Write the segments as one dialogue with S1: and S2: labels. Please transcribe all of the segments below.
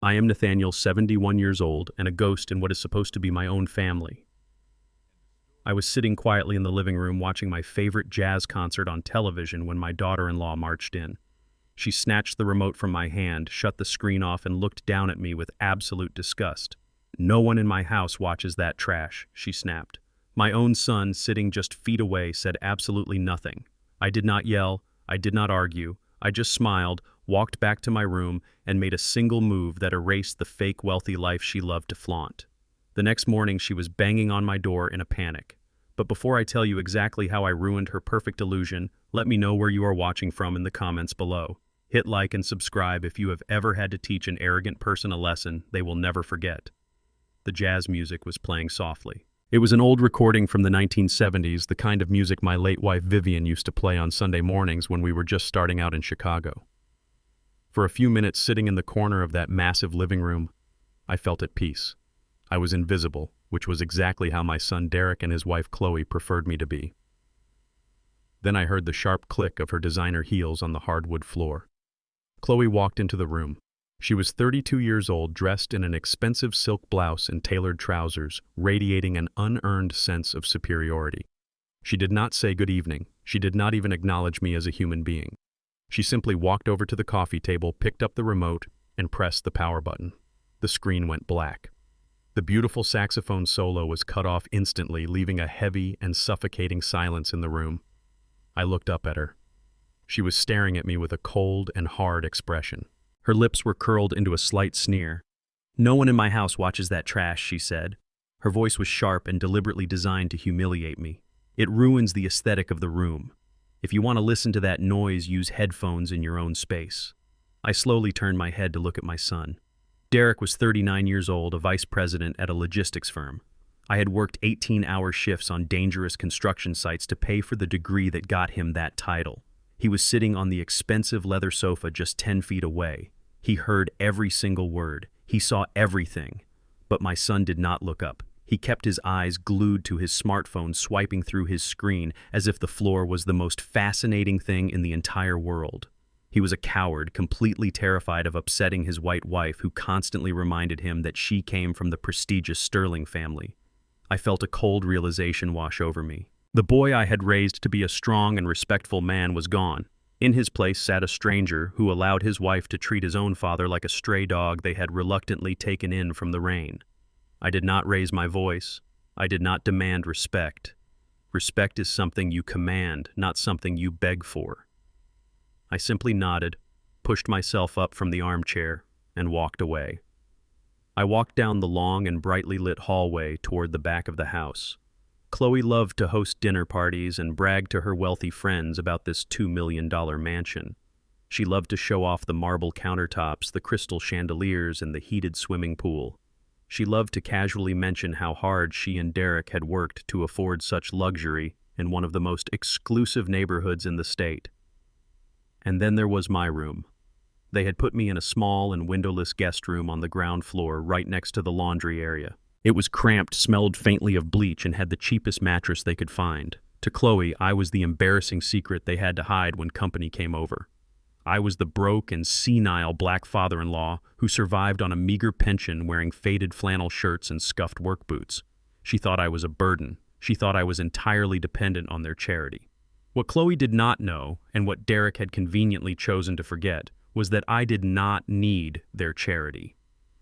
S1: I am Nathaniel, 71 years old, and a ghost in what is supposed to be my own family. I was sitting quietly in the living room watching my favorite jazz concert on television when my daughter-in-law marched in. She snatched the remote from my hand, shut the screen off, and looked down at me with absolute disgust. "No one in my house watches that trash," she snapped. My own son, sitting just feet away, said absolutely nothing. I did not yell, I did not argue, I just smiled, walked back to my room, and made a single move that erased the fake wealthy life she loved to flaunt. The next morning she was banging on my door in a panic. But before I tell you exactly how I ruined her perfect illusion, let me know where you are watching from in the comments below. Hit like and subscribe if you have ever had to teach an arrogant person a lesson they will never forget. The jazz music was playing softly. It was an old recording from the 1970s, the kind of music my late wife Vivian used to play on Sunday mornings when we were just starting out in Chicago. For a few minutes sitting in the corner of that massive living room, I felt at peace. I was invisible, which was exactly how my son Derek and his wife Chloe preferred me to be. Then I heard the sharp click of her designer heels on the hardwood floor. Chloe walked into the room. She was 32 years old, dressed in an expensive silk blouse and tailored trousers, radiating an unearned sense of superiority. She did not say good evening. She did not even acknowledge me as a human being. She simply walked over to the coffee table, picked up the remote, and pressed the power button. The screen went black. The beautiful saxophone solo was cut off instantly, leaving a heavy and suffocating silence in the room. I looked up at her. She was staring at me with a cold and hard expression. Her lips were curled into a slight sneer. "No one in my house watches that trash," she said. Her voice was sharp and deliberately designed to humiliate me. "It ruins the aesthetic of the room. If you want to listen to that noise, use headphones in your own space." I slowly turned my head to look at my son. Derek was 39 years old, a vice president at a logistics firm. I had worked 18-hour shifts on dangerous construction sites to pay for the degree that got him that title. He was sitting on the expensive leather sofa just 10 feet away. He heard every single word. He saw everything. But my son did not look up. He kept his eyes glued to his smartphone, swiping through his screen as if the floor was the most fascinating thing in the entire world. He was a coward, completely terrified of upsetting his white wife, who constantly reminded him that she came from the prestigious Sterling family. I felt a cold realization wash over me. The boy I had raised to be a strong and respectful man was gone. In his place sat a stranger who allowed his wife to treat his own father like a stray dog they had reluctantly taken in from the rain. I did not raise my voice. I did not demand respect. Respect is something you command, not something you beg for. I simply nodded, pushed myself up from the armchair, and walked away. I walked down the long and brightly lit hallway toward the back of the house. Chloe loved to host dinner parties and brag to her wealthy friends about this $2 million mansion. She loved to show off the marble countertops, the crystal chandeliers, and the heated swimming pool. She loved to casually mention how hard she and Derek had worked to afford such luxury in one of the most exclusive neighborhoods in the state. And then there was my room. They had put me in a small and windowless guest room on the ground floor right next to the laundry area. It was cramped, smelled faintly of bleach, and had the cheapest mattress they could find. To Chloe, I was the embarrassing secret they had to hide when company came over. I was the broke and senile black father-in-law who survived on a meager pension, wearing faded flannel shirts and scuffed work boots. She thought I was a burden. She thought I was entirely dependent on their charity. What Chloe did not know, and what Derek had conveniently chosen to forget, was that I did not need their charity.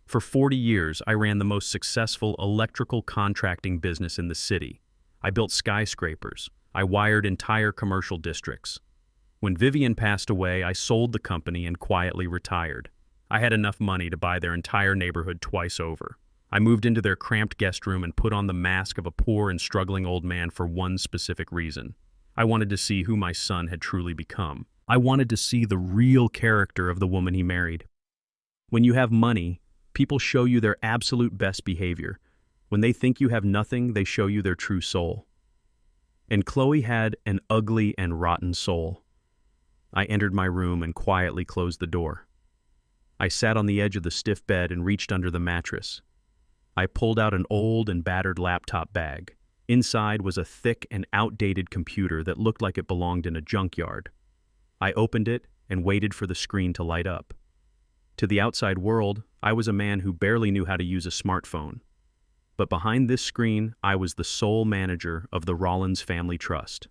S1: For 40 years, I ran the most successful electrical contracting business in the city. I built skyscrapers. I wired entire commercial districts. When Vivian passed away, I sold the company and quietly retired. I had enough money to buy their entire neighborhood twice over. I moved into their cramped guest room and put on the mask of a poor and struggling old man for one specific reason. I wanted to see who my son had truly become. I wanted to see the real character of the woman he married. When you have money, people show you their absolute best behavior. When they think you have nothing, they show you their true soul. And Chloe had an ugly and rotten soul. I entered my room and quietly closed the door. I sat on the edge of the stiff bed and reached under the mattress. I pulled out an old and battered laptop bag. Inside was a thick and outdated computer that looked like it belonged in a junkyard. I opened it and waited for the screen to light up. To the outside world, I was a man who barely knew how to use a smartphone. But behind this screen, I was the sole manager of the Rollins Family Trust.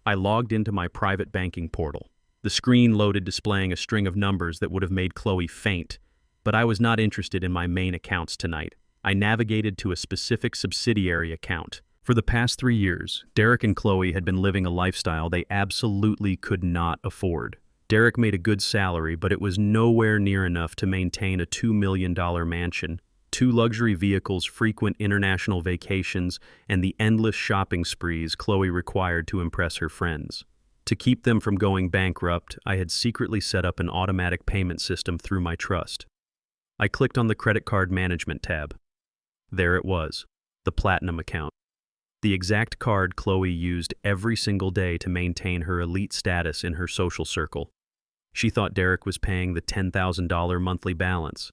S1: I logged into my private banking portal. The screen loaded, displaying a string of numbers that would have made Chloe faint, but I was not interested in my main accounts tonight. I navigated to a specific subsidiary account. For the past 3 years, Derek and Chloe had been living a lifestyle they absolutely could not afford. Derek made a good salary, but it was nowhere near enough to maintain a $2 million mansion, 2 luxury vehicles, frequent international vacations, and the endless shopping sprees Chloe required to impress her friends. To keep them from going bankrupt, I had secretly set up an automatic payment system through my trust. I clicked on the credit card management tab. There it was, the Platinum account. The exact card Chloe used every single day to maintain her elite status in her social circle. She thought Derek was paying the $10,000 monthly balance.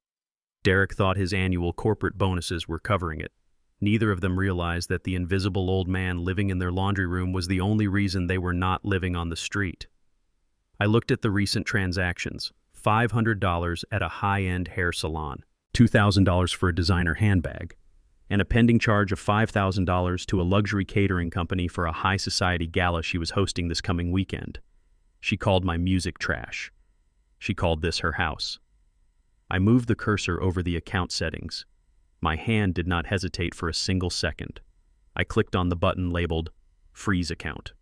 S1: Derek thought his annual corporate bonuses were covering it. Neither of them realized that the invisible old man living in their laundry room was the only reason they were not living on the street. I looked at the recent transactions: $500 at a high-end hair salon, $2,000 for a designer handbag, and a pending charge of $5,000 to a luxury catering company for a high-society gala she was hosting this coming weekend. She called my music trash. She called this her house. I moved the cursor over the account settings. My hand did not hesitate for a single second. I clicked on the button labeled Freeze Account.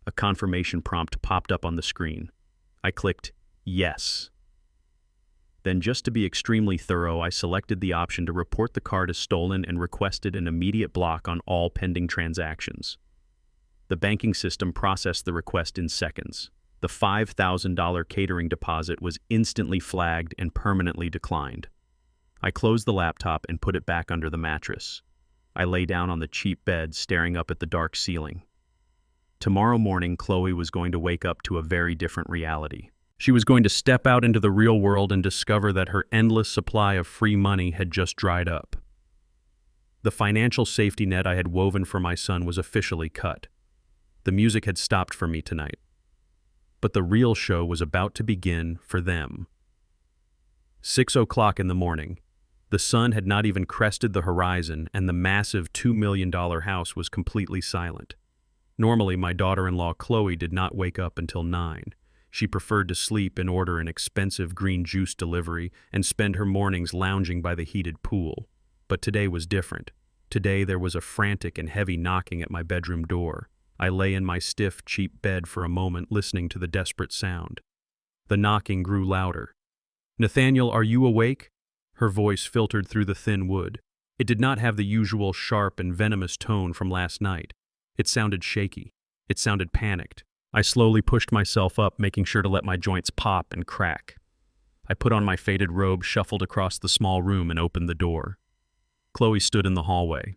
S1: A confirmation prompt popped up on the screen. I clicked Yes. Then, just to be extremely thorough, I selected the option to report the card as stolen and requested an immediate block on all pending transactions. The banking system processed the request in seconds. The $5,000 catering deposit was instantly flagged and permanently declined. I closed the laptop and put it back under the mattress. I lay down on the cheap bed, staring up at the dark ceiling. Tomorrow morning, Chloe was going to wake up to a very different reality. She was going to step out into the real world and discover that her endless supply of free money had just dried up. The financial safety net I had woven for my son was officially cut. The music had stopped for me tonight. But the real show was about to begin for them. 6 o'clock in the morning. The sun had not even crested the horizon, and the massive $2 million house was completely silent. Normally, my daughter-in-law Chloe did not wake up until 9. She preferred to sleep and order an expensive green juice delivery and spend her mornings lounging by the heated pool. But today was different. Today there was a frantic and heavy knocking at my bedroom door. I lay in my stiff, cheap bed for a moment, listening to the desperate sound. The knocking grew louder. "Nathaniel, are you awake?" Her voice filtered through the thin wood. It did not have the usual sharp and venomous tone from last night. It sounded shaky. It sounded panicked. I slowly pushed myself up, making sure to let my joints pop and crack. I put on my faded robe, shuffled across the small room, and opened the door. Chloe stood in the hallway.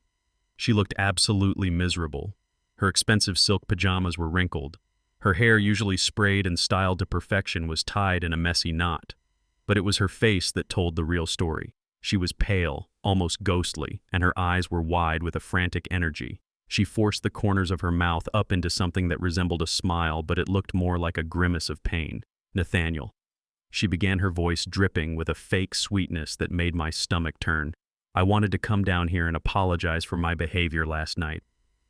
S1: She looked absolutely miserable. Her expensive silk pajamas were wrinkled. Her hair, usually sprayed and styled to perfection, was tied in a messy knot. But it was her face that told the real story. She was pale, almost ghostly, and her eyes were wide with a frantic energy. She forced the corners of her mouth up into something that resembled a smile, but it looked more like a grimace of pain. "Nathaniel." She began, her voice dripping with a fake sweetness that made my stomach turn. "I wanted to come down here and apologize for my behavior last night.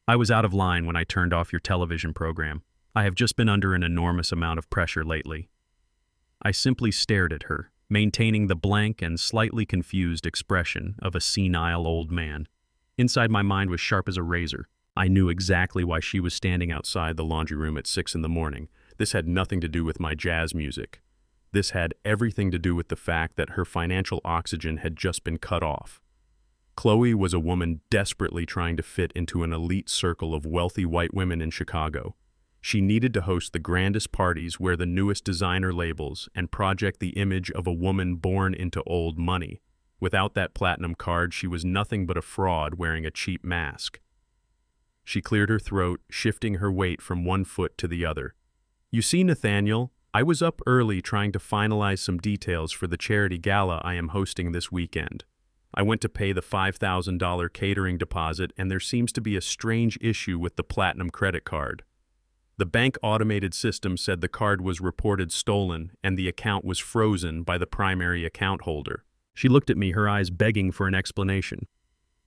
S1: I was out of line when I turned off your television program. I have just been under an enormous amount of pressure lately." I simply stared at her, maintaining the blank and slightly confused expression of a senile old man. Inside, my mind was sharp as a razor. I knew exactly why she was standing outside the laundry room at 6 in the morning. This had nothing to do with my jazz music. This had everything to do with the fact that her financial oxygen had just been cut off. Chloe was a woman desperately trying to fit into an elite circle of wealthy white women in Chicago. She needed to host the grandest parties, wear the newest designer labels, and project the image of a woman born into old money. Without that platinum card, she was nothing but a fraud wearing a cheap mask. She cleared her throat, shifting her weight from one foot to the other. "You see, Nathaniel, I was up early trying to finalize some details for the charity gala I am hosting this weekend. I went to pay the $5,000 catering deposit, and there seems to be a strange issue with the platinum credit card. The bank automated system said the card was reported stolen and the account was frozen by the primary account holder. She looked at me, her eyes begging for an explanation.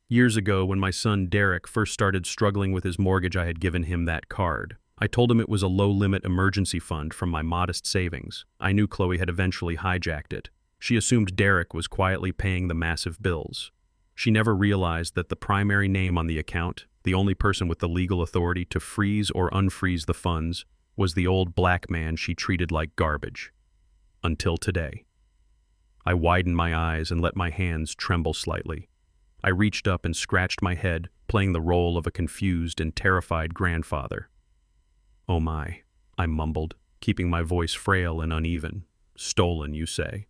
S1: Years ago, when my son Derek first started struggling with his mortgage, I had given him that card. I told him it was a low-limit emergency fund from my modest savings. I knew Chloe had eventually hijacked it. She assumed Derek was quietly paying the massive bills. She never realized that the primary name on the account, the only person with the legal authority to freeze or unfreeze the funds, was the old black man she treated like garbage. Until today. I widened my eyes and let my hands tremble slightly. I reached up and scratched my head, playing the role of a confused and terrified grandfather. "Oh my," I mumbled, keeping my voice frail and uneven. "Stolen, you say?"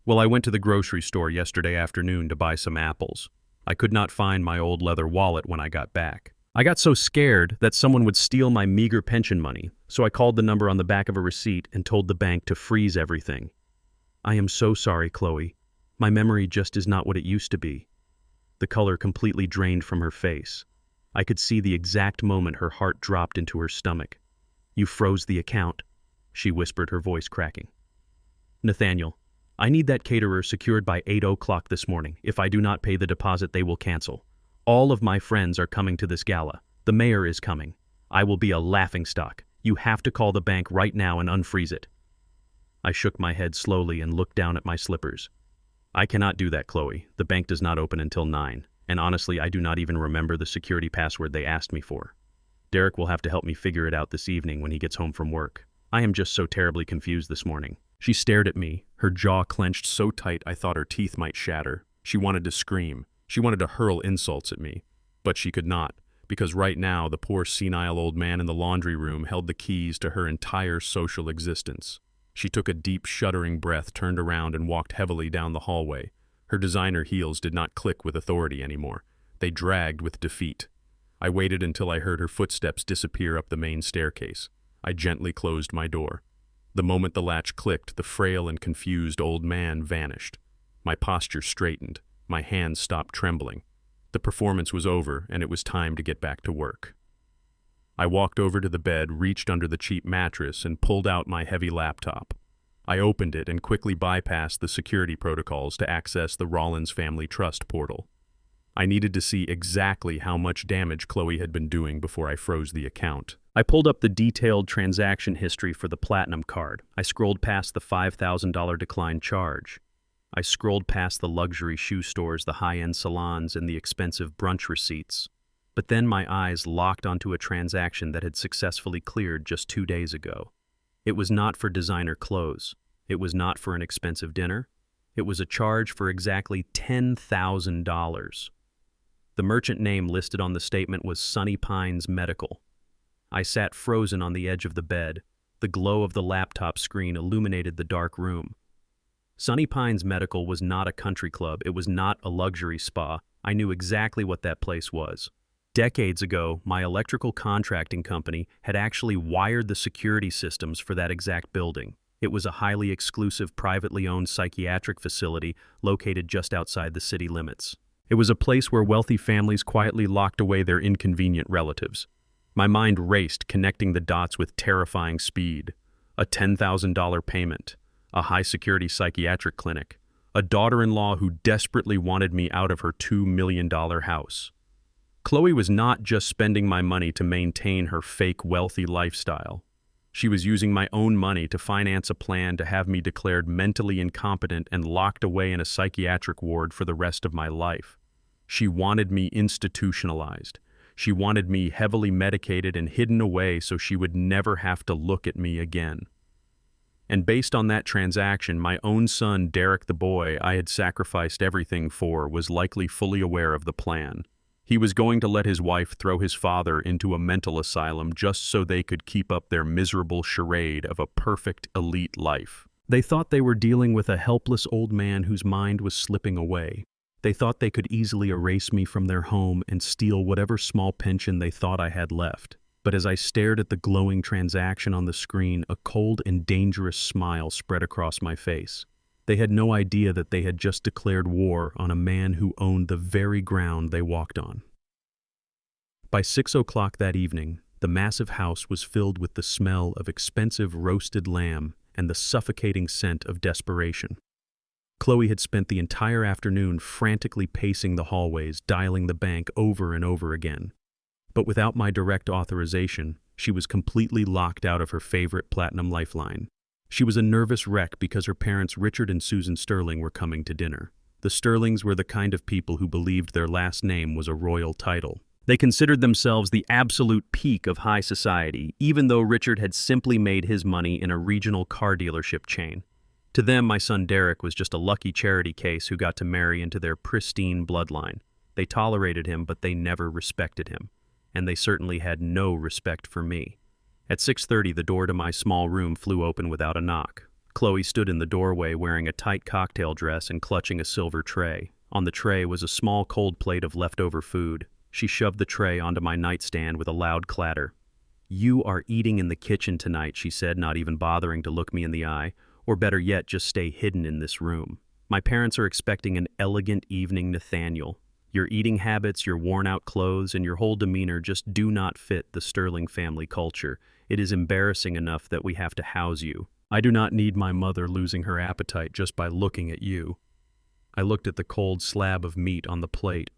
S1: "Well, I went to the grocery store yesterday afternoon to buy some apples. I could not find my old leather wallet when I got back. I got so scared that someone would steal my meager pension money, so I called the number on the back of a receipt and told the bank to freeze everything. I am so sorry, Chloe. My memory just is not what it used to be." The color completely drained from her face. I could see the exact moment her heart dropped into her stomach. "You froze the account," she whispered, her voice cracking. "Nathaniel, I need that caterer secured by 8 o'clock this morning. If I do not pay the deposit, they will cancel. All of my friends are coming to this gala. The mayor is coming. I will be a laughingstock. You have to call the bank right now and unfreeze it." I shook my head slowly and looked down at my slippers. "I cannot do that, Chloe. The bank does not open until 9, and honestly, I do not even remember the security password they asked me for. Derek will have to help me figure it out this evening when he gets home from work. I am just so terribly confused this morning." She stared at me, her jaw clenched so tight I thought her teeth might shatter. She wanted to scream. She wanted to hurl insults at me. But she could not, because right now the poor senile old man in the laundry room held the keys to her entire social existence. She took a deep, shuddering breath, turned around, and walked heavily down the hallway. Her designer heels did not click with authority anymore. They dragged with defeat. I waited until I heard her footsteps disappear up the main staircase. I gently closed my door. The moment the latch clicked, the frail and confused old man vanished. My posture straightened. My hands stopped trembling. The performance was over, and it was time to get back to work. I walked over to the bed, reached under the cheap mattress, and pulled out my heavy laptop. I opened it and quickly bypassed the security protocols to access the Rollins Family Trust portal. I needed to see exactly how much damage Chloe had been doing before I froze the account. I pulled up the detailed transaction history for the Platinum card. I scrolled past the $5,000 decline charge. I scrolled past the luxury shoe stores, the high-end salons, and the expensive brunch receipts. But then my eyes locked onto a transaction that had successfully cleared just 2 days ago. It was not for designer clothes. It was not for an expensive dinner. It was a charge for exactly $10,000. The merchant name listed on the statement was Sunny Pines Medical. I sat frozen on the edge of the bed. The glow of the laptop screen illuminated the dark room. Sunny Pines Medical was not a country club. It was not a luxury spa. I knew exactly what that place was. Decades ago, my electrical contracting company had actually wired the security systems for that exact building. It was a highly exclusive, privately owned psychiatric facility located just outside the city limits. It was a place where wealthy families quietly locked away their inconvenient relatives. My mind raced, connecting the dots with terrifying speed. A $10,000 payment, a high-security psychiatric clinic, a daughter-in-law who desperately wanted me out of her $2 million house. Chloe was not just spending my money to maintain her fake wealthy lifestyle. She was using my own money to finance a plan to have me declared mentally incompetent and locked away in a psychiatric ward for the rest of my life. She wanted me institutionalized. She wanted me heavily medicated and hidden away so she would never have to look at me again. And based on that transaction, my own son, Derek the boy I had sacrificed everything for, was likely fully aware of the plan. He was going to let his wife throw his father into a mental asylum just so they could keep up their miserable charade of a perfect elite life. They thought they were dealing with a helpless old man whose mind was slipping away. They thought they could easily erase me from their home and steal whatever small pension they thought I had left. But as I stared at the glowing transaction on the screen, a cold and dangerous smile spread across my face. They had no idea that they had just declared war on a man who owned the very ground they walked on. By 6 o'clock that evening, The massive house was filled with the smell of expensive roasted lamb and the suffocating scent of desperation. Chloe had spent the entire afternoon frantically pacing the hallways, dialing the bank over and over again. But without my direct authorization, she was completely locked out of her favorite platinum lifeline. She was a nervous wreck because her parents Richard and Susan Sterling were coming to dinner. The Sterlings were the kind of people who believed their last name was a royal title. They considered themselves the absolute peak of high society, even though Richard had simply made his money in a regional car dealership chain. To them, my son Derek was just a lucky charity case who got to marry into their pristine bloodline. They tolerated him, but they never respected him. And they certainly had no respect for me. At 6:30, the door to my small room flew open without a knock. Chloe stood in the doorway wearing a tight cocktail dress and clutching a silver tray. On the tray was a small cold plate of leftover food. She shoved the tray onto my nightstand with a loud clatter. "You are eating in the kitchen tonight," she said, not even bothering to look me in the eye. Or better yet, just stay hidden in this room. My parents are expecting an elegant evening, Nathaniel. Your eating habits, your worn-out clothes, and your whole demeanor just do not fit the Sterling family culture. It is embarrassing enough that we have to house you. I do not need my mother losing her appetite just by looking at you." I looked at the cold slab of meat on the plate.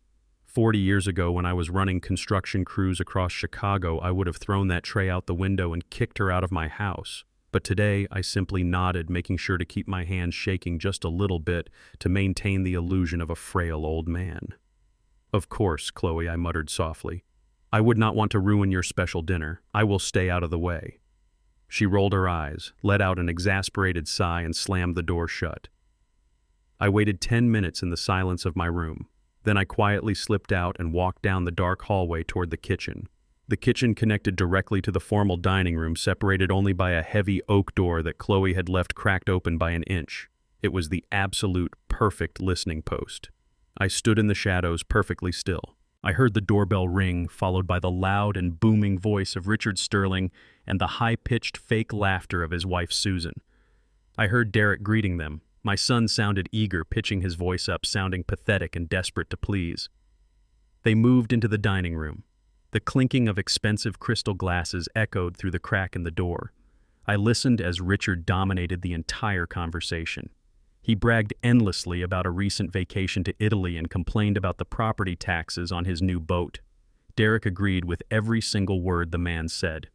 S1: 40 years ago, when I was running construction crews across Chicago, I would have thrown that tray out the window and kicked her out of my house. But today, I simply nodded, making sure to keep my hands shaking just a little bit to maintain the illusion of a frail old man. "Of course, Chloe," I muttered softly. "I would not want to ruin your special dinner. I will stay out of the way." She rolled her eyes, let out an exasperated sigh, and slammed the door shut. I waited 10 minutes in the silence of my room. Then I quietly slipped out and walked down the dark hallway toward the kitchen. The kitchen connected directly to the formal dining room, separated only by a heavy oak door that Chloe had left cracked open by an inch. It was the absolute perfect listening post. I stood in the shadows, perfectly still. I heard the doorbell ring, followed by the loud and booming voice of Richard Sterling and the high-pitched fake laughter of his wife Susan. I heard Derek greeting them. My son sounded eager, pitching his voice up, sounding pathetic and desperate to please. They moved into the dining room. The clinking of expensive crystal glasses echoed through the crack in the door. I listened as Richard dominated the entire conversation. He bragged endlessly about a recent vacation to Italy and complained about the property taxes on his new boat. Derek agreed with every single word the man said.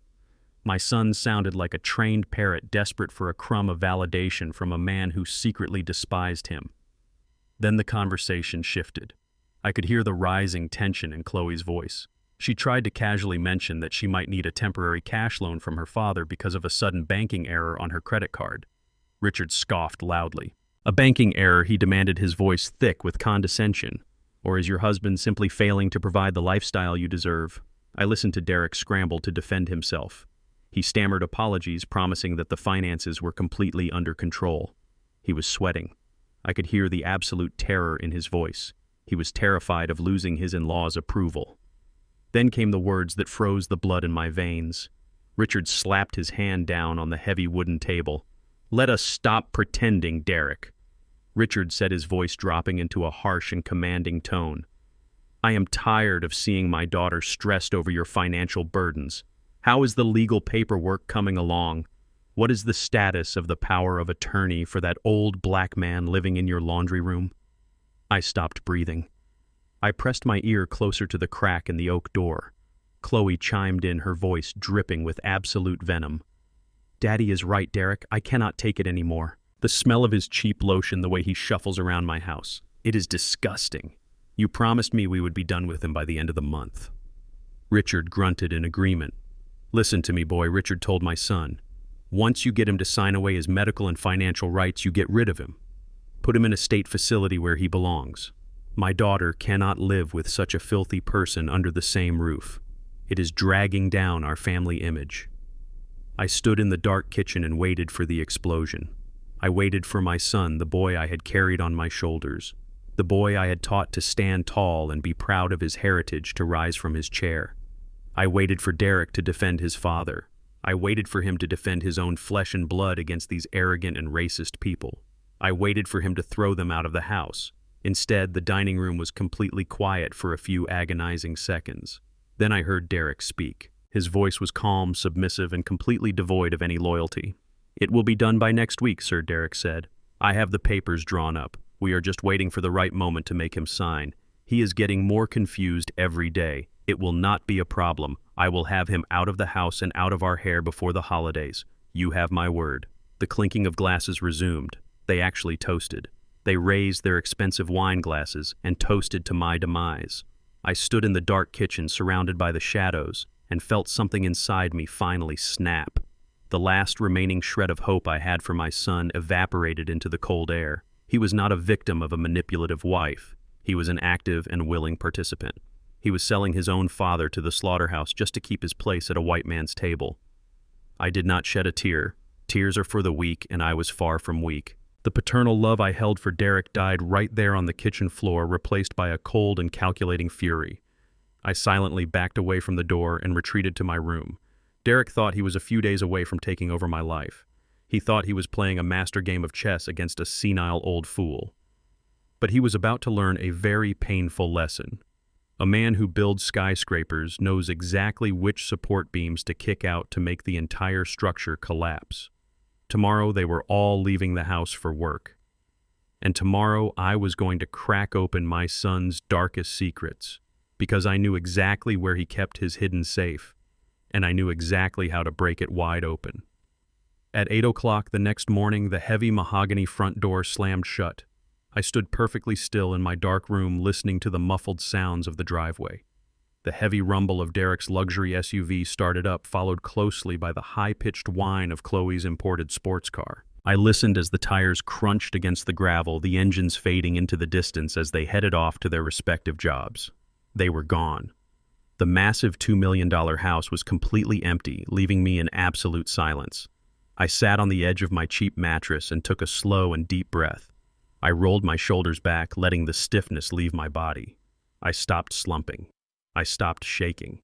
S1: My son sounded like a trained parrot desperate for a crumb of validation from a man who secretly despised him. Then the conversation shifted. I could hear the rising tension in Chloe's voice. She tried to casually mention that she might need a temporary cash loan from her father because of a sudden banking error on her credit card. Richard scoffed loudly. "A banking error," he demanded, his voice thick with condescension. "Or is your husband simply failing to provide the lifestyle you deserve?" I listened to Derek scramble to defend himself. He stammered apologies, promising that the finances were completely under control. He was sweating. I could hear the absolute terror in his voice. He was terrified of losing his in-laws' approval. Then came the words that froze the blood in my veins. Richard slapped his hand down on the heavy wooden table. "Let us stop pretending, Derek," Richard said, his voice dropping into a harsh and commanding tone. "I am tired of seeing my daughter stressed over your financial burdens. How is the legal paperwork coming along? What is the status of the power of attorney for that old black man living in your laundry room?" I stopped breathing. I pressed my ear closer to the crack in the oak door. Chloe chimed in, her voice dripping with absolute venom. "Daddy is right, Derek. I cannot take it anymore. The smell of his cheap lotion, the way he shuffles around my house. It is disgusting. You promised me we would be done with him by the end of the month." Richard grunted in agreement. "Listen to me, boy," Richard told my son. "Once you get him to sign away his medical and financial rights, you get rid of him. Put him in a state facility where he belongs. My daughter cannot live with such a filthy person under the same roof. It is dragging down our family image." I stood in the dark kitchen and waited for the explosion. I waited for my son, the boy I had carried on my shoulders, the boy I had taught to stand tall and be proud of his heritage, to rise from his chair. I waited for Derek to defend his father. I waited for him to defend his own flesh and blood against these arrogant and racist people. I waited for him to throw them out of the house. Instead, the dining room was completely quiet for a few agonizing seconds. Then I heard Derek speak. His voice was calm, submissive, and completely devoid of any loyalty. "It will be done by next week, sir," Derek said. "I have the papers drawn up. We are just waiting for the right moment to make him sign. He is getting more confused every day. It will not be a problem. I will have him out of the house and out of our hair before the holidays. You have my word." The clinking of glasses resumed. They actually toasted. They raised their expensive wine glasses and toasted to my demise. I stood in the dark kitchen surrounded by the shadows and felt something inside me finally snap. The last remaining shred of hope I had for my son evaporated into the cold air. He was not a victim of a manipulative wife. He was an active and willing participant. He was selling his own father to the slaughterhouse just to keep his place at a white man's table. I did not shed a tear. Tears are for the weak, and I was far from weak. The paternal love I held for Derek died right there on the kitchen floor, replaced by a cold and calculating fury. I silently backed away from the door and retreated to my room. Derek thought he was a few days away from taking over my life. He thought he was playing a master game of chess against a senile old fool. But he was about to learn a very painful lesson. A man who builds skyscrapers knows exactly which support beams to kick out to make the entire structure collapse. Tomorrow they were all leaving the house for work. And tomorrow I was going to crack open my son's darkest secrets, because I knew exactly where he kept his hidden safe, and I knew exactly how to break it wide open. At 8 o'clock the next morning, the heavy mahogany front door slammed shut. I stood perfectly still in my dark room, listening to the muffled sounds of the driveway. The heavy rumble of Derek's luxury SUV started up, followed closely by the high-pitched whine of Chloe's imported sports car. I listened as the tires crunched against the gravel, the engines fading into the distance as they headed off to their respective jobs. They were gone. The massive $2 million house was completely empty, leaving me in absolute silence. I sat on the edge of my cheap mattress and took a slow and deep breath. I rolled my shoulders back, letting the stiffness leave my body. I stopped slumping. I stopped shaking.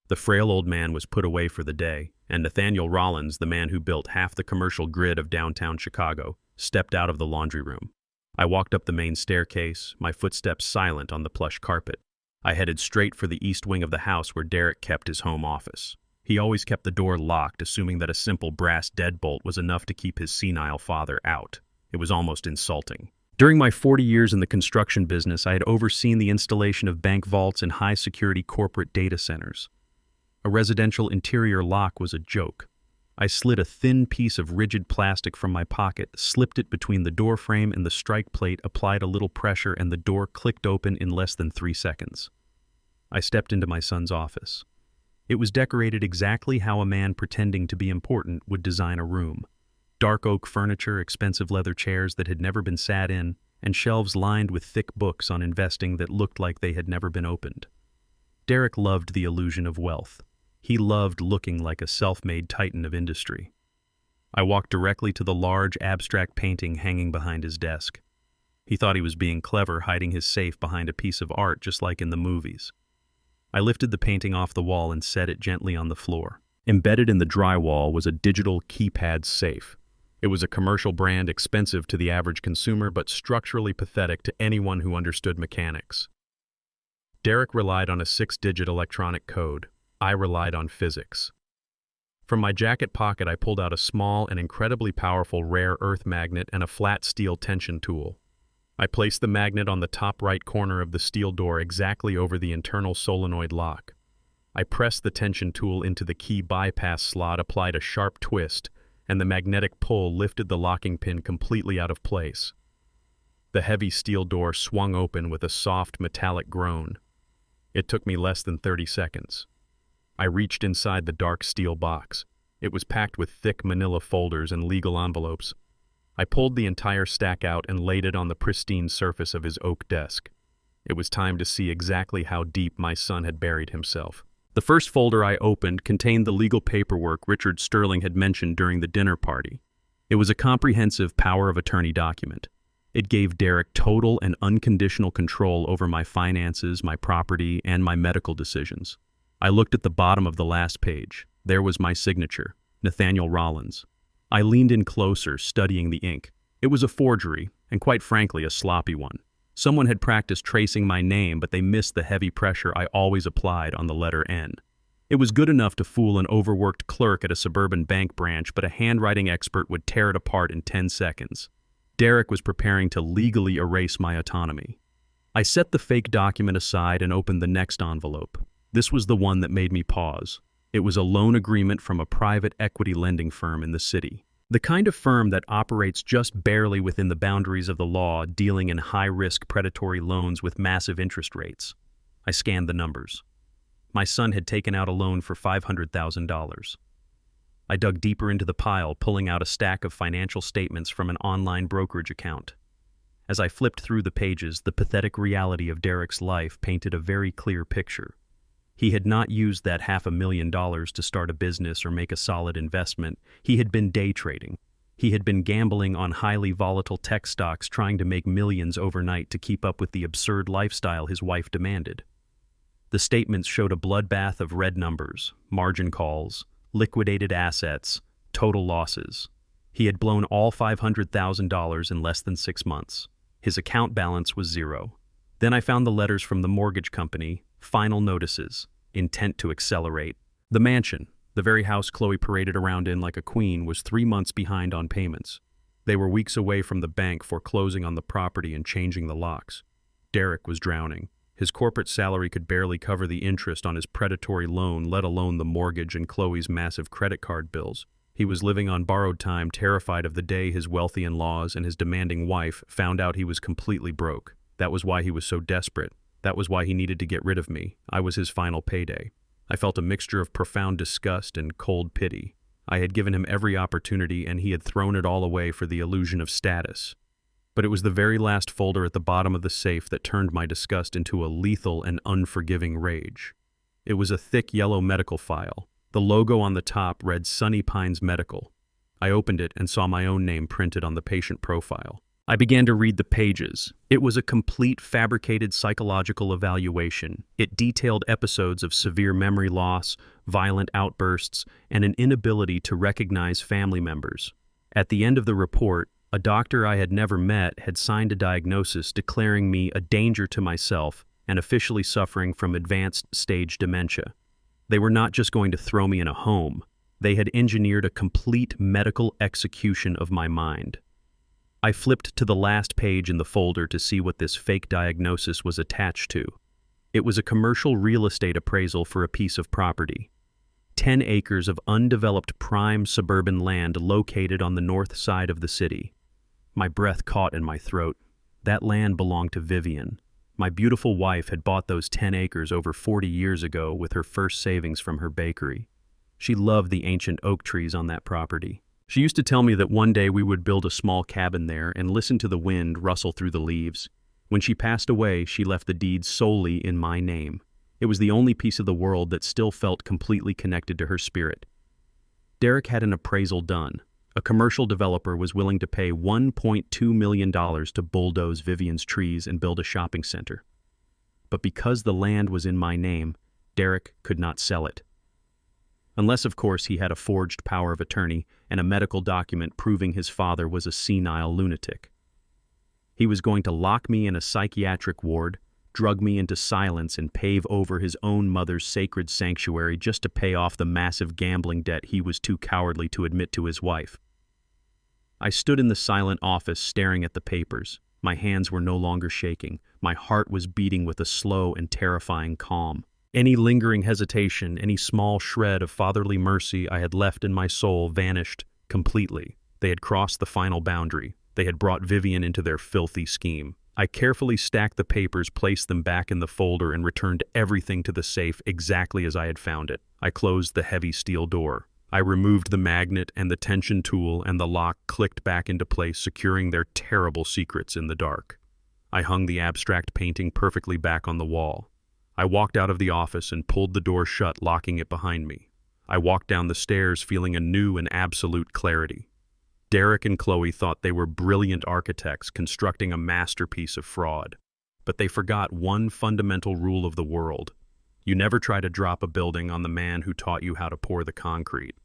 S1: The frail old man was put away for the day, and Nathaniel Rollins, the man who built half the commercial grid of downtown Chicago, stepped out of the laundry room. I walked up the main staircase, my footsteps silent on the plush carpet. I headed straight for the east wing of the house where Derek kept his home office. He always kept the door locked, assuming that a simple brass deadbolt was enough to keep his senile father out. It was almost insulting. During my 40 years in the construction business, I had overseen the installation of bank vaults and high-security corporate data centers. A residential interior lock was a joke. I slid a thin piece of rigid plastic from my pocket, slipped it between the door frame and the strike plate, applied a little pressure, and the door clicked open in less than 3 seconds. I stepped into my son's office. It was decorated exactly how a man pretending to be important would design a room. Dark oak furniture, expensive leather chairs that had never been sat in, and shelves lined with thick books on investing that looked like they had never been opened. Derek loved the illusion of wealth. He loved looking like a self-made titan of industry. I walked directly to the large, abstract painting hanging behind his desk. He thought he was being clever, hiding his safe behind a piece of art just like in the movies. I lifted the painting off the wall and set it gently on the floor. Embedded in the drywall was a digital keypad safe. It was a commercial brand, expensive to the average consumer, but structurally pathetic to anyone who understood mechanics. Derek relied on a 6-digit electronic code. I relied on physics. From my jacket pocket, I pulled out a small and incredibly powerful rare earth magnet and a flat steel tension tool. I placed the magnet on the top right corner of the steel door, exactly over the internal solenoid lock. I pressed the tension tool into the key bypass slot, applied a sharp twist, and the magnetic pull lifted the locking pin completely out of place. The heavy steel door swung open with a soft metallic groan. It took me less than 30 seconds. I reached inside the dark steel box. It was packed with thick manila folders and legal envelopes. I pulled the entire stack out and laid it on the pristine surface of his oak desk. It was time to see exactly how deep my son had buried himself. The first folder I opened contained the legal paperwork Richard Sterling had mentioned during the dinner party. It was a comprehensive power of attorney document. It gave Derek total and unconditional control over my finances, my property, and my medical decisions. I looked at the bottom of the last page. There was my signature, Nathaniel Rollins. I leaned in closer, studying the ink. It was a forgery, and quite frankly, a sloppy one. Someone had practiced tracing my name, but they missed the heavy pressure I always applied on the letter N. It was good enough to fool an overworked clerk at a suburban bank branch, but a handwriting expert would tear it apart in 10 seconds. Derek was preparing to legally erase my autonomy. I set the fake document aside and opened the next envelope. This was the one that made me pause. It was a loan agreement from a private equity lending firm in the city. The kind of firm that operates just barely within the boundaries of the law, dealing in high-risk predatory loans with massive interest rates. I scanned the numbers. My son had taken out a loan for $500,000. I dug deeper into the pile, pulling out a stack of financial statements from an online brokerage account. As I flipped through the pages, the pathetic reality of Derek's life painted a very clear picture. He had not used that $500,000 to start a business or make a solid investment. He had been day trading. He had been gambling on highly volatile tech stocks, trying to make millions overnight to keep up with the absurd lifestyle his wife demanded. The statements showed a bloodbath of red numbers, margin calls, liquidated assets, total losses. He had blown all $500,000 in less than 6 months. His account balance was zero. Then I found the letters from the mortgage company, final notices, intent to accelerate. The mansion, the very house Chloe paraded around in like a queen, was 3 months behind on payments. They were weeks away from the bank foreclosing on the property and changing the locks. Derek was drowning. His corporate salary could barely cover the interest on his predatory loan, let alone the mortgage and Chloe's massive credit card bills. He was living on borrowed time, terrified of the day his wealthy in-laws and his demanding wife found out he was completely broke. That was why he was so desperate. That was why he needed to get rid of me. I was his final payday. I felt a mixture of profound disgust and cold pity. I had given him every opportunity, and he had thrown it all away for the illusion of status. But it was the very last folder at the bottom of the safe that turned my disgust into a lethal and unforgiving rage. It was a thick yellow medical file. The logo on the top read Sunny Pines Medical. I opened it and saw my own name printed on the patient profile. I began to read the pages. It was a complete fabricated psychological evaluation. It detailed episodes of severe memory loss, violent outbursts, and an inability to recognize family members. At the end of the report, a doctor I had never met had signed a diagnosis declaring me a danger to myself and officially suffering from advanced stage dementia. They were not just going to throw me in a home. They had engineered a complete medical execution of my mind. I flipped to the last page in the folder to see what this fake diagnosis was attached to. It was a commercial real estate appraisal for a piece of property. 10 acres of undeveloped prime suburban land located on the north side of the city. My breath caught in my throat. That land belonged to Vivian. My beautiful wife had bought those 10 acres over 40 years ago with her first savings from her bakery. She loved the ancient oak trees on that property. She used to tell me that one day we would build a small cabin there and listen to the wind rustle through the leaves. When she passed away, she left the deed solely in my name. It was the only piece of the world that still felt completely connected to her spirit. Derek had an appraisal done. A commercial developer was willing to pay $1.2 million to bulldoze Vivian's trees and build a shopping center. But because the land was in my name, Derek could not sell it. Unless, of course, he had a forged power of attorney and a medical document proving his father was a senile lunatic. He was going to lock me in a psychiatric ward, drug me into silence, and pave over his own mother's sacred sanctuary just to pay off the massive gambling debt he was too cowardly to admit to his wife. I stood in the silent office staring at the papers. My hands were no longer shaking. My heart was beating with a slow and terrifying calm. Any lingering hesitation, any small shred of fatherly mercy I had left in my soul vanished completely. They had crossed the final boundary. They had brought Vivian into their filthy scheme. I carefully stacked the papers, placed them back in the folder, and returned everything to the safe exactly as I had found it. I closed the heavy steel door. I removed the magnet and the tension tool, and the lock clicked back into place, securing their terrible secrets in the dark. I hung the abstract painting perfectly back on the wall. I walked out of the office and pulled the door shut, locking it behind me. I walked down the stairs feeling a new and absolute clarity. Derek and Chloe thought they were brilliant architects constructing a masterpiece of fraud. But they forgot one fundamental rule of the world. You never try to drop a building on the man who taught you how to pour the concrete.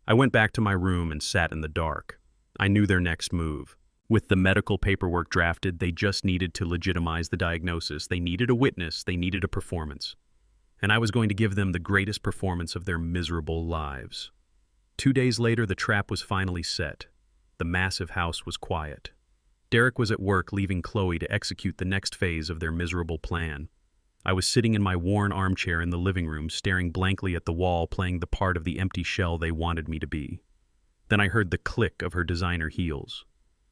S1: I went back to my room and sat in the dark. I knew their next move. With the medical paperwork drafted, they just needed to legitimize the diagnosis. They needed a witness. They needed a performance. and I was going to give them the greatest performance of their miserable lives. 2 days later, the trap was finally set. The massive house was quiet. Derek was at work, leaving Chloe to execute the next phase of their miserable plan. I was sitting in my worn armchair in the living room, staring blankly at the wall, playing the part of the empty shell they wanted me to be. Then I heard the click of her designer heels.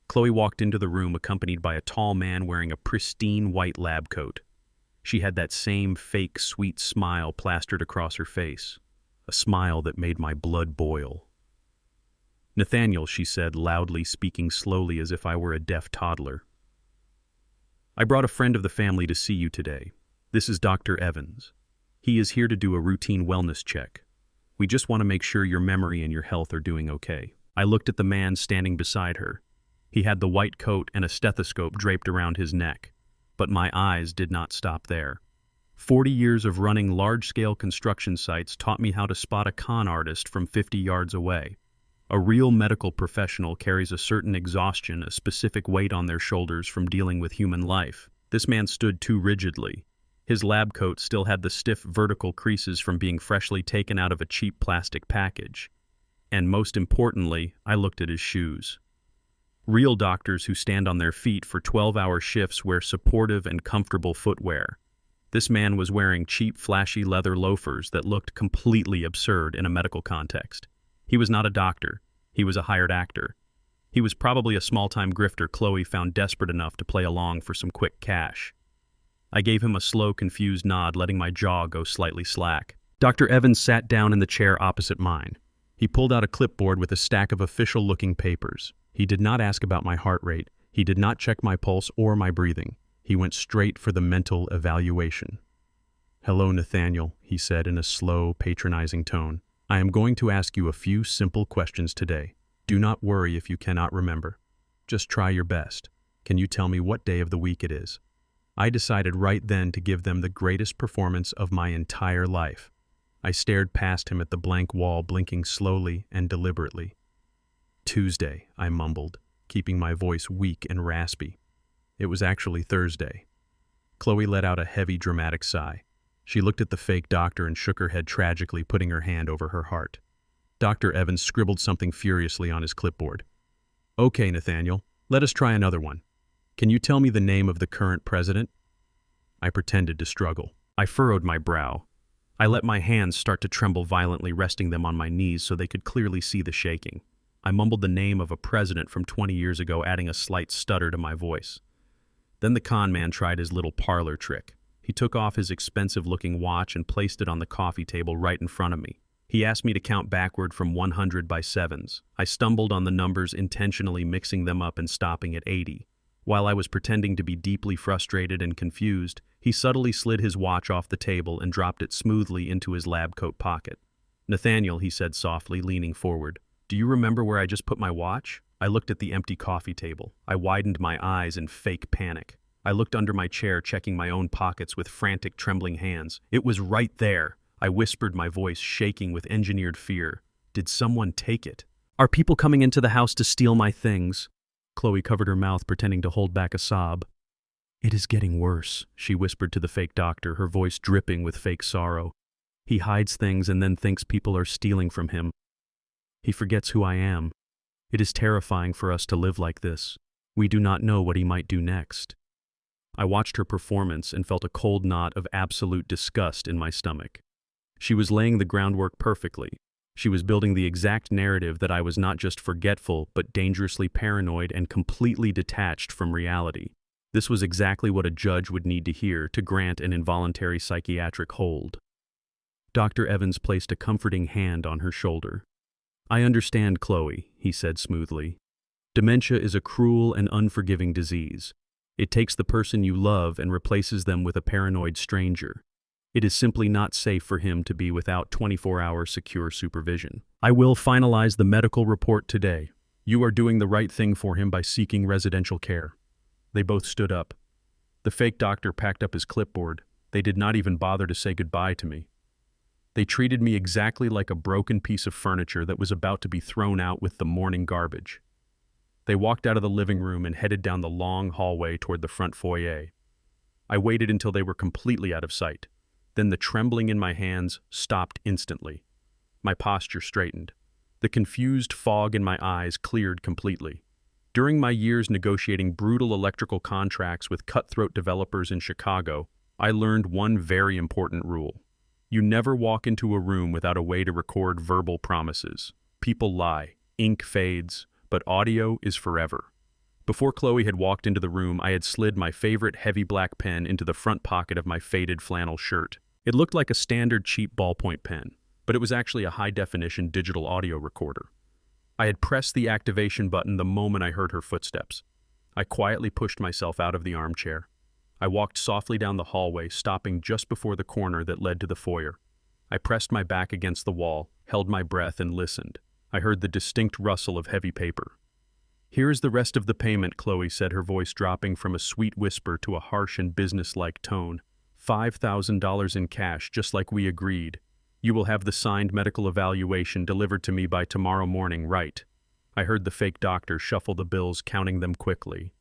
S1: Chloe walked into the room, accompanied by a tall man wearing a pristine white lab coat. She had that same fake, sweet smile plastered across her face, a smile that made my blood boil. "Nathaniel," she said loudly, speaking slowly as if I were a deaf toddler. "I brought a friend of the family to see you today. This is Dr. Evans. He is here to do a routine wellness check. We just want to make sure your memory and your health are doing okay." I looked at the man standing beside her. He had the white coat and a stethoscope draped around his neck. But my eyes did not stop there. 40 years of running large-scale construction sites taught me how to spot a con artist from 50 yards away. A real medical professional carries a certain exhaustion, a specific weight on their shoulders from dealing with human life. This man stood too rigidly. His lab coat still had the stiff vertical creases from being freshly taken out of a cheap plastic package. And most importantly, I looked at his shoes. Real doctors who stand on their feet for 12-hour shifts wear supportive and comfortable footwear. This man was wearing cheap, flashy leather loafers that looked completely absurd in a medical context. He was not a doctor. He was a hired actor. He was probably a small-time grifter Chloe found desperate enough to play along for some quick cash. I gave him a slow, confused nod, letting my jaw go slightly slack. Dr. Evans sat down in the chair opposite mine. He pulled out a clipboard with a stack of official-looking papers. He did not ask about my heart rate. He did not check my pulse or my breathing. He went straight for the mental evaluation. "Hello, Nathaniel," he said in a slow, patronizing tone. "I am going to ask you a few simple questions today. Do not worry if you cannot remember. Just try your best. Can you tell me what day of the week it is?" I decided right then to give them the greatest performance of my entire life. I stared past him at the blank wall, blinking slowly and deliberately. "Tuesday," I mumbled, keeping my voice weak and raspy. It was actually Thursday. Chloe let out a heavy, dramatic sigh. She looked at the fake doctor and shook her head tragically, putting her hand over her heart. Dr. Evans scribbled something furiously on his clipboard. "Okay, Nathaniel, let us try another one. Can you tell me the name of the current president?" I pretended to struggle. I furrowed my brow. I let my hands start to tremble violently, resting them on my knees so they could clearly see the shaking. I mumbled the name of a president from 20 years ago, adding a slight stutter to my voice. Then the con man tried his little parlor trick. He took off his expensive-looking watch and placed it on the coffee table right in front of me. He asked me to count backward from 100 by sevens. I stumbled on the numbers, intentionally mixing them up and stopping at 80. While I was pretending to be deeply frustrated and confused, he subtly slid his watch off the table and dropped it smoothly into his lab coat pocket. "Nathaniel," he said softly, leaning forward, "do you remember where I just put my watch?" I looked at the empty coffee table. I widened my eyes in fake panic. I looked under my chair, checking my own pockets with frantic, trembling hands. It was right there. I whispered, my voice shaking with engineered fear. Did someone take it? "Are people coming into the house to steal my things?" Chloe covered her mouth, pretending to hold back a sob. "It is getting worse," she whispered to the fake doctor, her voice dripping with fake sorrow. "He hides things and then thinks people are stealing from him. He forgets who I am. It is terrifying for us to live like this. We do not know what he might do next." I watched her performance and felt a cold knot of absolute disgust in my stomach. She was laying the groundwork perfectly. She was building the exact narrative that I was not just forgetful, but dangerously paranoid and completely detached from reality. This was exactly what a judge would need to hear to grant an involuntary psychiatric hold. Dr. Evans placed a comforting hand on her shoulder. "I understand, Chloe," he said smoothly. "Dementia is a cruel and unforgiving disease. It takes the person you love and replaces them with a paranoid stranger. It is simply not safe for him to be without 24-hour secure supervision. I will finalize the medical report today. You are doing the right thing for him by seeking residential care." They both stood up. The fake doctor packed up his clipboard. They did not even bother to say goodbye to me. They treated me exactly like a broken piece of furniture that was about to be thrown out with the morning garbage. They walked out of the living room and headed down the long hallway toward the front foyer. I waited until they were completely out of sight. Then the trembling in my hands stopped instantly. My posture straightened. The confused fog in my eyes cleared completely. During my years negotiating brutal electrical contracts with cutthroat developers in Chicago, I learned one very important rule. You never walk into a room without a way to record verbal promises. People lie, ink fades, but audio is forever. Before Chloe had walked into the room, I had slid my favorite heavy black pen into the front pocket of my faded flannel shirt. It looked like a standard cheap ballpoint pen, but it was actually a high-definition digital audio recorder. I had pressed the activation button the moment I heard her footsteps. I quietly pushed myself out of the armchair. I walked softly down the hallway, stopping just before the corner that led to the foyer. I pressed my back against the wall, held my breath, and listened. I heard the distinct rustle of heavy paper. "Here is the rest of the payment," Chloe said, her voice dropping from a sweet whisper to a harsh and businesslike tone. $5,000 in cash, just like we agreed. You will have the signed medical evaluation delivered to me by tomorrow morning, right? I heard the fake doctor shuffle the bills, counting them quickly.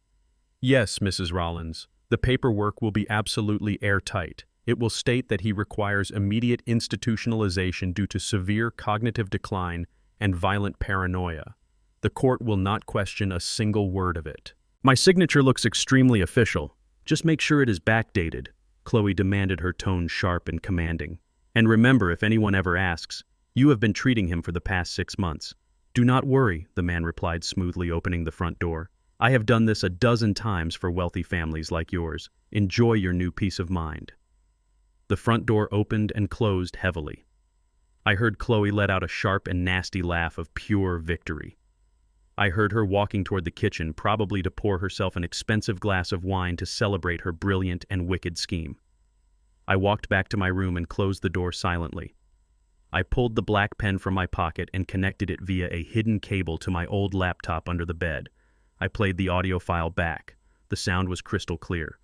S1: "Yes, Mrs. Rollins. The paperwork will be absolutely airtight. It will state that he requires immediate institutionalization due to severe cognitive decline and violent paranoia. The court will not question a single word of it." "My signature looks extremely official. Just make sure it is backdated," Chloe demanded, her tone sharp and commanding. "And remember, if anyone ever asks, you have been treating him for the past 6 months. "Do not worry," the man replied smoothly, opening the front door. "I have done this a dozen times for wealthy families like yours. Enjoy your new peace of mind." The front door opened and closed heavily. I heard Chloe let out a sharp and nasty laugh of pure victory. I heard her walking toward the kitchen, probably to pour herself an expensive glass of wine to celebrate her brilliant and wicked scheme. I walked back to my room and closed the door silently. I pulled the black pen from my pocket and connected it via a hidden cable to my old laptop under the bed. I played the audio file back. The sound was crystal clear.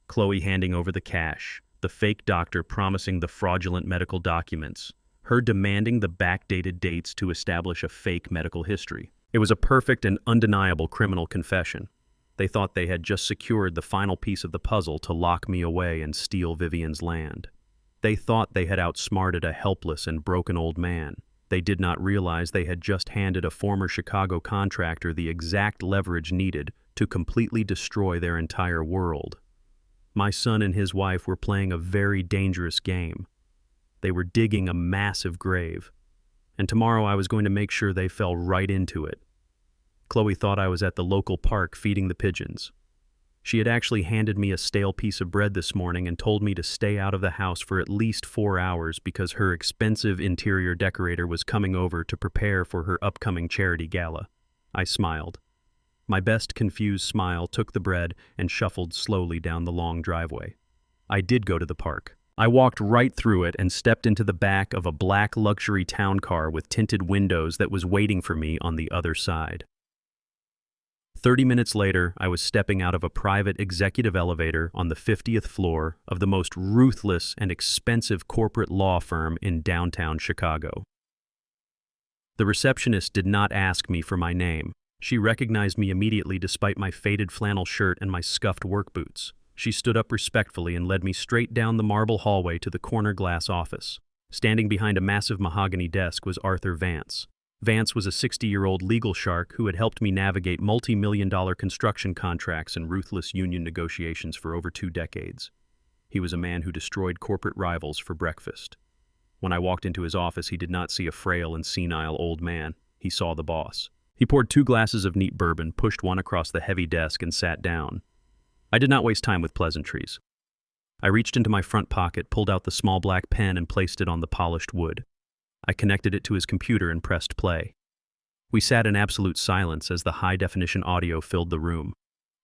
S1: Chloe handing over the cash, the fake doctor promising the fraudulent medical documents, her demanding the backdated dates to establish a fake medical history. It was a perfect and undeniable criminal confession. They thought they had just secured the final piece of the puzzle to lock me away and steal Vivian's land. They thought they had outsmarted a helpless and broken old man. They did not realize they had just handed a former Chicago contractor the exact leverage needed to completely destroy their entire world. My son and his wife were playing a very dangerous game. They were digging a massive grave, and tomorrow I was going to make sure they fell right into it. Chloe thought I was at the local park feeding the pigeons. She had actually handed me a stale piece of bread this morning and told me to stay out of the house for at least 4 hours because her expensive interior decorator was coming over to prepare for her upcoming charity gala. I smiled. My best confused smile took the bread and shuffled slowly down the long driveway. I did go to the park. I walked right through it and stepped into the back of a black luxury town car with tinted windows that was waiting for me on the other side. 30 minutes later, I was stepping out of a private executive elevator on the 50th floor of the most ruthless and expensive corporate law firm in downtown Chicago. The receptionist did not ask me for my name. She recognized me immediately despite my faded flannel shirt and my scuffed work boots. She stood up respectfully and led me straight down the marble hallway to the corner glass office. Standing behind a massive mahogany desk was Arthur Vance. Vance was a 60-year-old legal shark who had helped me navigate multi-million-dollar construction contracts and ruthless union negotiations for over 2 decades. He was a man who destroyed corporate rivals for breakfast. When I walked into his office, he did not see a frail and senile old man. He saw the boss. He poured 2 glasses of neat bourbon, pushed one across the heavy desk, and sat down. I did not waste time with pleasantries. I reached into my front pocket, pulled out the small black pen, and placed it on the polished wood. I connected it to his computer and pressed play. We sat in absolute silence as the high-definition audio filled the room.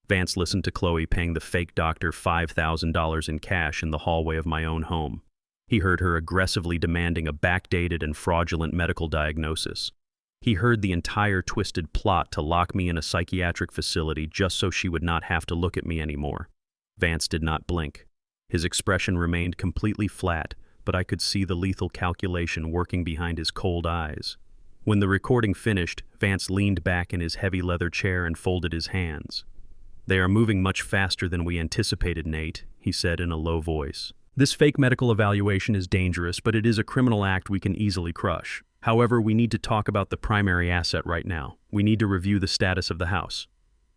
S1: Vance listened to Chloe paying the fake doctor $5,000 in cash in the hallway of my own home. He heard her aggressively demanding a backdated and fraudulent medical diagnosis. He heard the entire twisted plot to lock me in a psychiatric facility just so she would not have to look at me anymore. Vance did not blink. His expression remained completely flat, but I could see the lethal calculation working behind his cold eyes. When the recording finished, Vance leaned back in his heavy leather chair and folded his hands. "They are moving much faster than we anticipated, Nate," he said in a low voice. This fake medical evaluation is dangerous, but it is a criminal act we can easily crush. However, we need to talk about the primary asset right now. We need to review the status of the house.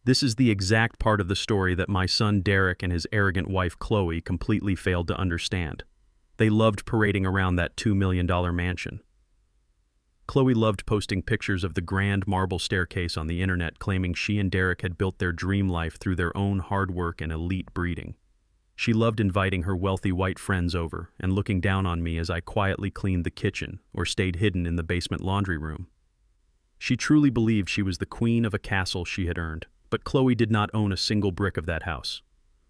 S1: This is the exact part of the story that my son Derek and his arrogant wife Chloe completely failed to understand. They loved parading around that $2 million mansion. Chloe loved posting pictures of the grand marble staircase on the internet, claiming she and Derek had built their dream life through their own hard work and elite breeding. She loved inviting her wealthy white friends over and looking down on me as I quietly cleaned the kitchen or stayed hidden in the basement laundry room. She truly believed she was the queen of a castle she had earned, but Chloe did not own a single brick of that house.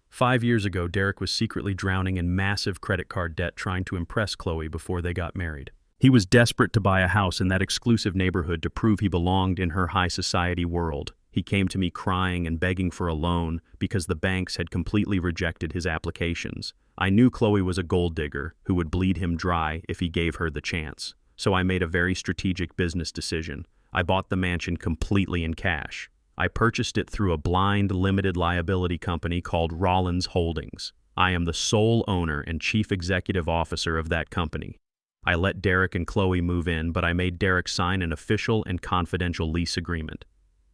S1: 5 years ago, Derek was secretly drowning in massive credit card debt trying to impress Chloe before they got married. He was desperate to buy a house in that exclusive neighborhood to prove he belonged in her high society world. He came to me crying and begging for a loan because the banks had completely rejected his applications. I knew Chloe was a gold digger who would bleed him dry if he gave her the chance. So I made a very strategic business decision. I bought the mansion completely in cash. I purchased it through a blind, limited liability company called Rollins Holdings. I am the sole owner and chief executive officer of that company. I let Derek and Chloe move in, but I made Derek sign an official and confidential lease agreement.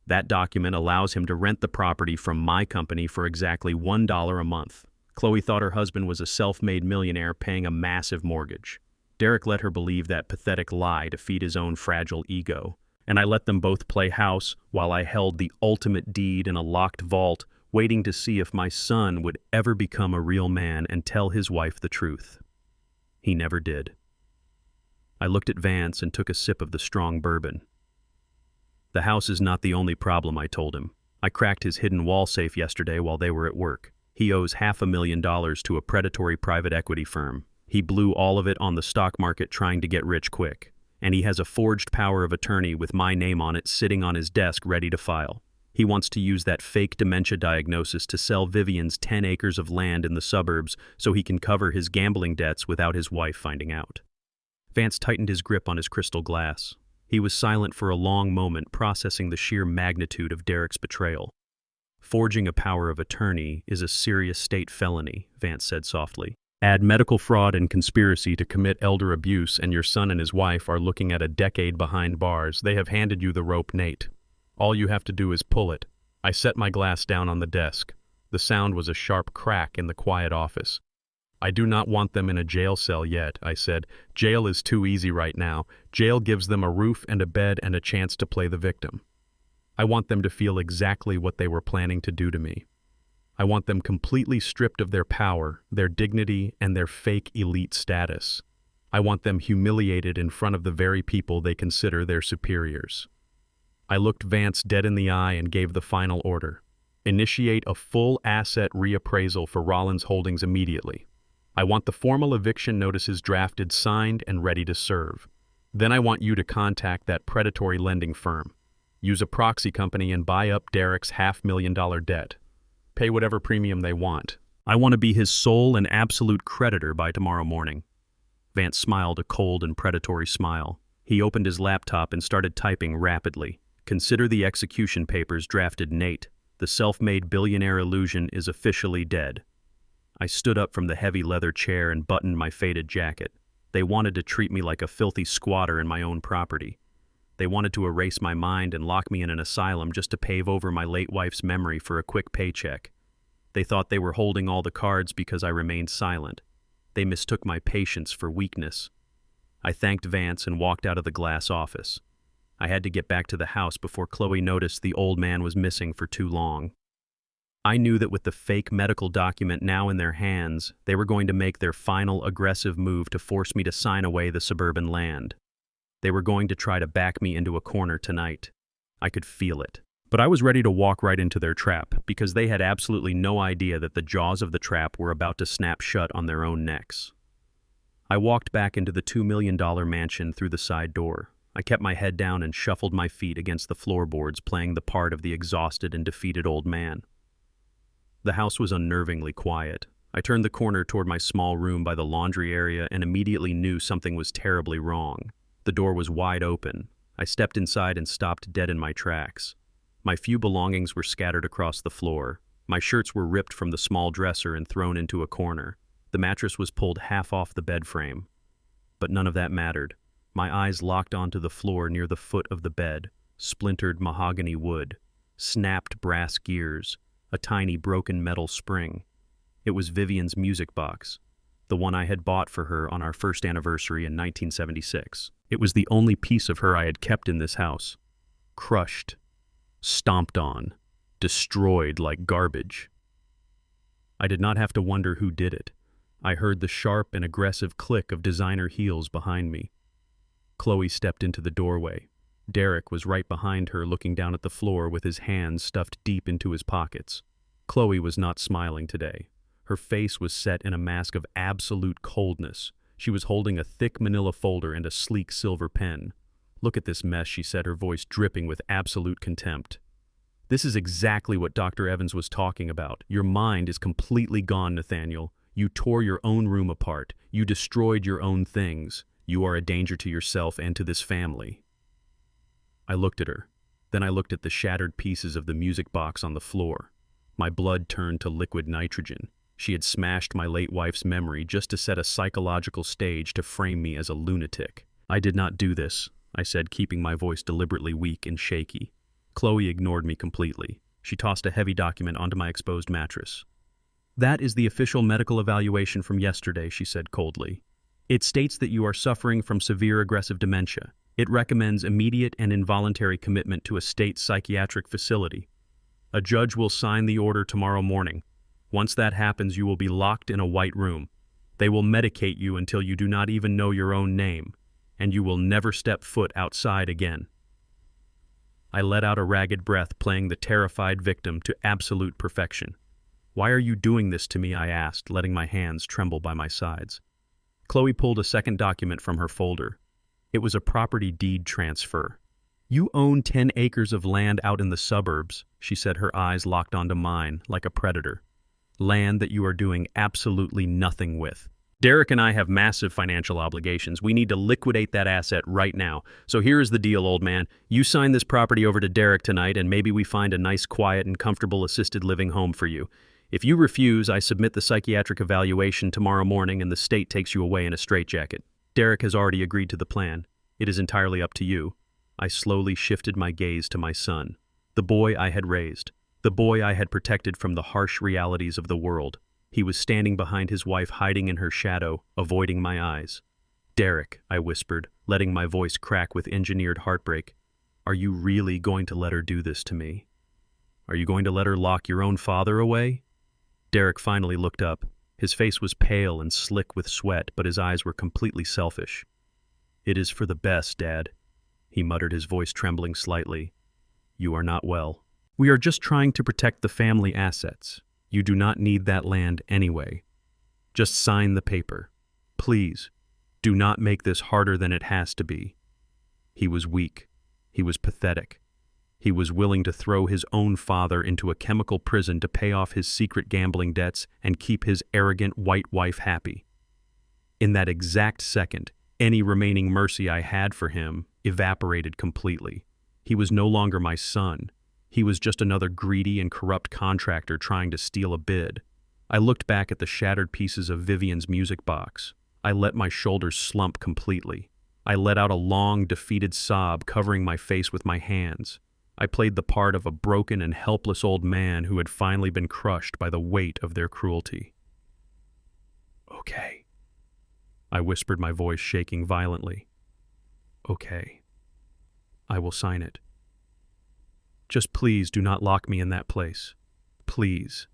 S1: That document allows him to rent the property from my company for exactly $1 a month. Chloe thought her husband was a self-made millionaire paying a massive mortgage. Derek let her believe that pathetic lie to feed his own fragile ego, and I let them both play house while I held the ultimate deed in a locked vault, waiting to see if my son would ever become a real man and tell his wife the truth. He never did. I looked at Vance and took a sip of the strong bourbon. The house is not the only problem, I told him. I cracked his hidden wall safe yesterday while they were at work. He owes $500,000 to a predatory private equity firm. He blew all of it on the stock market trying to get rich quick. And he has a forged power of attorney with my name on it sitting on his desk ready to file. He wants to use that fake dementia diagnosis to sell Vivian's 10 acres of land in the suburbs so he can cover his gambling debts without his wife finding out. Vance tightened his grip on his crystal glass. He was silent for a long moment, processing the sheer magnitude of Derek's betrayal. Forging a power of attorney is a serious state felony, Vance said softly. Add medical fraud and conspiracy to commit elder abuse, and your son and his wife are looking at a decade behind bars. They have handed you the rope, Nate. All you have to do is pull it. I set my glass down on the desk. The sound was a sharp crack in the quiet office. I do not want them in a jail cell yet, I said. Jail is too easy right now. Jail gives them a roof and a bed and a chance to play the victim. I want them to feel exactly what they were planning to do to me. I want them completely stripped of their power, their dignity, and their fake elite status. I want them humiliated in front of the very people they consider their superiors. I looked Vance dead in the eye and gave the final order. Initiate a full asset reappraisal for Rollins Holdings immediately. I want the formal eviction notices drafted, signed, and ready to serve. Then I want you to contact that predatory lending firm. Use a proxy company and buy up Derek's $500,000 debt. Pay whatever premium they want. I want to be his sole and absolute creditor by tomorrow morning. Vance smiled a cold and predatory smile. He opened his laptop and started typing rapidly. Consider the execution papers drafted, Nate. The self-made billionaire illusion is officially dead. I stood up from the heavy leather chair and buttoned my faded jacket. They wanted to treat me like a filthy squatter in my own property. They wanted to erase my mind and lock me in an asylum just to pave over my late wife's memory for a quick paycheck. They thought they were holding all the cards because I remained silent. They mistook my patience for weakness. I thanked Vance and walked out of the glass office. I had to get back to the house before Chloe noticed the old man was missing for too long. I knew that with the fake medical document now in their hands, they were going to make their final aggressive move to force me to sign away the suburban land. They were going to try to back me into a corner tonight. I could feel it. But I was ready to walk right into their trap, because they had absolutely no idea that the jaws of the trap were about to snap shut on their own necks. I walked back into the $2 million mansion through the side door. I kept my head down and shuffled my feet against the floorboards, playing the part of the exhausted and defeated old man. The house was unnervingly quiet. I turned the corner toward my small room by the laundry area and immediately knew something was terribly wrong. The door was wide open. I stepped inside and stopped dead in my tracks. My few belongings were scattered across the floor. My shirts were ripped from the small dresser and thrown into a corner. The mattress was pulled half off the bed frame. But none of that mattered. My eyes locked onto the floor near the foot of the bed, splintered mahogany wood, snapped brass gears, a tiny broken metal spring. It was Vivian's music box, the one I had bought for her on our first anniversary in 1976. It was the only piece of her I had kept in this house. Crushed, stomped on, destroyed like garbage. I did not have to wonder who did it. I heard the sharp and aggressive click of designer heels behind me. Chloe stepped into the doorway. Derek was right behind her, looking down at the floor with his hands stuffed deep into his pockets. Chloe was not smiling today. Her face was set in a mask of absolute coldness. She was holding a thick manila folder and a sleek silver pen. "Look at this mess," she said, her voice dripping with absolute contempt. "This is exactly what Dr. Evans was talking about. Your mind is completely gone, Nathaniel. You tore your own room apart. You destroyed your own things. You are a danger to yourself and to this family." I looked at her. Then I looked at the shattered pieces of the music box on the floor. My blood turned to liquid nitrogen. She had smashed my late wife's memory just to set a psychological stage to frame me as a lunatic. "I did not do this," I said, keeping my voice deliberately weak and shaky. Chloe ignored me completely. She tossed a heavy document onto my exposed mattress. "That is the official medical evaluation from yesterday," she said coldly. "It states that you are suffering from severe aggressive dementia. It recommends immediate and involuntary commitment to a state psychiatric facility. A judge will sign the order tomorrow morning. Once that happens, you will be locked in a white room. They will medicate you until you do not even know your own name, and you will never step foot outside again." I let out a ragged breath, playing the terrified victim to absolute perfection. "Why are you doing this to me?" I asked, letting my hands tremble by my sides. Chloe pulled a second document from her folder. It was a property deed transfer. "You own 10 acres of land out in the suburbs," she said, her eyes locked onto mine like a predator. "Land that you are doing absolutely nothing with. Derek and I have massive financial obligations. We need to liquidate that asset right now. So here is the deal, old man. You sign this property over to Derek tonight, and maybe we find a nice, quiet, and comfortable assisted living home for you. If you refuse, I submit the psychiatric evaluation tomorrow morning, and the state takes you away in a straitjacket. Derek has already agreed to the plan. It is entirely up to you." I slowly shifted my gaze to my son, the boy I had raised, the boy I had protected from the harsh realities of the world. He was standing behind his wife, hiding in her shadow, avoiding my eyes. "Derek," I whispered, letting my voice crack with engineered heartbreak, "are you really going to let her do this to me? Are you going to let her lock your own father away?" Derek finally looked up. His face was pale and slick with sweat, but his eyes were completely selfish. "It is for the best, Dad," he muttered, his voice trembling slightly. "You are not well. We are just trying to protect the family assets. You do not need that land anyway. Just sign the paper. Please, do not make this harder than it has to be." He was weak. He was pathetic. He was willing to throw his own father into a chemical prison to pay off his secret gambling debts and keep his arrogant white wife happy. In that exact second, any remaining mercy I had for him evaporated completely. He was no longer my son. He was just another greedy and corrupt contractor trying to steal a bid. I looked back at the shattered pieces of Vivian's music box. I let my shoulders slump completely. I let out a long, defeated sob, covering my face with my hands. I played the part of a broken and helpless old man who had finally been crushed by the weight of their cruelty. "Okay," I whispered, my voice shaking violently. "Okay. I will sign it. Just please do not lock me in that place. Please."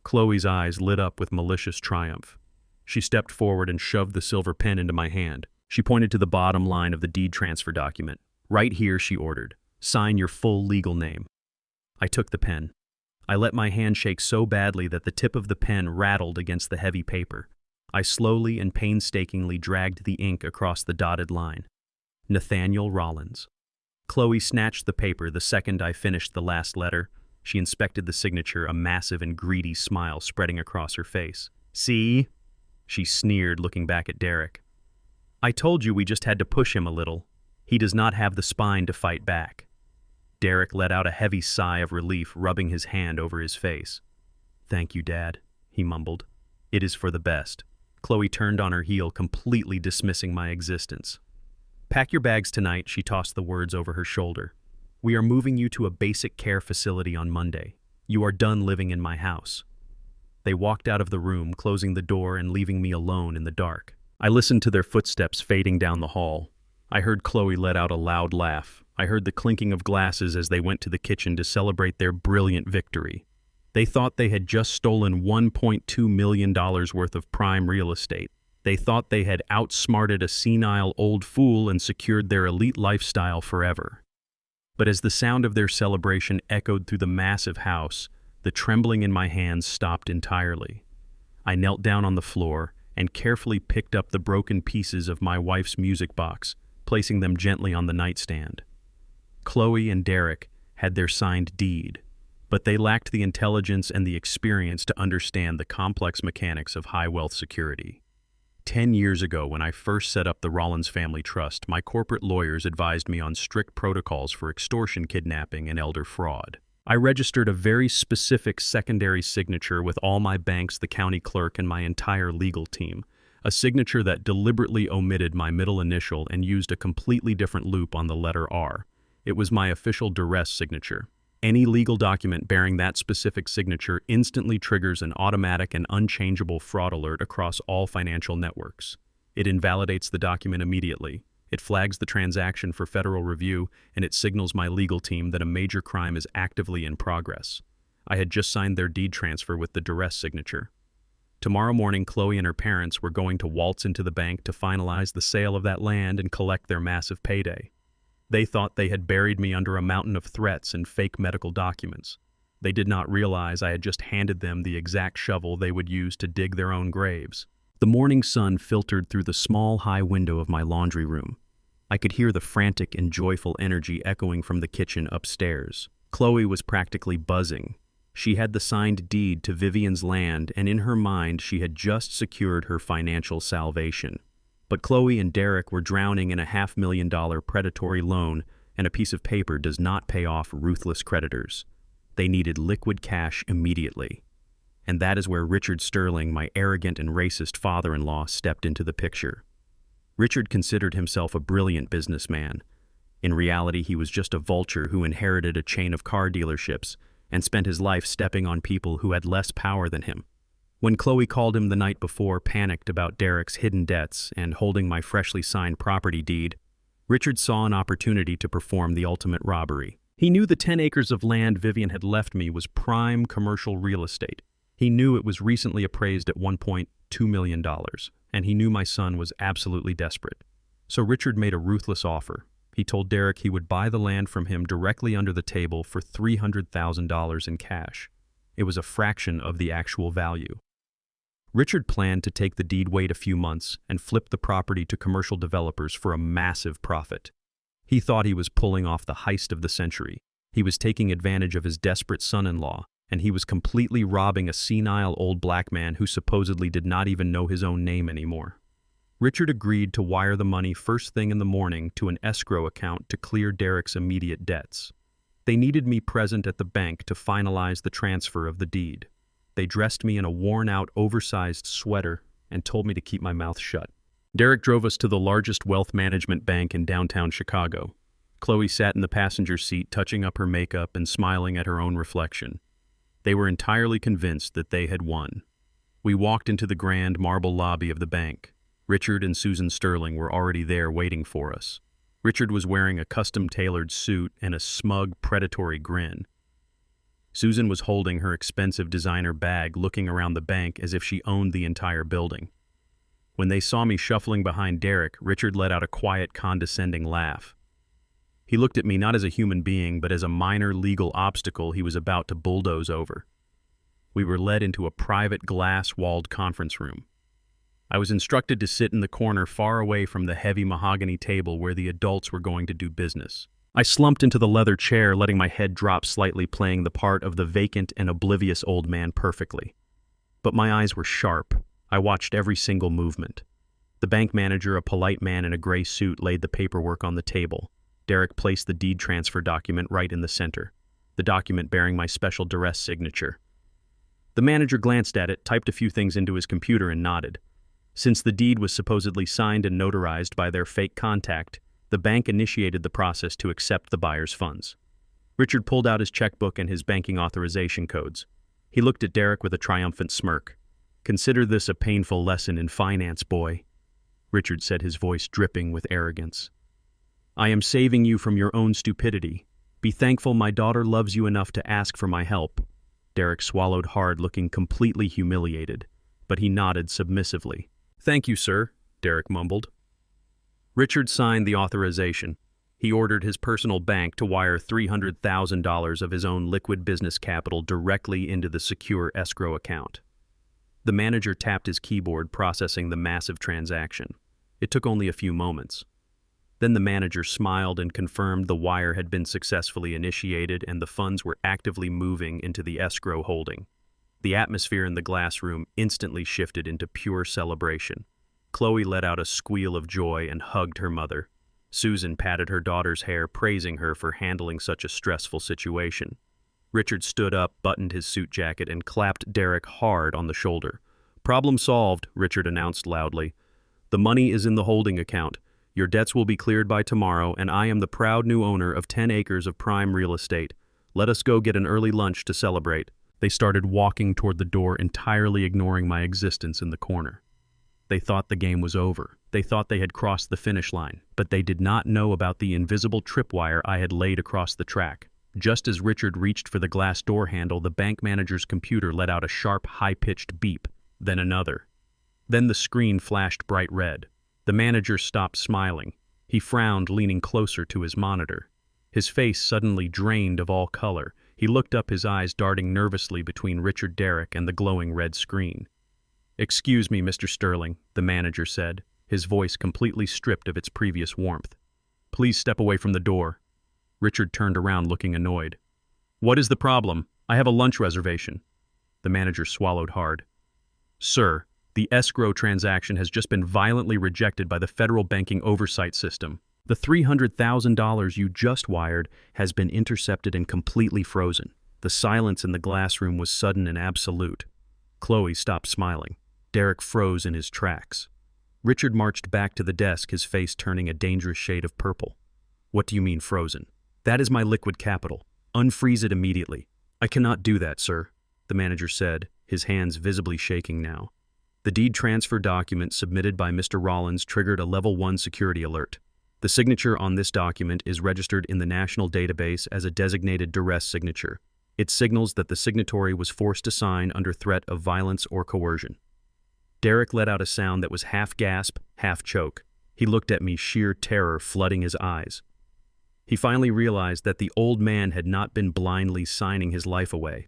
S1: Chloe's eyes lit up with malicious triumph. She stepped forward and shoved the silver pen into my hand. She pointed to the bottom line of the deed transfer document. "Right here," she ordered. "Sign your full legal name." I took the pen. I let my hand shake so badly that the tip of the pen rattled against the heavy paper. I slowly and painstakingly dragged the ink across the dotted line. Nathaniel Rollins. Chloe snatched the paper the second I finished the last letter. She inspected the signature, a massive and greedy smile spreading across her face. "See?" she sneered, looking back at Derek. "I told you we just had to push him a little. He does not have the spine to fight back." Derek let out a heavy sigh of relief, rubbing his hand over his face. "Thank you, Dad," he mumbled. It is for the best. Chloe turned on her heel, completely dismissing my existence. Pack your bags tonight, she tossed the words over her shoulder. We are moving you to a basic care facility on Monday. You are done living in my house. They walked out of the room, closing the door and leaving me alone in the dark. I listened to their footsteps fading down the hall. I heard Chloe let out a loud laugh. I heard the clinking of glasses as they went to the kitchen to celebrate their brilliant victory. They thought they had just stolen $1.2 million worth of prime real estate. They thought they had outsmarted a senile old fool and secured their elite lifestyle forever. But as the sound of their celebration echoed through the massive house, the trembling in my hands stopped entirely. I knelt down on the floor and carefully picked up the broken pieces of my wife's music box, placing them gently on the nightstand. Chloe and Derek had their signed deed, but they lacked the intelligence and the experience to understand the complex mechanics of high-wealth security. 10 years ago, when I first set up the Rollins Family Trust, my corporate lawyers advised me on strict protocols for extortion, kidnapping, and elder fraud. I registered a very specific secondary signature with all my banks, the county clerk, and my entire legal team, a signature that deliberately omitted my middle initial and used a completely different loop on the letter R. It was my official duress signature. Any legal document bearing that specific signature instantly triggers an automatic and unchangeable fraud alert across all financial networks. It invalidates the document immediately. It flags the transaction for federal review, and it signals my legal team that a major crime is actively in progress. I had just signed their deed transfer with the duress signature. Tomorrow morning, Chloe and her parents were going to waltz into the bank to finalize the sale of that land and collect their massive payday. They thought they had buried me under a mountain of threats and fake medical documents. They did not realize I had just handed them the exact shovel they would use to dig their own graves. The morning sun filtered through the small, high window of my laundry room. I could hear the frantic and joyful energy echoing from the kitchen upstairs. Chloe was practically buzzing. She had the signed deed to Vivian's land, and in her mind she had just secured her financial salvation. But Chloe and Derek were drowning in a $500,000 predatory loan, and a piece of paper does not pay off ruthless creditors. They needed liquid cash immediately. And that is where Richard Sterling, my arrogant and racist father-in-law, stepped into the picture. Richard considered himself a brilliant businessman. In reality, he was just a vulture who inherited a chain of car dealerships and spent his life stepping on people who had less power than him. When Chloe called him the night before, panicked about Derek's hidden debts and holding my freshly signed property deed, Richard saw an opportunity to perform the ultimate robbery. He knew the 10 acres of land Vivian had left me was prime commercial real estate. He knew it was recently appraised at $1.2 million, and he knew my son was absolutely desperate. So Richard made a ruthless offer. He told Derek he would buy the land from him directly under the table for $300,000 in cash. It was a fraction of the actual value. Richard planned to take the deed, wait a few months, and flip the property to commercial developers for a massive profit. He thought he was pulling off the heist of the century. He was taking advantage of his desperate son-in-law, and he was completely robbing a senile old black man who supposedly did not even know his own name anymore. Richard agreed to wire the money first thing in the morning to an escrow account to clear Derek's immediate debts. They needed me present at the bank to finalize the transfer of the deed. They dressed me in a worn-out, oversized sweater and told me to keep my mouth shut. Derek drove us to the largest wealth management bank in downtown Chicago. Chloe sat in the passenger seat, touching up her makeup and smiling at her own reflection. They were entirely convinced that they had won. We walked into the grand marble lobby of the bank. Richard and Susan Sterling were already there waiting for us. Richard was wearing a custom-tailored suit and a smug, predatory grin. Susan was holding her expensive designer bag, looking around the bank as if she owned the entire building. When they saw me shuffling behind Derek, Richard let out a quiet, condescending laugh. He looked at me not as a human being, but as a minor legal obstacle he was about to bulldoze over. We were led into a private, glass-walled conference room. I was instructed to sit in the corner far away from the heavy mahogany table where the adults were going to do business. I slumped into the leather chair, letting my head drop slightly, playing the part of the vacant and oblivious old man perfectly. But my eyes were sharp. I watched every single movement. The bank manager, a polite man in a gray suit, laid the paperwork on the table. Derek placed the deed transfer document right in the center, the document bearing my special duress signature. The manager glanced at it, typed a few things into his computer, and nodded. Since the deed was supposedly signed and notarized by their fake contact, the bank initiated the process to accept the buyer's funds. Richard pulled out his checkbook and his banking authorization codes. He looked at Derek with a triumphant smirk. "Consider this a painful lesson in finance, boy," Richard said, his voice dripping with arrogance. "I am saving you from your own stupidity. Be thankful my daughter loves you enough to ask for my help." Derek swallowed hard, looking completely humiliated, but he nodded submissively. "Thank you, sir," Derek mumbled. Richard signed the authorization. He ordered his personal bank to wire $300,000 of his own liquid business capital directly into the secure escrow account. The manager tapped his keyboard, processing the massive transaction. It took only a few moments. Then the manager smiled and confirmed the wire had been successfully initiated and the funds were actively moving into the escrow holding. The atmosphere in the glass room instantly shifted into pure celebration. Chloe let out a squeal of joy and hugged her mother. Susan patted her daughter's hair, praising her for handling such a stressful situation. Richard stood up, buttoned his suit jacket, and clapped Derek hard on the shoulder. "Problem solved," Richard announced loudly. "The money is in the holding account. Your debts will be cleared by tomorrow, and I am the proud new owner of 10 acres of prime real estate. Let us go get an early lunch to celebrate." They started walking toward the door, entirely ignoring my existence in the corner. They thought the game was over. They thought they had crossed the finish line, but they did not know about the invisible tripwire I had laid across the track. Just as Richard reached for the glass door handle, the bank manager's computer let out a sharp, high-pitched beep, then another. Then the screen flashed bright red. The manager stopped smiling. He frowned, leaning closer to his monitor. His face suddenly drained of all color. He looked up, his eyes darting nervously between Richard, Derek, and the glowing red screen. "Excuse me, Mr. Sterling," the manager said, his voice completely stripped of its previous warmth. "Please step away from the door." Richard turned around, looking annoyed. "What is the problem? I have a lunch reservation." The manager swallowed hard. "Sir, the escrow transaction has just been violently rejected by the federal banking oversight system. The $300,000 you just wired has been intercepted and completely frozen." The silence in the glass room was sudden and absolute. Chloe stopped smiling. Derek froze in his tracks. Richard marched back to the desk, his face turning a dangerous shade of purple. "What do you mean frozen?" "That is my liquid capital. Unfreeze it immediately." "I cannot do that, sir," the manager said, his hands visibly shaking now. The deed transfer document submitted by Mr. Rollins triggered a Level 1 security alert. The signature on this document is registered in the national database as a designated duress signature. It signals that the signatory was forced to sign under threat of violence or coercion. Derek let out a sound that was half gasp, half choke. He looked at me, sheer terror flooding his eyes. He finally realized that the old man had not been blindly signing his life away.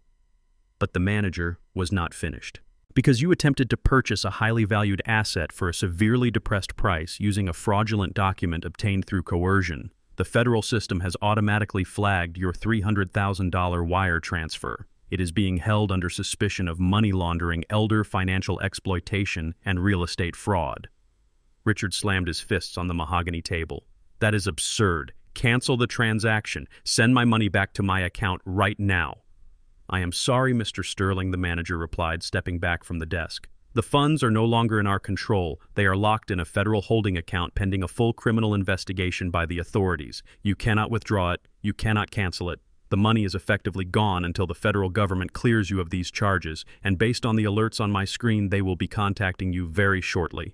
S1: But the manager was not finished. "Because you attempted to purchase a highly valued asset for a severely depressed price using a fraudulent document obtained through coercion, the federal system has automatically flagged your $300,000 wire transfer. It is being held under suspicion of money laundering, elder financial exploitation, and real estate fraud." Richard slammed his fists on the mahogany table. "That is absurd. Cancel the transaction. Send my money back to my account right now." "I am sorry, Mr. Sterling," the manager replied, stepping back from the desk. "The funds are no longer in our control. They are locked in a federal holding account pending a full criminal investigation by the authorities. You cannot withdraw it. You cannot cancel it. The money is effectively gone until the federal government clears you of these charges, and based on the alerts on my screen, they will be contacting you very shortly."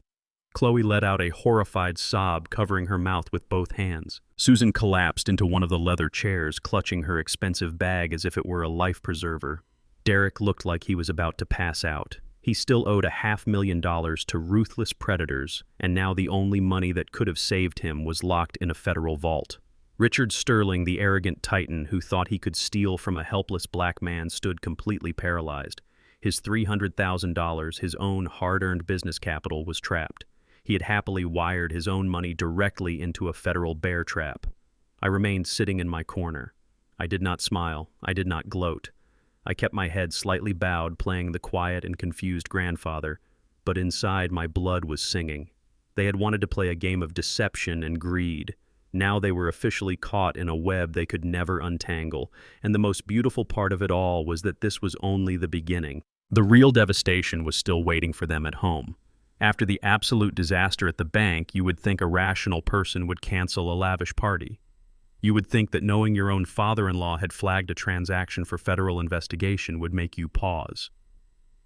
S1: Chloe let out a horrified sob, covering her mouth with both hands. Susan collapsed into one of the leather chairs, clutching her expensive bag as if it were a life preserver. Derek looked like he was about to pass out. He still owed $500,000 to ruthless predators, and now the only money that could have saved him was locked in a federal vault. Richard Sterling, the arrogant titan who thought he could steal from a helpless black man, stood completely paralyzed. His $300,000, his own hard-earned business capital, was trapped. He had happily wired his own money directly into a federal bear trap. I remained sitting in my corner. I did not smile. I did not gloat. I kept my head slightly bowed, playing the quiet and confused grandfather, but inside my blood was singing. They had wanted to play a game of deception and greed. Now they were officially caught in a web they could never untangle, and the most beautiful part of it all was that this was only the beginning. The real devastation was still waiting for them at home. After the absolute disaster at the bank, you would think a rational person would cancel a lavish party. You would think that knowing your own father-in-law had flagged a transaction for federal investigation would make you pause.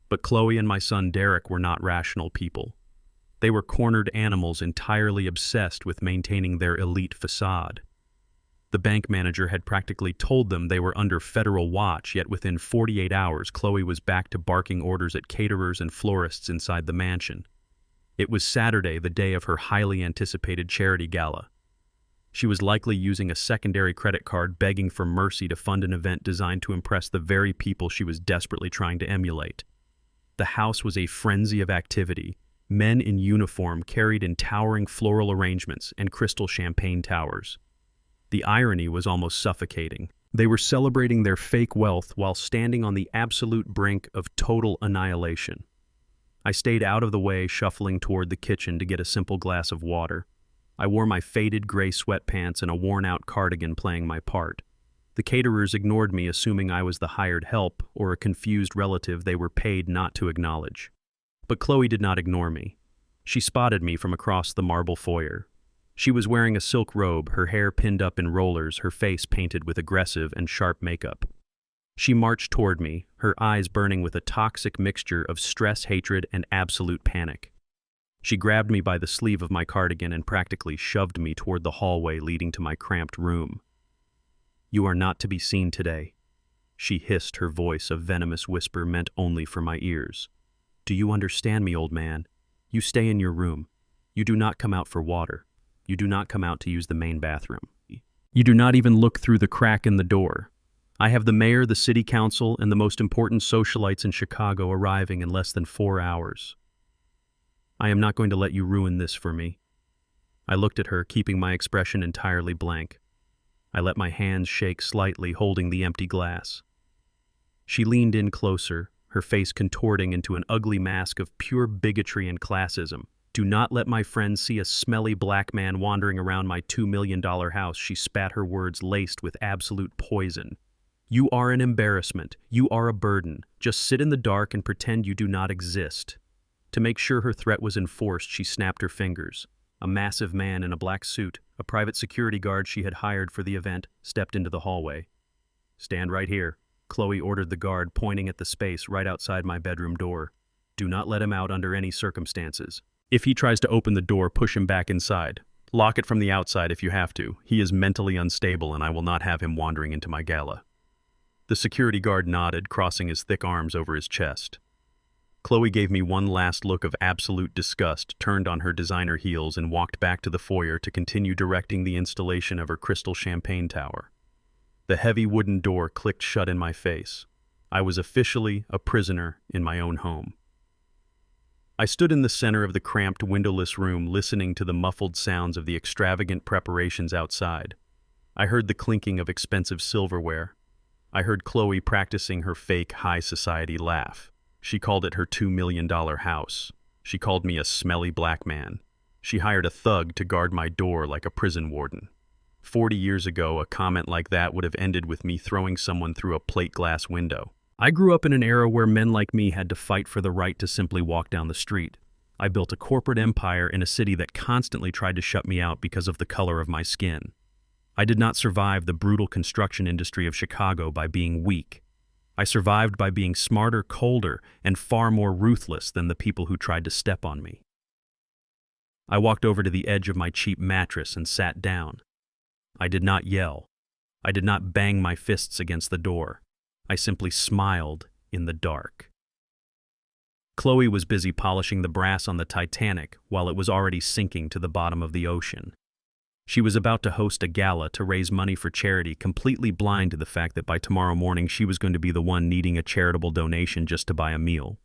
S1: But Chloe and my son Derek were not rational people. They were cornered animals entirely obsessed with maintaining their elite facade. The bank manager had practically told them they were under federal watch, yet within 48 hours, Chloe was back to barking orders at caterers and florists inside the mansion. It was Saturday, the day of her highly anticipated charity gala. She was likely using a secondary credit card begging for mercy to fund an event designed to impress the very people she was desperately trying to emulate. The house was a frenzy of activity. Men in uniform carried in towering floral arrangements and crystal champagne towers. The irony was almost suffocating. They were celebrating their fake wealth while standing on the absolute brink of total annihilation. I stayed out of the way, shuffling toward the kitchen to get a simple glass of water. I wore my faded gray sweatpants and a worn-out cardigan, playing my part. The caterers ignored me, assuming I was the hired help or a confused relative they were paid not to acknowledge. But Chloe did not ignore me. She spotted me from across the marble foyer. She was wearing a silk robe, her hair pinned up in rollers, her face painted with aggressive and sharp makeup. She marched toward me, her eyes burning with a toxic mixture of stress, hatred, and absolute panic. She grabbed me by the sleeve of my cardigan and practically shoved me toward the hallway leading to my cramped room. "You are not to be seen today," she hissed, her voice a venomous whisper meant only for my ears. "Do you understand me, old man? You stay in your room. You do not come out for water. You do not come out to use the main bathroom. You do not even look through the crack in the door. I have the mayor, the city council, and the most important socialites in Chicago arriving in less than 4 hours. I am not going to let you ruin this for me." I looked at her, keeping my expression entirely blank. I let my hands shake slightly, holding the empty glass. She leaned in closer, her face contorting into an ugly mask of pure bigotry and classism. "Do not let my friends see a smelly black man wandering around my $2 million house," she spat, her words laced with absolute poison. "You are an embarrassment. You are a burden. Just sit in the dark and pretend you do not exist." To make sure her threat was enforced, she snapped her fingers. A massive man in a black suit, a private security guard she had hired for the event, stepped into the hallway. "Stand right here," Chloe ordered the guard, pointing at the space right outside my bedroom door. "Do not let him out under any circumstances. If he tries to open the door, push him back inside. Lock it from the outside if you have to. He is mentally unstable and I will not have him wandering into my gala." The security guard nodded, crossing his thick arms over his chest. Chloe gave me one last look of absolute disgust, turned on her designer heels, and walked back to the foyer to continue directing the installation of her crystal champagne tower. The heavy wooden door clicked shut in my face. I was officially a prisoner in my own home. I stood in the center of the cramped, windowless room, listening to the muffled sounds of the extravagant preparations outside. I heard the clinking of expensive silverware. I heard Chloe practicing her fake high society laugh. She called it her $2 million house. She called me a smelly black man. She hired a thug to guard my door like a prison warden. 40 years ago, a comment like that would have ended with me throwing someone through a plate glass window. I grew up in an era where men like me had to fight for the right to simply walk down the street. I built a corporate empire in a city that constantly tried to shut me out because of the color of my skin. I did not survive the brutal construction industry of Chicago by being weak. I survived by being smarter, colder, and far more ruthless than the people who tried to step on me. I walked over to the edge of my cheap mattress and sat down. I did not yell. I did not bang my fists against the door. I simply smiled in the dark. Chloe was busy polishing the brass on the Titanic while it was already sinking to the bottom of the ocean. She was about to host a gala to raise money for charity, completely blind to the fact that by tomorrow morning she was going to be the one needing a charitable donation just to buy a meal.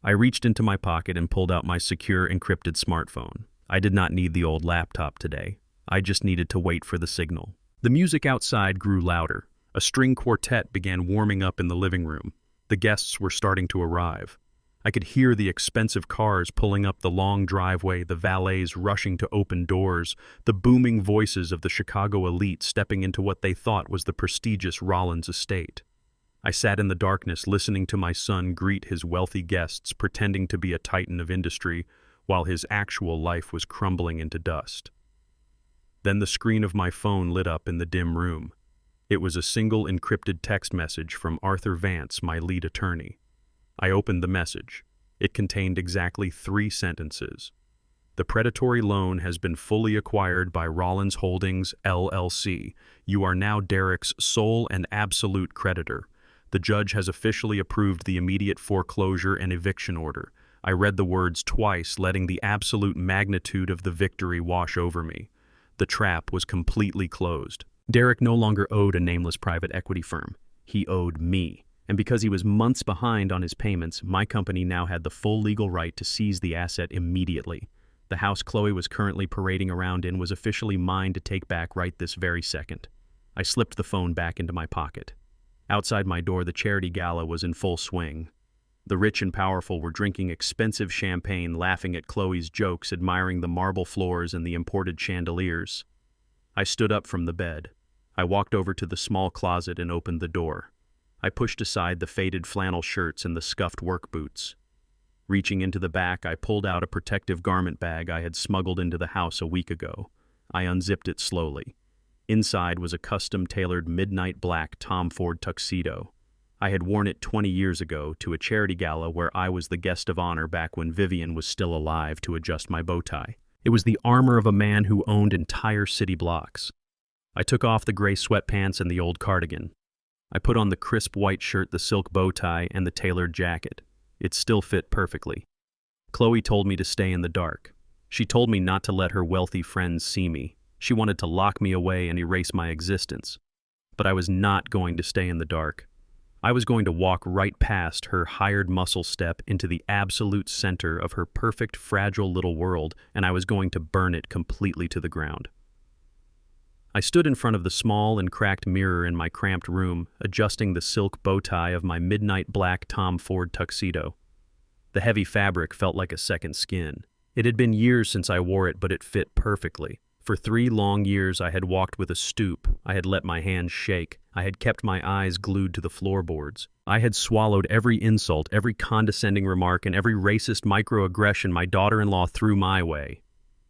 S1: I reached into my pocket and pulled out my secure, encrypted smartphone. I did not need the old laptop today. I just needed to wait for the signal. The music outside grew louder. A string quartet began warming up in the living room. The guests were starting to arrive. I could hear the expensive cars pulling up the long driveway, the valets rushing to open doors, the booming voices of the Chicago elite stepping into what they thought was the prestigious Rollins estate. I sat in the darkness listening to my son greet his wealthy guests, pretending to be a titan of industry, while his actual life was crumbling into dust. Then the screen of my phone lit up in the dim room. It was a single encrypted text message from Arthur Vance, my lead attorney. I opened the message. It contained exactly 3 sentences. The predatory loan has been fully acquired by Rollins Holdings, LLC. You are now Derek's sole and absolute creditor. The judge has officially approved the immediate foreclosure and eviction order. I read the words twice, letting the absolute magnitude of the victory wash over me. The trap was completely closed. Derek no longer owed a nameless private equity firm. He owed me. And because he was months behind on his payments, my company now had the full legal right to seize the asset immediately. The house Chloe was currently parading around in was officially mine to take back right this very second. I slipped the phone back into my pocket. Outside my door, the charity gala was in full swing. The rich and powerful were drinking expensive champagne, laughing at Chloe's jokes, admiring the marble floors and the imported chandeliers. I stood up from the bed. I walked over to the small closet and opened the door. I pushed aside the faded flannel shirts and the scuffed work boots. Reaching into the back, I pulled out a protective garment bag I had smuggled into the house a week ago. I unzipped it slowly. Inside was a custom-tailored midnight black Tom Ford tuxedo. I had worn it 20 years ago to a charity gala where I was the guest of honor back when Vivian was still alive to adjust my bow tie. It was the armor of a man who owned entire city blocks. I took off the gray sweatpants and the old cardigan. I put on the crisp white shirt, the silk bow tie, and the tailored jacket. It still fit perfectly. Chloe told me to stay in the dark. She told me not to let her wealthy friends see me. She wanted to lock me away and erase my existence. But I was not going to stay in the dark. I was going to walk right past her hired muscle step into the absolute center of her perfect, fragile little world, and I was going to burn it completely to the ground. I stood in front of the small and cracked mirror in my cramped room, adjusting the silk bow tie of my midnight black Tom Ford tuxedo. The heavy fabric felt like a second skin. It had been years since I wore it, but it fit perfectly. For 3 long years I had walked with a stoop. I had let my hands shake. I had kept my eyes glued to the floorboards. I had swallowed every insult, every condescending remark, and every racist microaggression my daughter-in-law threw my way.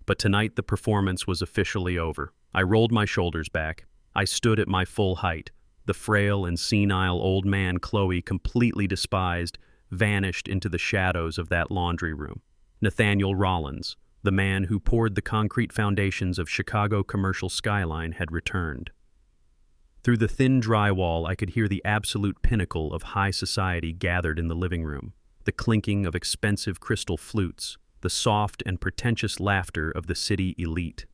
S1: But tonight the performance was officially over. I rolled my shoulders back. I stood at my full height. The frail and senile old man Chloe completely despised vanished into the shadows of that laundry room. Nathaniel Rollins, the man who poured the concrete foundations of Chicago commercial skyline, had returned. Through the thin drywall, I could hear the absolute pinnacle of high society gathered in the living room, the clinking of expensive crystal flutes, the soft and pretentious laughter of the city elite.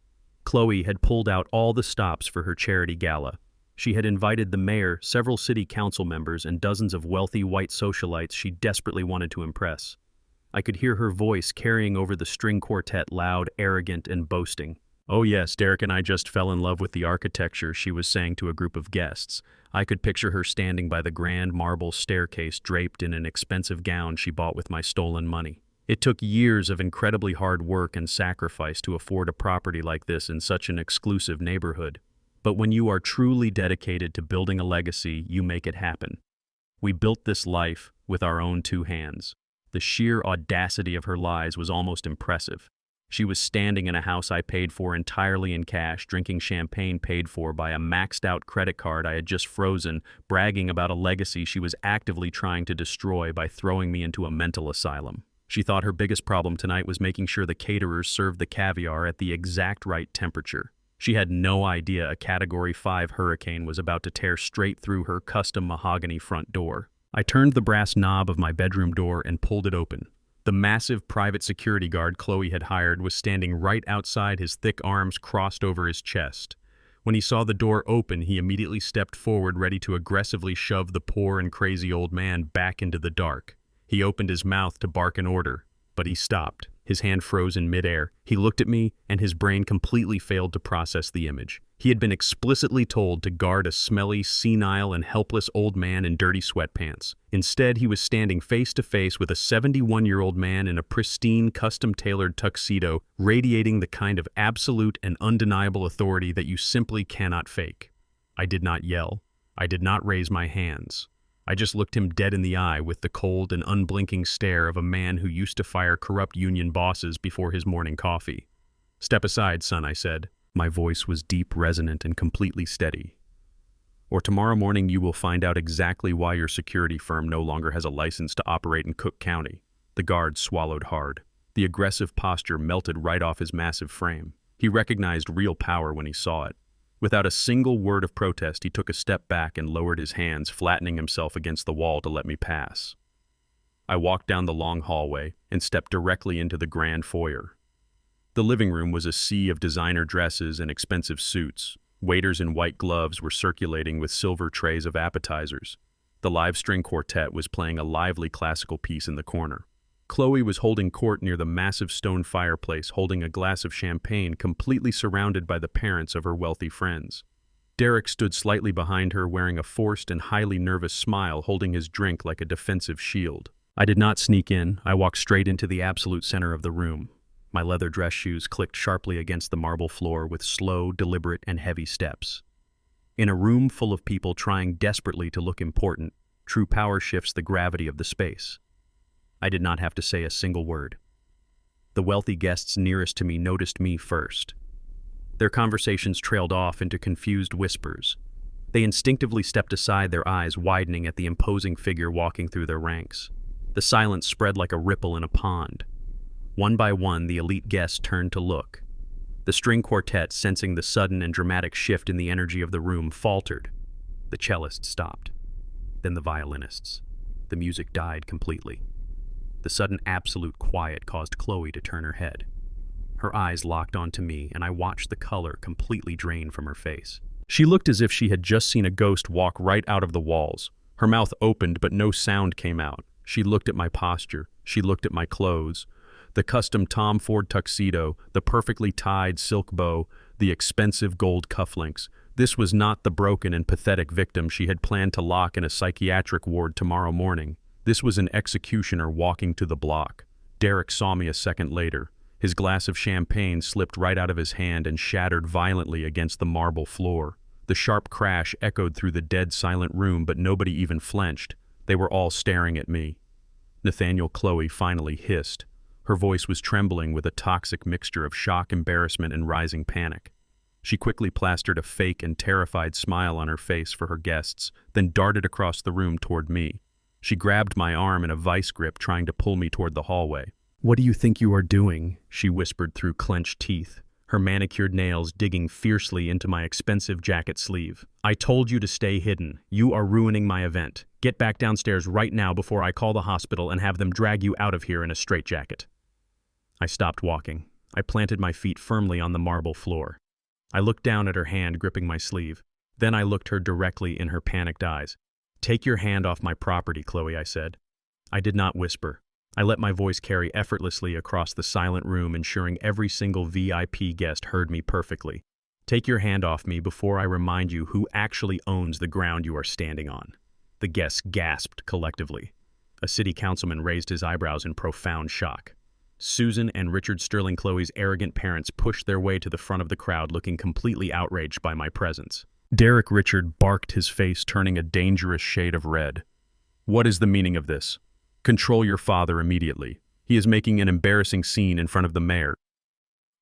S1: Chloe had pulled out all the stops for her charity gala. She had invited the mayor, several city council members, and dozens of wealthy white socialites she desperately wanted to impress. I could hear her voice carrying over the string quartet, loud, arrogant, and boasting. "Oh yes, Derek and I just fell in love with the architecture," she was saying to a group of guests. I could picture her standing by the grand marble staircase draped in an expensive gown she bought with my stolen money. It took years of incredibly hard work and sacrifice to afford a property like this in such an exclusive neighborhood. But when you are truly dedicated to building a legacy, you make it happen. We built this life with our own 2 hands. The sheer audacity of her lies was almost impressive. She was standing in a house I paid for entirely in cash, drinking champagne paid for by a maxed-out credit card I had just frozen, bragging about a legacy she was actively trying to destroy by throwing me into a mental asylum. She thought her biggest problem tonight was making sure the caterers served the caviar at the exact right temperature. She had no idea a Category 5 hurricane was about to tear straight through her custom mahogany front door. I turned the brass knob of my bedroom door and pulled it open. The massive private security guard Chloe had hired was standing right outside, his thick arms crossed over his chest. When he saw the door open, he immediately stepped forward, ready to aggressively shove the poor and crazy old man back into the dark. He opened his mouth to bark an order, but he stopped. His hand froze in midair. He looked at me, and his brain completely failed to process the image. He had been explicitly told to guard a smelly, senile, and helpless old man in dirty sweatpants. Instead, he was standing face to face with a 71-year-old man in a pristine, custom-tailored tuxedo, radiating the kind of absolute and undeniable authority that you simply cannot fake. I did not yell. I did not raise my hands. I just looked him dead in the eye with the cold and unblinking stare of a man who used to fire corrupt union bosses before his morning coffee. "Step aside, son," I said. My voice was deep, resonant, and completely steady. "Or tomorrow morning you will find out exactly why your security firm no longer has a license to operate in Cook County." The guard swallowed hard. The aggressive posture melted right off his massive frame. He recognized real power when he saw it. Without a single word of protest, he took a step back and lowered his hands, flattening himself against the wall to let me pass. I walked down the long hallway and stepped directly into the grand foyer. The living room was a sea of designer dresses and expensive suits. Waiters in white gloves were circulating with silver trays of appetizers. The live string quartet was playing a lively classical piece in the corner. Chloe was holding court near the massive stone fireplace, holding a glass of champagne, completely surrounded by the parents of her wealthy friends. Derek stood slightly behind her, wearing a forced and highly nervous smile, holding his drink like a defensive shield. I did not sneak in. I walked straight into the absolute center of the room. My leather dress shoes clicked sharply against the marble floor with slow, deliberate, and heavy steps. In a room full of people trying desperately to look important, true power shifts the gravity of the space. I did not have to say a single word. The wealthy guests nearest to me noticed me first. Their conversations trailed off into confused whispers. They instinctively stepped aside, their eyes widening at the imposing figure walking through their ranks. The silence spread like a ripple in a pond. One by one, the elite guests turned to look. The string quartet, sensing the sudden and dramatic shift in the energy of the room, faltered. The cellist stopped. Then the violinists. The music died completely. The sudden absolute quiet caused Chloe to turn her head. Her eyes locked onto me, and I watched the color completely drain from her face. She looked as if she had just seen a ghost walk right out of the walls. Her mouth opened, but no sound came out. She looked at my posture. She looked at my clothes. The custom Tom Ford tuxedo, the perfectly tied silk bow, the expensive gold cufflinks. This was not the broken and pathetic victim she had planned to lock in a psychiatric ward tomorrow morning. This was an executioner walking to the block. Derek saw me a second later. His glass of champagne slipped right out of his hand and shattered violently against the marble floor. The sharp crash echoed through the dead silent room, but nobody even flinched. They were all staring at me. Nathaniel, Chloe finally hissed. Her voice was trembling with a toxic mixture of shock, embarrassment, and rising panic. She quickly plastered a fake and terrified smile on her face for her guests, then darted across the room toward me. She grabbed my arm in a vice grip, trying to pull me toward the hallway. "What do you think you are doing?" she whispered through clenched teeth, her manicured nails digging fiercely into my expensive jacket sleeve. "I told you to stay hidden. You are ruining my event. Get back downstairs right now before I call the hospital and have them drag you out of here in a straitjacket." I stopped walking. I planted my feet firmly on the marble floor. I looked down at her hand gripping my sleeve. Then I looked her directly in her panicked eyes. "Take your hand off my property, Chloe," I said. I did not whisper. I let my voice carry effortlessly across the silent room, ensuring every single VIP guest heard me perfectly. "Take your hand off me before I remind you who actually owns the ground you are standing on." The guests gasped collectively. A city councilman raised his eyebrows in profound shock. Susan and Richard Sterling, Chloe's arrogant parents, pushed their way to the front of the crowd, looking completely outraged by my presence. Derek Richard barked, his face turning a dangerous shade of red. "What is the meaning of this? Control your father immediately. He is making an embarrassing scene in front of the mayor."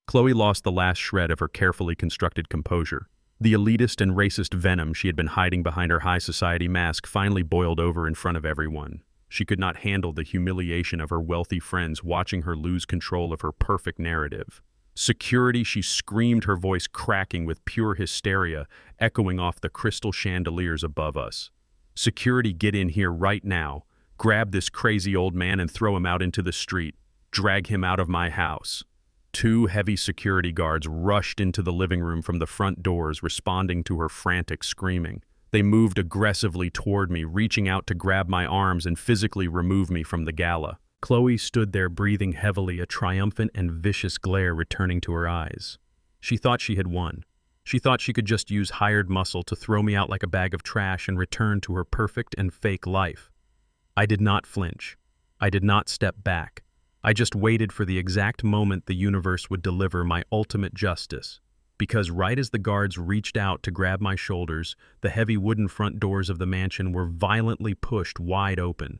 S1: Chloe lost the last shred of her carefully constructed composure. The elitist and racist venom she had been hiding behind her high society mask finally boiled over in front of everyone. She could not handle the humiliation of her wealthy friends watching her lose control of her perfect narrative. "Security," she screamed, her voice cracking with pure hysteria, echoing off the crystal chandeliers above us. "Security, get in here right now. Grab this crazy old man and throw him out into the street. Drag him out of my house." Two heavy security guards rushed into the living room from the front doors, responding to her frantic screaming. They moved aggressively toward me, reaching out to grab my arms and physically remove me from the Gala. Chloe stood there breathing heavily, a triumphant and vicious glare returning to her eyes. She thought she had won. She thought she could just use hired muscle to throw me out like a bag of trash and return to her perfect and fake life. I did not flinch. I did not step back. I just waited for the exact moment the universe would deliver my ultimate justice. Because right as the guards reached out to grab my shoulders, the heavy wooden front doors of the mansion were violently pushed wide open.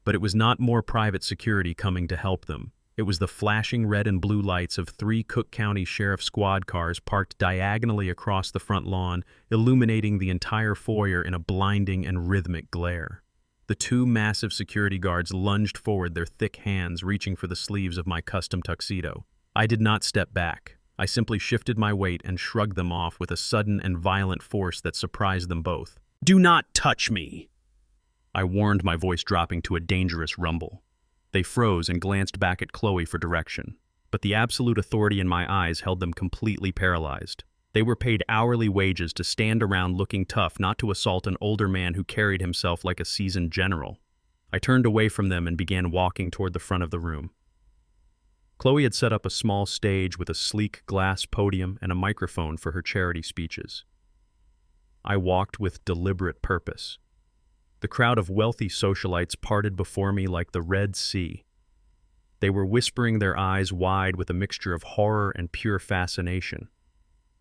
S1: But it was not more private security coming to help them. It was the flashing red and blue lights of 3 Cook County Sheriff Squad cars parked diagonally across the front lawn, illuminating the entire foyer in a blinding and rhythmic glare. The 2 massive security guards lunged forward, their thick hands reaching for the sleeves of my custom tuxedo. I did not step back. I simply shifted my weight and shrugged them off with a sudden and violent force that surprised them both. "Do not touch me!" I warned, my voice dropping to a dangerous rumble. They froze and glanced back at Chloe for direction, but the absolute authority in my eyes held them completely paralyzed. They were paid hourly wages to stand around looking tough, not to assault an older man who carried himself like a seasoned general. I turned away from them and began walking toward the front of the room. Chloe had set up a small stage with a sleek glass podium and a microphone for her charity speeches. I walked with deliberate purpose. The crowd of wealthy socialites parted before me like the Red Sea. They were whispering, their eyes wide with a mixture of horror and pure fascination.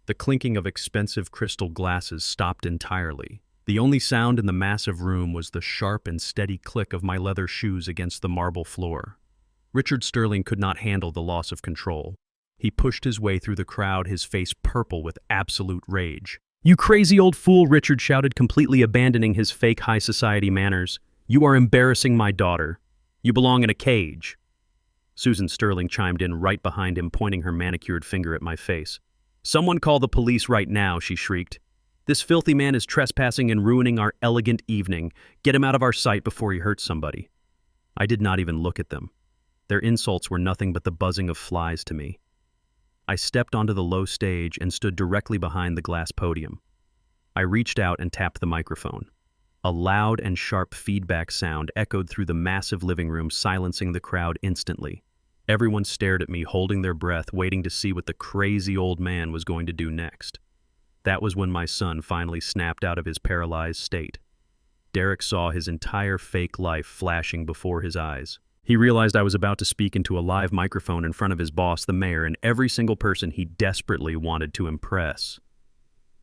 S1: The clinking of expensive crystal glasses stopped entirely. The only sound in the massive room was the sharp and steady click of my leather shoes against the marble floor. Richard Sterling could not handle the loss of control. He pushed his way through the crowd, his face purple with absolute rage. "You crazy old fool," Richard shouted, completely abandoning his fake high society manners. "You are embarrassing my daughter. You belong in a cage." Susan Sterling chimed in right behind him, pointing her manicured finger at my face. "Someone call the police right now," she shrieked. "This filthy man is trespassing and ruining our elegant evening. Get him out of our sight before he hurts somebody." I did not even look at them. Their insults were nothing but the buzzing of flies to me. I stepped onto the low stage and stood directly behind the glass podium. I reached out and tapped the microphone. A loud and sharp feedback sound echoed through the massive living room, silencing the crowd instantly. Everyone stared at me, holding their breath, waiting to see what the crazy old man was going to do next. That was when my son finally snapped out of his paralyzed state. Derek saw his entire fake life flashing before his eyes. He realized I was about to speak into a live microphone in front of his boss, the mayor, and every single person he desperately wanted to impress.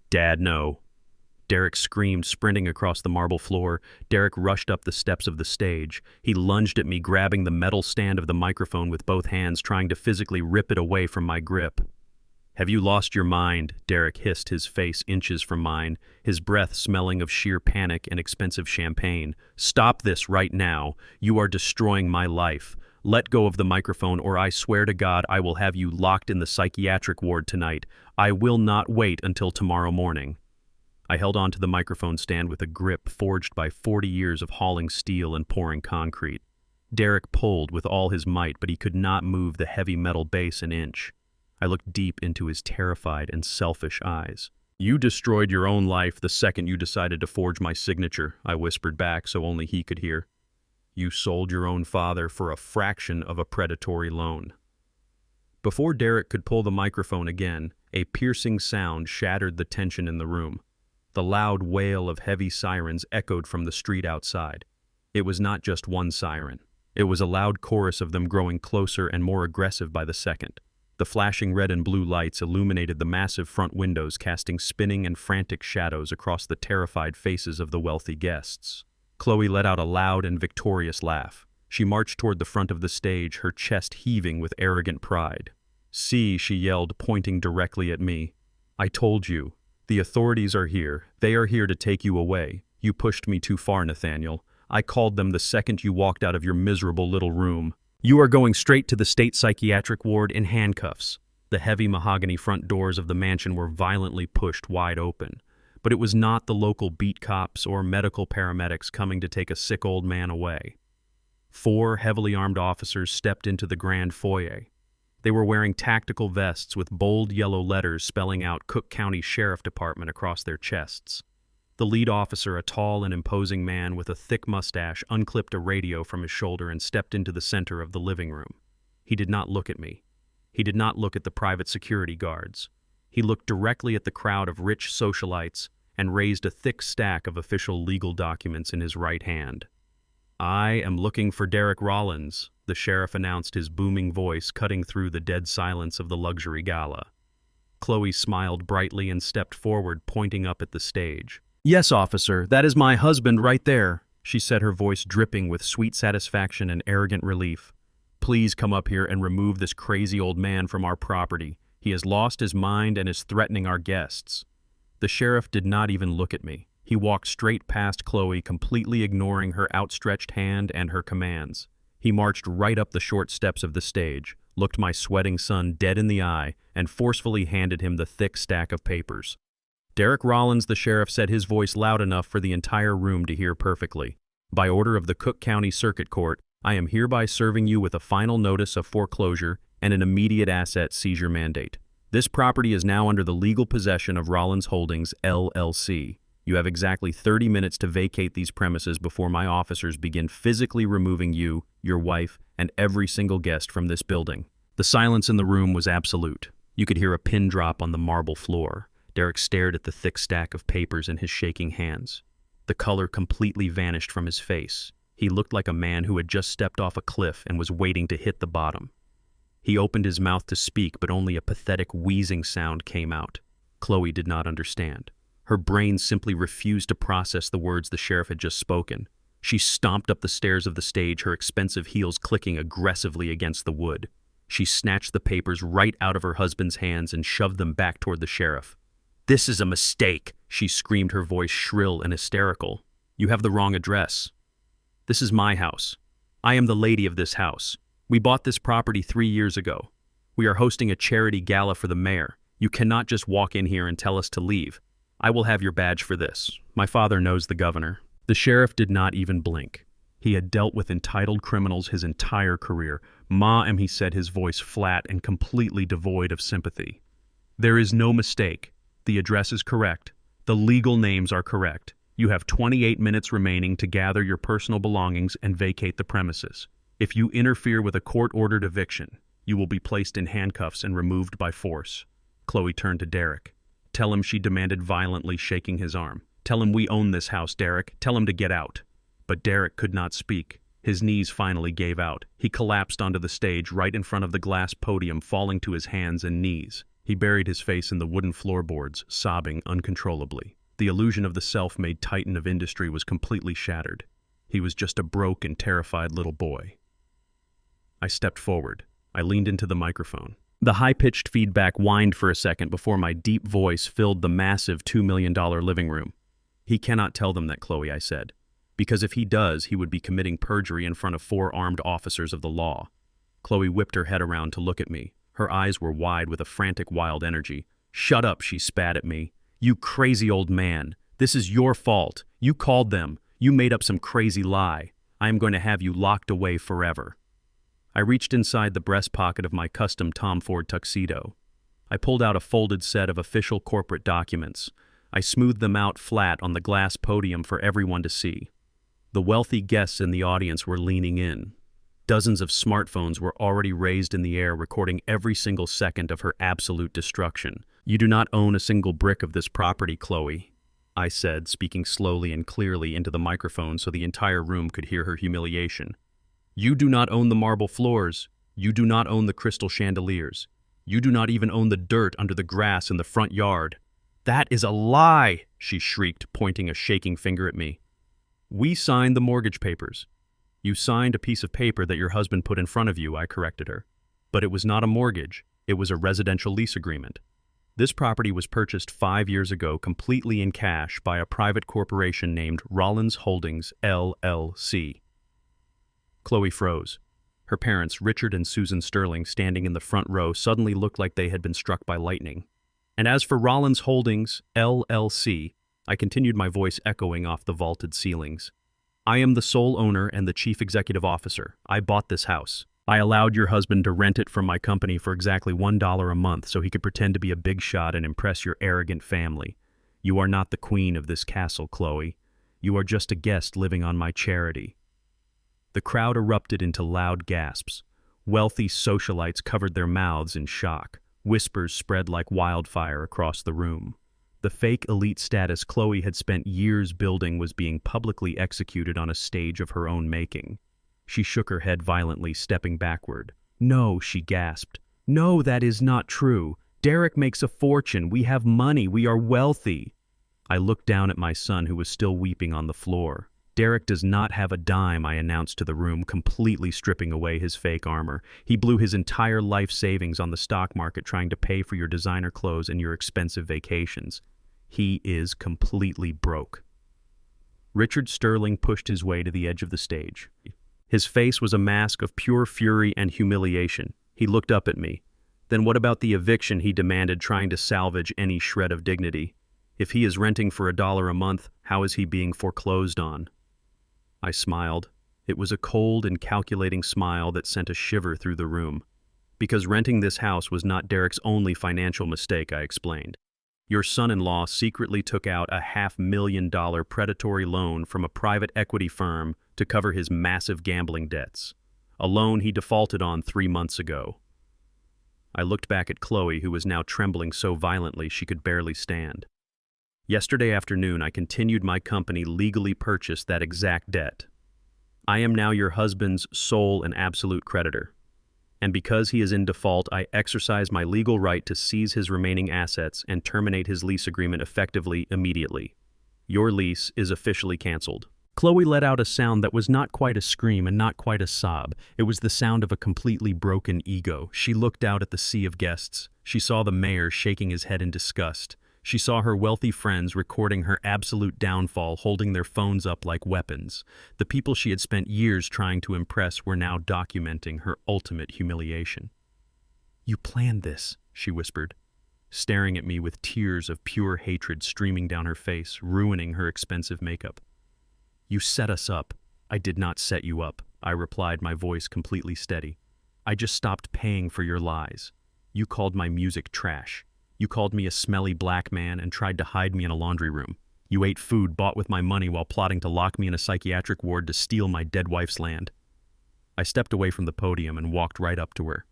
S1: "Dad, no." Derek screamed, sprinting across the marble floor. Derek rushed up the steps of the stage. He lunged at me, grabbing the metal stand of the microphone with both hands, trying to physically rip it away from my grip. "Have you lost your mind?" Derek hissed, his face inches from mine, his breath smelling of sheer panic and expensive champagne. "Stop this right now. You are destroying my life. Let go of the microphone, or I swear to God I will have you locked in the psychiatric ward tonight. I will not wait until tomorrow morning." I held onto the microphone stand with a grip forged by 40 years of hauling steel and pouring concrete. Derek pulled with all his might, but he could not move the heavy metal base an inch. I looked deep into his terrified and selfish eyes. "You destroyed your own life the second you decided to forge my signature," I whispered back so only he could hear. "You sold your own father for a fraction of a predatory loan." Before Derek could pull the microphone again, a piercing sound shattered the tension in the room. The loud wail of heavy sirens echoed from the street outside. It was not just one siren. It was a loud chorus of them, growing closer and more aggressive by the second. The flashing red and blue lights illuminated the massive front windows, casting spinning and frantic shadows across the terrified faces of the wealthy guests. Chloe let out a loud and victorious laugh. She marched toward the front of the stage, her chest heaving with arrogant pride. "See," she yelled, pointing directly at me. "I told you. The authorities are here. They are here to take you away. You pushed me too far, Nathaniel. I called them the second you walked out of your miserable little room. You are going straight to the state psychiatric ward in handcuffs." The heavy mahogany front doors of the mansion were violently pushed wide open. But it was not the local beat cops or medical paramedics coming to take a sick old man away. 4 heavily armed officers stepped into the grand foyer. They were wearing tactical vests with bold yellow letters spelling out Cook County Sheriff Department across their chests. The lead officer, a tall and imposing man with a thick mustache, unclipped a radio from his shoulder and stepped into the center of the living room. He did not look at me. He did not look at the private security guards. He looked directly at the crowd of rich socialites and raised a thick stack of official legal documents in his right hand. "I am looking for Derek Rollins," the sheriff announced, his booming voice cutting through the dead silence of the luxury gala. Chloe smiled brightly and stepped forward, pointing up at the stage. "Yes, officer, that is my husband right there," she said, her voice dripping with sweet satisfaction and arrogant relief. "Please come up here and remove this crazy old man from our property. He has lost his mind and is threatening our guests." The sheriff did not even look at me. He walked straight past Chloe, completely ignoring her outstretched hand and her commands. He marched right up the short steps of the stage, looked my sweating son dead in the eye, and forcefully handed him the thick stack of papers. "Derek Rollins," the sheriff said, his voice loud enough for the entire room to hear perfectly. "By order of the Cook County Circuit Court, I am hereby serving you with a final notice of foreclosure and an immediate asset seizure mandate. This property is now under the legal possession of Rollins Holdings, LLC. You have exactly 30 minutes to vacate these premises before my officers begin physically removing you, your wife, and every single guest from this building." The silence in the room was absolute. You could hear a pin drop on the marble floor. Derek stared at the thick stack of papers in his shaking hands. The color completely vanished from his face. He looked like a man who had just stepped off a cliff and was waiting to hit the bottom. He opened his mouth to speak, but only a pathetic wheezing sound came out. Chloe did not understand. Her brain simply refused to process the words the sheriff had just spoken. She stomped up the stairs of the stage, her expensive heels clicking aggressively against the wood. She snatched the papers right out of her husband's hands and shoved them back toward the sheriff. "This is a mistake," she screamed, her voice shrill and hysterical. "You have the wrong address. This is my house. I am the lady of this house. We bought this property 3 years ago. We are hosting a charity gala for the mayor. You cannot just walk in here and tell us to leave. I will have your badge for this. My father knows the governor." The sheriff did not even blink. He had dealt with entitled criminals his entire career. "Ma'am," he said, his voice flat and completely devoid of sympathy. "There is no mistake. The address is correct. The legal names are correct. You have 28 minutes remaining to gather your personal belongings and vacate the premises. If you interfere with a court-ordered eviction, you will be placed in handcuffs and removed by force." Chloe turned to Derek. "Tell him," she demanded violently, shaking his arm. "Tell him we own this house, Derek. Tell him to get out." But Derek could not speak. His knees finally gave out. He collapsed onto the stage right in front of the glass podium, falling to his hands and knees. He buried his face in the wooden floorboards, sobbing uncontrollably. The illusion of the self-made titan of industry was completely shattered. He was just a broke and terrified little boy. I stepped forward. I leaned into the microphone. The high-pitched feedback whined for a second before my deep voice filled the massive $2 million living room. "He cannot tell them that, Chloe," I said. "Because if he does, he would be committing perjury in front of 4 armed officers of the law." Chloe whipped her head around to look at me. Her eyes were wide with a frantic, wild energy. "Shut up," she spat at me. "You crazy old man. This is your fault. You called them. You made up some crazy lie. I am going to have you locked away forever." I reached inside the breast pocket of my custom Tom Ford tuxedo. I pulled out a folded set of official corporate documents. I smoothed them out flat on the glass podium for everyone to see. The wealthy guests in the audience were leaning in. Dozens of smartphones were already raised in the air, recording every single second of her absolute destruction. "You do not own a single brick of this property, Chloe," I said, speaking slowly and clearly into the microphone so the entire room could hear her humiliation. "You do not own the marble floors. You do not own the crystal chandeliers. You do not even own the dirt under the grass in the front yard." "That is a lie," she shrieked, pointing a shaking finger at me. "We signed the mortgage papers." "You signed a piece of paper that your husband put in front of you," I corrected her. "But it was not a mortgage. It was a residential lease agreement. This property was purchased 5 years ago completely in cash by a private corporation named Rollins Holdings, LLC. Chloe froze. Her parents, Richard and Susan Sterling, standing in the front row, suddenly looked like they had been struck by lightning. "And as for Rollins Holdings, LLC, I continued, my voice echoing off the vaulted ceilings. "I am the sole owner and the chief executive officer. I bought this house. I allowed your husband to rent it from my company for exactly $1 a month so he could pretend to be a big shot and impress your arrogant family. You are not the queen of this castle, Chloe. You are just a guest living on my charity." The crowd erupted into loud gasps. Wealthy socialites covered their mouths in shock. Whispers spread like wildfire across the room. The fake elite status Chloe had spent years building was being publicly executed on a stage of her own making. She shook her head violently, stepping backward. "No," she gasped. "No, that is not true. Derek makes a fortune. We have money. We are wealthy. I looked down at my son, who was still weeping on the floor. Derek does not have a dime, I announced to the room, completely stripping away his fake armor. He blew his entire life savings on the stock market trying to pay for your designer clothes and your expensive vacations. He is completely broke. Richard Sterling pushed his way to the edge of the stage. His face was a mask of pure fury and humiliation. He looked up at me. Then what about the eviction, he demanded, trying to salvage any shred of dignity. If he is renting for $1 a month, how is he being foreclosed on? I smiled. It was a cold and calculating smile that sent a shiver through the room. Because renting this house was not Derek's only financial mistake, I explained. Your son-in-law secretly took out a $500,000 predatory loan from a private equity firm to cover his massive gambling debts. A loan he defaulted on 3 months ago. I looked back at Chloe, who was now trembling so violently she could barely stand. Yesterday afternoon, I continued my company legally purchased that exact debt. I am now your husband's sole and absolute creditor. And because he is in default, I exercise my legal right to seize his remaining assets and terminate his lease agreement effectively immediately. Your lease is officially canceled. Chloe let out a sound that was not quite a scream and not quite a sob. It was the sound of a completely broken ego. She looked out at the sea of guests. She saw the mayor shaking his head in disgust. She saw her wealthy friends recording her absolute downfall, holding their phones up like weapons. The people she had spent years trying to impress were now documenting her ultimate humiliation. "You planned this," she whispered, staring at me with tears of pure hatred streaming down her face, ruining her expensive makeup. "You set us up." "I did not set you up," I replied, my voice completely steady. "I just stopped paying for your lies. You called my music trash. You called me a smelly black man and tried to hide me in a laundry room. You ate food bought with my money while plotting to lock me in a psychiatric ward to steal my dead wife's land." I stepped away from the podium and walked right up to her.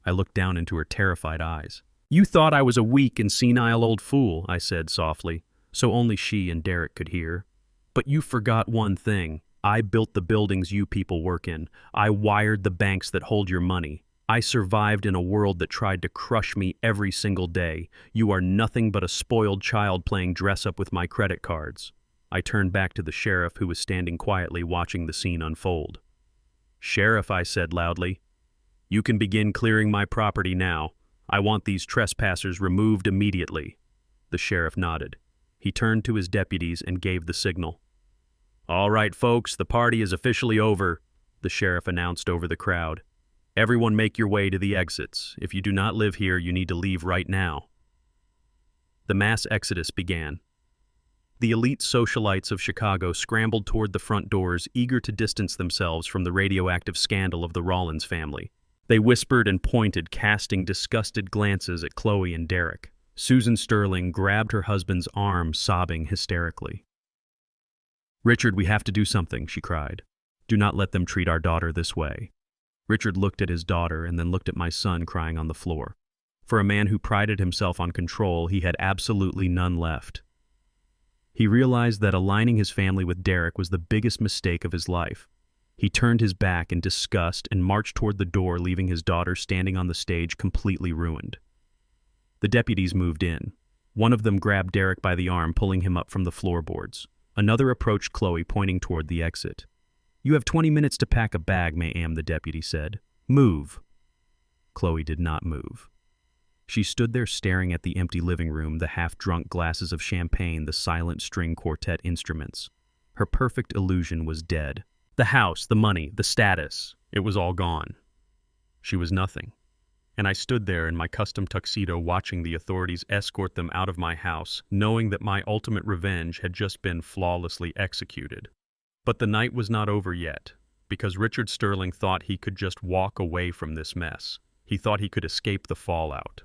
S1: I looked down into her terrified eyes. "You thought I was a weak and senile old fool," I said softly, so only she and Derek could hear. "But you forgot one thing. I built the buildings you people work in. I wired the banks that hold your money. I survived in a world that tried to crush me every single day. You are nothing but a spoiled child playing dress-up with my credit cards." I turned back to the sheriff, who was standing quietly watching the scene unfold. "Sheriff," I said loudly, "you can begin clearing my property now. I want these trespassers removed immediately." The sheriff nodded. He turned to his deputies and gave the signal. "All right, folks, the party is officially over," the sheriff announced over the crowd. "Everyone make your way to the exits. If you do not live here, you need to leave right now." The mass exodus began. The elite socialites of Chicago scrambled toward the front doors, eager to distance themselves from the radioactive scandal of the Rollins family. They whispered and pointed, casting disgusted glances at Chloe and Derek. Susan Sterling grabbed her husband's arm, sobbing hysterically. "Richard, we have to do something," she cried. "Do not let them treat our daughter this way." Richard looked at his daughter and then looked at my son crying on the floor. For a man who prided himself on control, he had absolutely none left. He realized that aligning his family with Derek was the biggest mistake of his life. He turned his back in disgust and marched toward the door, leaving his daughter standing on the stage completely ruined. The deputies moved in. One of them grabbed Derek by the arm, pulling him up from the floorboards. Another approached Chloe, pointing toward the exit. "You have 20 minutes to pack a bag, ma'am," the deputy said. "Move." Chloe did not move. She stood there staring at the empty living room, the half-drunk glasses of champagne, the silent string quartet instruments. Her perfect illusion was dead. The house, the money, the status, it was all gone. She was nothing. And I stood there in my custom tuxedo watching the authorities escort them out of my house, knowing that my ultimate revenge had just been flawlessly executed. But the night was not over yet, because Richard Sterling thought he could just walk away from this mess. He thought he could escape the fallout.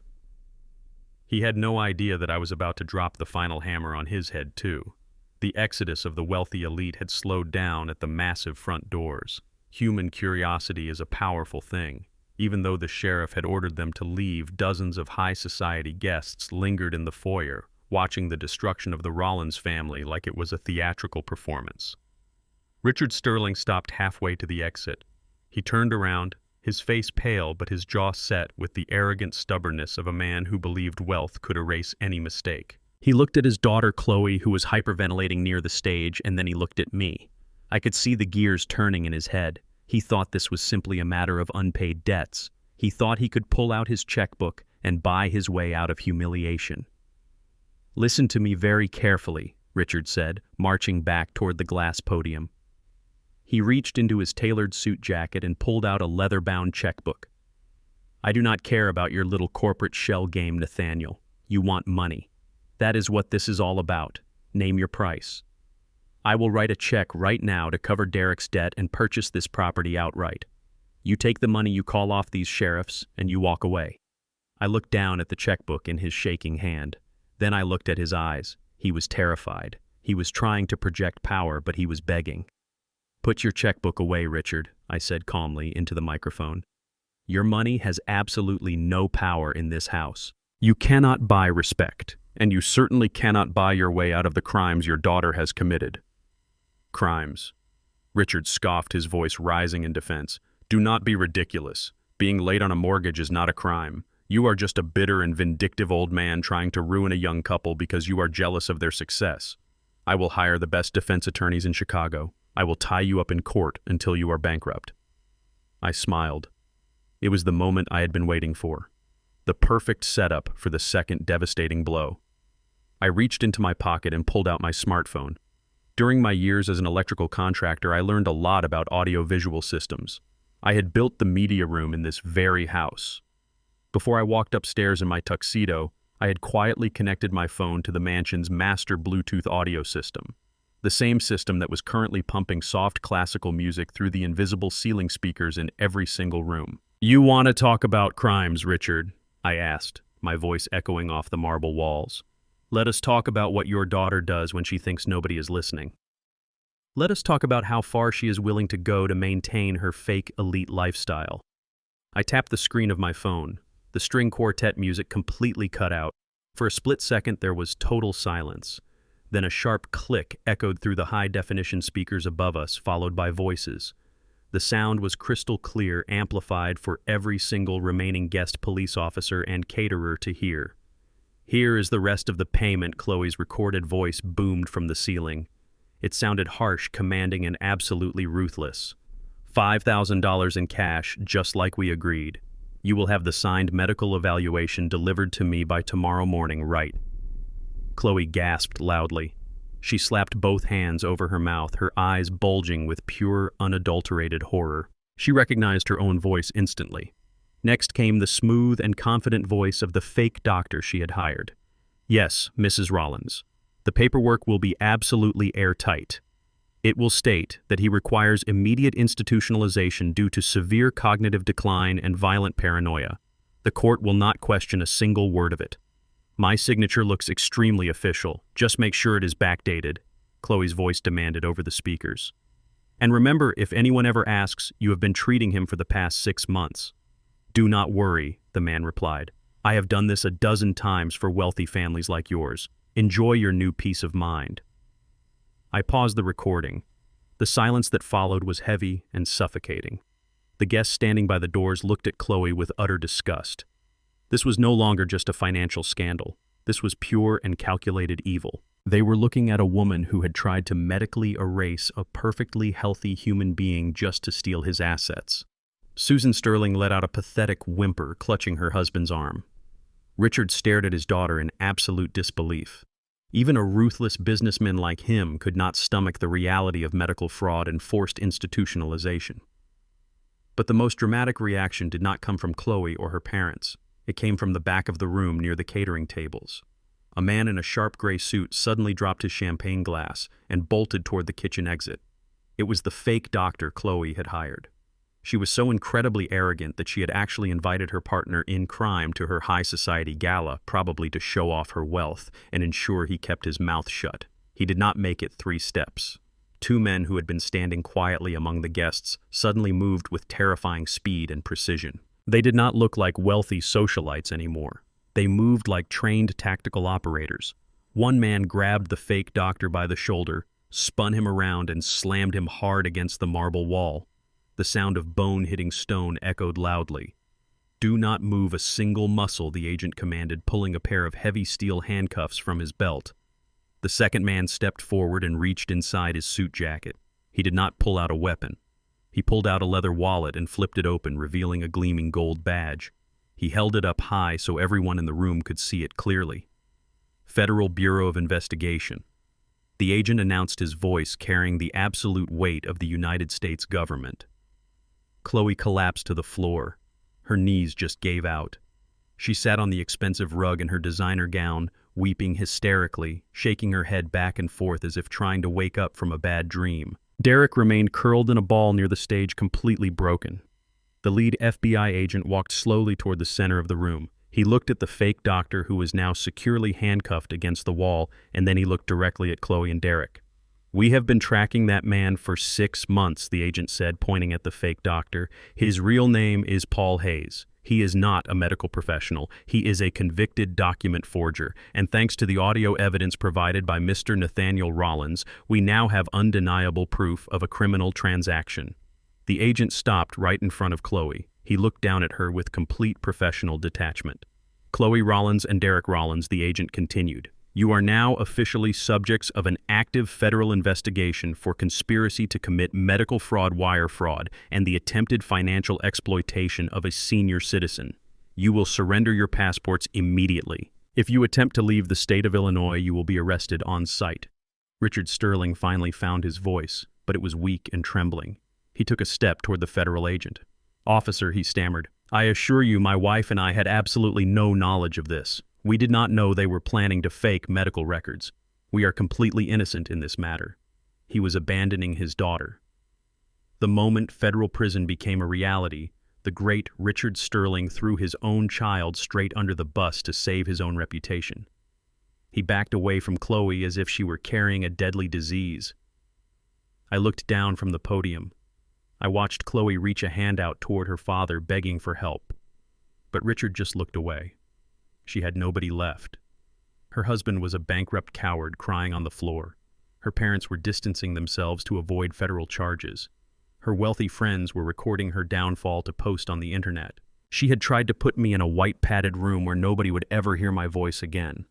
S1: He had no idea that I was about to drop the final hammer on his head, too. The exodus of the wealthy elite had slowed down at the massive front doors. Human curiosity is a powerful thing. Even though the sheriff had ordered them to leave, dozens of high society guests lingered in the foyer, watching the destruction of the Rollins family like it was a theatrical performance. Richard Sterling stopped halfway to the exit. He turned around, his face pale but his jaw set with the arrogant stubbornness of a man who believed wealth could erase any mistake. He looked at his daughter Chloe, who was hyperventilating near the stage, and then he looked at me. I could see the gears turning in his head. He thought this was simply a matter of unpaid debts. He thought he could pull out his checkbook and buy his way out of humiliation. "Listen to me very carefully," Richard said, marching back toward the glass podium. He reached into his tailored suit jacket and pulled out a leather-bound checkbook. "I do not care about your little corporate shell game, Nathaniel. You want money. That is what this is all about. Name your price. I will write a check right now to cover Derek's debt and purchase this property outright. You take the money, you call off these sheriffs, and you walk away." I looked down at the checkbook in his shaking hand. Then I looked at his eyes. He was terrified. He was trying to project power, but he was begging. "Put your checkbook away, Richard," I said calmly into the microphone. "Your money has absolutely no power in this house. You cannot buy respect, and you certainly cannot buy your way out of the crimes your daughter has committed." "Crimes?" Richard scoffed, his voice rising in defense. "Do not be ridiculous. Being late on a mortgage is not a crime. You are just a bitter and vindictive old man trying to ruin a young couple because you are jealous of their success. I will hire the best defense attorneys in Chicago. I will tie you up in court until you are bankrupt." I smiled. It was the moment I had been waiting for. The perfect setup for the second devastating blow. I reached into my pocket and pulled out my smartphone. During my years as an electrical contractor, I learned a lot about audio-visual systems. I had built the media room in this very house. Before I walked upstairs in my tuxedo, I had quietly connected my phone to the mansion's master Bluetooth audio system, the same system that was currently pumping soft classical music through the invisible ceiling speakers in every single room. "You want to talk about crimes, Richard?" I asked, my voice echoing off the marble walls. "Let us talk about what your daughter does when she thinks nobody is listening. Let us talk about how far she is willing to go to maintain her fake elite lifestyle." I tapped the screen of my phone. The string quartet music completely cut out. For a split second, there was total silence. Then a sharp click echoed through the high-definition speakers above us, followed by voices. The sound was crystal clear, amplified for every single remaining guest police officer and caterer to hear. "Here is the rest of the payment," Chloe's recorded voice boomed from the ceiling. It sounded harsh, commanding, and absolutely ruthless. $5,000 in cash, just like we agreed. You will have the signed medical evaluation delivered to me by tomorrow morning, right? Chloe gasped loudly. She slapped both hands over her mouth, her eyes bulging with pure, unadulterated horror. She recognized her own voice instantly. Next came the smooth and confident voice of the fake doctor she had hired. "Yes, Mrs. Rollins. The paperwork will be absolutely airtight. It will state that he requires immediate institutionalization due to severe cognitive decline and violent paranoia. The court will not question a single word of it. My signature looks extremely official. Just make sure it is backdated," Chloe's voice demanded over the speakers. "And remember, if anyone ever asks, you have been treating him for the past 6 months. "Do not worry," the man replied. "I have done this a dozen times for wealthy families like yours. Enjoy your new peace of mind." I paused the recording. The silence that followed was heavy and suffocating. The guests standing by the doors looked at Chloe with utter disgust. This was no longer just a financial scandal. This was pure and calculated evil. They were looking at a woman who had tried to medically erase a perfectly healthy human being just to steal his assets. Susan Sterling let out a pathetic whimper, clutching her husband's arm. Richard stared at his daughter in absolute disbelief. Even a ruthless businessman like him could not stomach the reality of medical fraud and forced institutionalization. But the most dramatic reaction did not come from Chloe or her parents. It came from the back of the room near the catering tables. A man in a sharp gray suit suddenly dropped his champagne glass and bolted toward the kitchen exit. It was the fake doctor Chloe had hired. She was so incredibly arrogant that she had actually invited her partner in crime to her high society gala, probably to show off her wealth and ensure he kept his mouth shut. He did not make it 3 steps. 2 men who had been standing quietly among the guests suddenly moved with terrifying speed and precision. They did not look like wealthy socialites anymore. They moved like trained tactical operators. One man grabbed the fake doctor by the shoulder, spun him around, and slammed him hard against the marble wall. The The sound of bone hitting stone echoed loudly. "Do not move a single muscle," the agent commanded, pulling a pair of heavy steel handcuffs from his belt. The second man stepped forward and reached inside his suit jacket. He did not pull out a weapon. He pulled out a leather wallet and flipped it open, revealing a gleaming gold badge. He held it up high so everyone in the room could see it clearly. Federal Bureau of Investigation. The agent announced, his voice carrying the absolute weight of the United States government. Chloe collapsed to the floor. Her knees just gave out. She sat on the expensive rug in her designer gown, weeping hysterically, shaking her head back and forth as if trying to wake up from a bad dream. Derek remained curled in a ball near the stage, completely broken. The lead FBI agent walked slowly toward the center of the room. He looked at the fake doctor, who was now securely handcuffed against the wall, and then he looked directly at Chloe and Derek. "We have been tracking that man for 6 months, the agent said, pointing at the fake doctor. "His real name is Paul Hayes. He is not a medical professional. He is a convicted document forger, and thanks to the audio evidence provided by Mr. Nathaniel Rollins, we now have undeniable proof of a criminal transaction." The agent stopped right in front of Chloe. He looked down at her with complete professional detachment. "Chloe Rollins and Derek Rollins," the agent continued, "you are now officially subjects of an active federal investigation for conspiracy to commit medical fraud, wire fraud, and the attempted financial exploitation of a senior citizen. You will surrender your passports immediately. If you attempt to leave the state of Illinois, you will be arrested on sight." Richard Sterling finally found his voice, but it was weak and trembling. He took a step toward the federal agent. "Officer," he stammered, "I assure you my wife and I had absolutely no knowledge of this. We did not know they were planning to fake medical records. We are completely innocent in this matter." He was abandoning his daughter. The moment federal prison became a reality, the great Richard Sterling threw his own child straight under the bus to save his own reputation. He backed away from Chloe as if she were carrying a deadly disease. I looked down from the podium. I watched Chloe reach a hand out toward her father, begging for help. But Richard just looked away. She had nobody left. Her husband was a bankrupt coward crying on the floor. Her parents were distancing themselves to avoid federal charges. Her wealthy friends were recording her downfall to post on the internet. She had tried to put me in a white padded room where nobody would ever hear my voice again.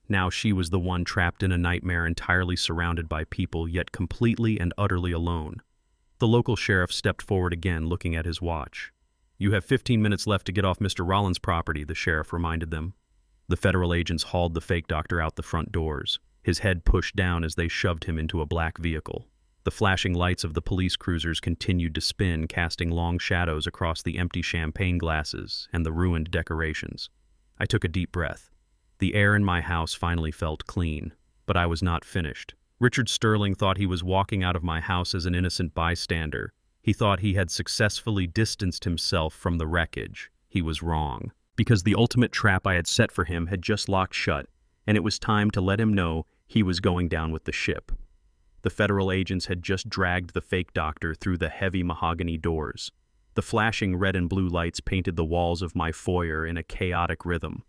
S1: Now she was the one trapped in a nightmare, entirely surrounded by people, yet completely and utterly alone. The local sheriff stepped forward again, looking at his watch. "You have 15 minutes left to get off Mr. Rollins' property," the sheriff reminded them. The federal agents hauled the fake doctor out the front doors, his head pushed down as they shoved him into a black vehicle. The flashing lights of the police cruisers continued to spin, casting long shadows across the empty champagne glasses and the ruined decorations. I took a deep breath. The air in my house finally felt clean, but I was not finished. Richard Sterling thought he was walking out of my house as an innocent bystander. He thought he had successfully distanced himself from the wreckage. He was wrong, because the ultimate trap I had set for him had just locked shut, and it was time to let him know he was going down with the ship. The federal agents had just dragged the fake doctor through the heavy mahogany doors. The flashing red and blue lights painted the walls of my foyer in a chaotic rhythm.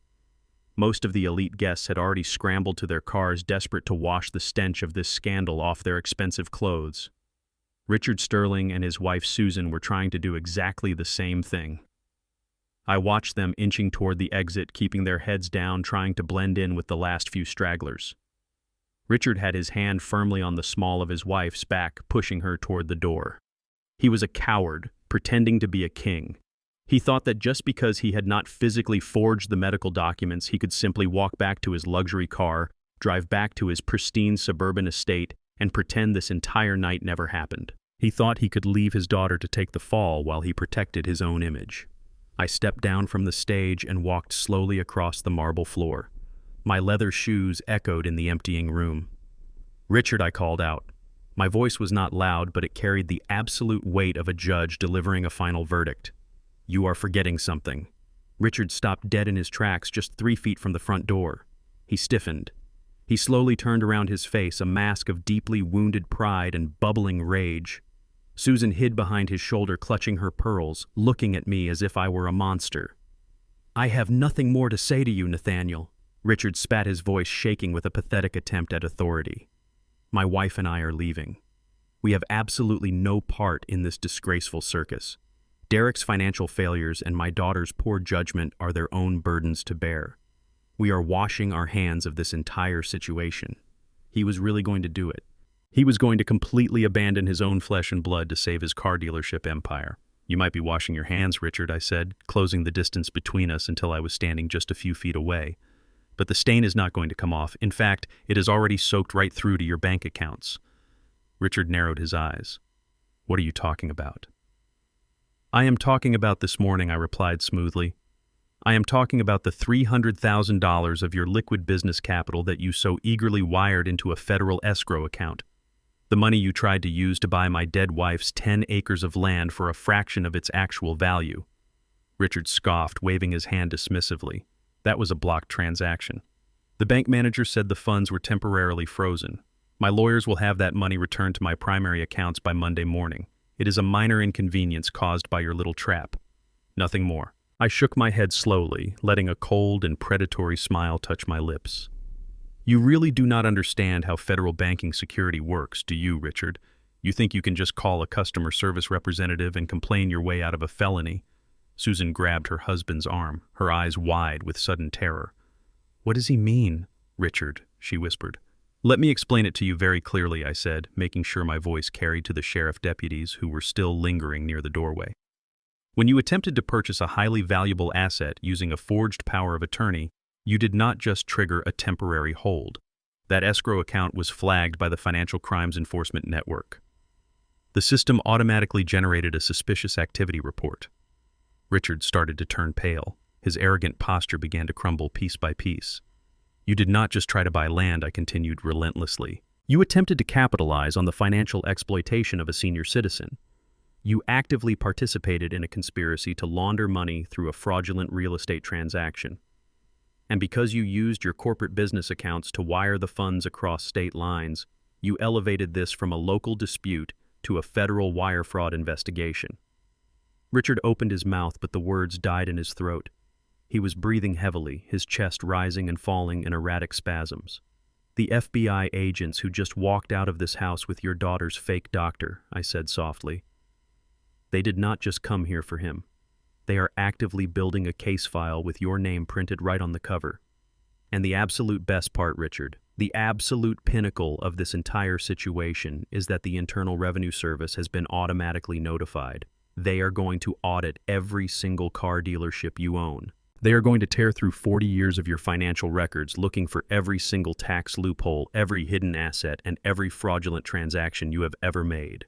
S1: Most of the elite guests had already scrambled to their cars, desperate to wash the stench of this scandal off their expensive clothes. Richard Sterling and his wife Susan were trying to do exactly the same thing. I watched them inching toward the exit, keeping their heads down, trying to blend in with the last few stragglers. Richard had his hand firmly on the small of his wife's back, pushing her toward the door. He was a coward, pretending to be a king. He thought that just because he had not physically forged the medical documents, he could simply walk back to his luxury car, drive back to his pristine suburban estate, and pretend this entire night never happened. He thought he could leave his daughter to take the fall while he protected his own image. I stepped down from the stage and walked slowly across the marble floor. My leather shoes echoed in the emptying room. "Richard," I called out. My voice was not loud, but it carried the absolute weight of a judge delivering a final verdict. "You are forgetting something." Richard stopped dead in his tracks just 3 feet from the front door. He stiffened. He slowly turned around his face, a mask of deeply wounded pride and bubbling rage. Susan hid behind his shoulder, clutching her pearls, looking at me as if I were a monster. "I have nothing more to say to you, Nathaniel." Richard spat, his voice shaking with a pathetic attempt at authority. "My wife and I are leaving." We have absolutely no part in this disgraceful circus. Derek's financial failures and my daughter's poor judgment are their own burdens to bear. We are washing our hands of this entire situation. He was really going to do it. He was going to completely abandon his own flesh and blood to save his car dealership empire. You might be washing your hands, Richard, I said, closing the distance between us until I was standing just a few feet away. But the stain is not going to come off. In fact, it has already soaked right through to your bank accounts. Richard narrowed his eyes. What are you talking about? I am talking about this morning, I replied smoothly. I am talking about the $300,000 of your liquid business capital that you so eagerly wired into a federal escrow account. The money you tried to use to buy my dead wife's 10 acres of land for a fraction of its actual value. Richard scoffed, waving his hand dismissively. That was a blocked transaction. The bank manager said the funds were temporarily frozen. My lawyers will have that money returned to my primary accounts by Monday morning. It is a minor inconvenience caused by your little trap. Nothing more. I shook my head slowly, letting a cold and predatory smile touch my lips. You really do not understand how federal banking security works, do you, Richard? You think you can just call a customer service representative and complain your way out of a felony? Susan grabbed her husband's arm, her eyes wide with sudden terror. What does he mean, Richard? She whispered. Let me explain it to you very clearly, I said, making sure my voice carried to the sheriff deputies who were still lingering near the doorway. When you attempted to purchase a highly valuable asset using a forged power of attorney, you did not just trigger a temporary hold. That escrow account was flagged by the Financial Crimes Enforcement Network. The system automatically generated a suspicious activity report. Richard started to turn pale. His arrogant posture began to crumble piece by piece. You did not just try to buy land, I continued relentlessly. You attempted to capitalize on the financial exploitation of a senior citizen. You actively participated in a conspiracy to launder money through a fraudulent real estate transaction. And because you used your corporate business accounts to wire the funds across state lines, you elevated this from a local dispute to a federal wire fraud investigation. Richard opened his mouth, but the words died in his throat. He was breathing heavily, his chest rising and falling in erratic spasms. The FBI agents who just walked out of this house with your daughter's fake doctor, I said softly. They did not just come here for him. They are actively building a case file with your name printed right on the cover. And the absolute best part, Richard, the absolute pinnacle of this entire situation is that the Internal Revenue Service has been automatically notified. They are going to audit every single car dealership you own. They are going to tear through 40 years of your financial records, looking for every single tax loophole, every hidden asset, and every fraudulent transaction you have ever made.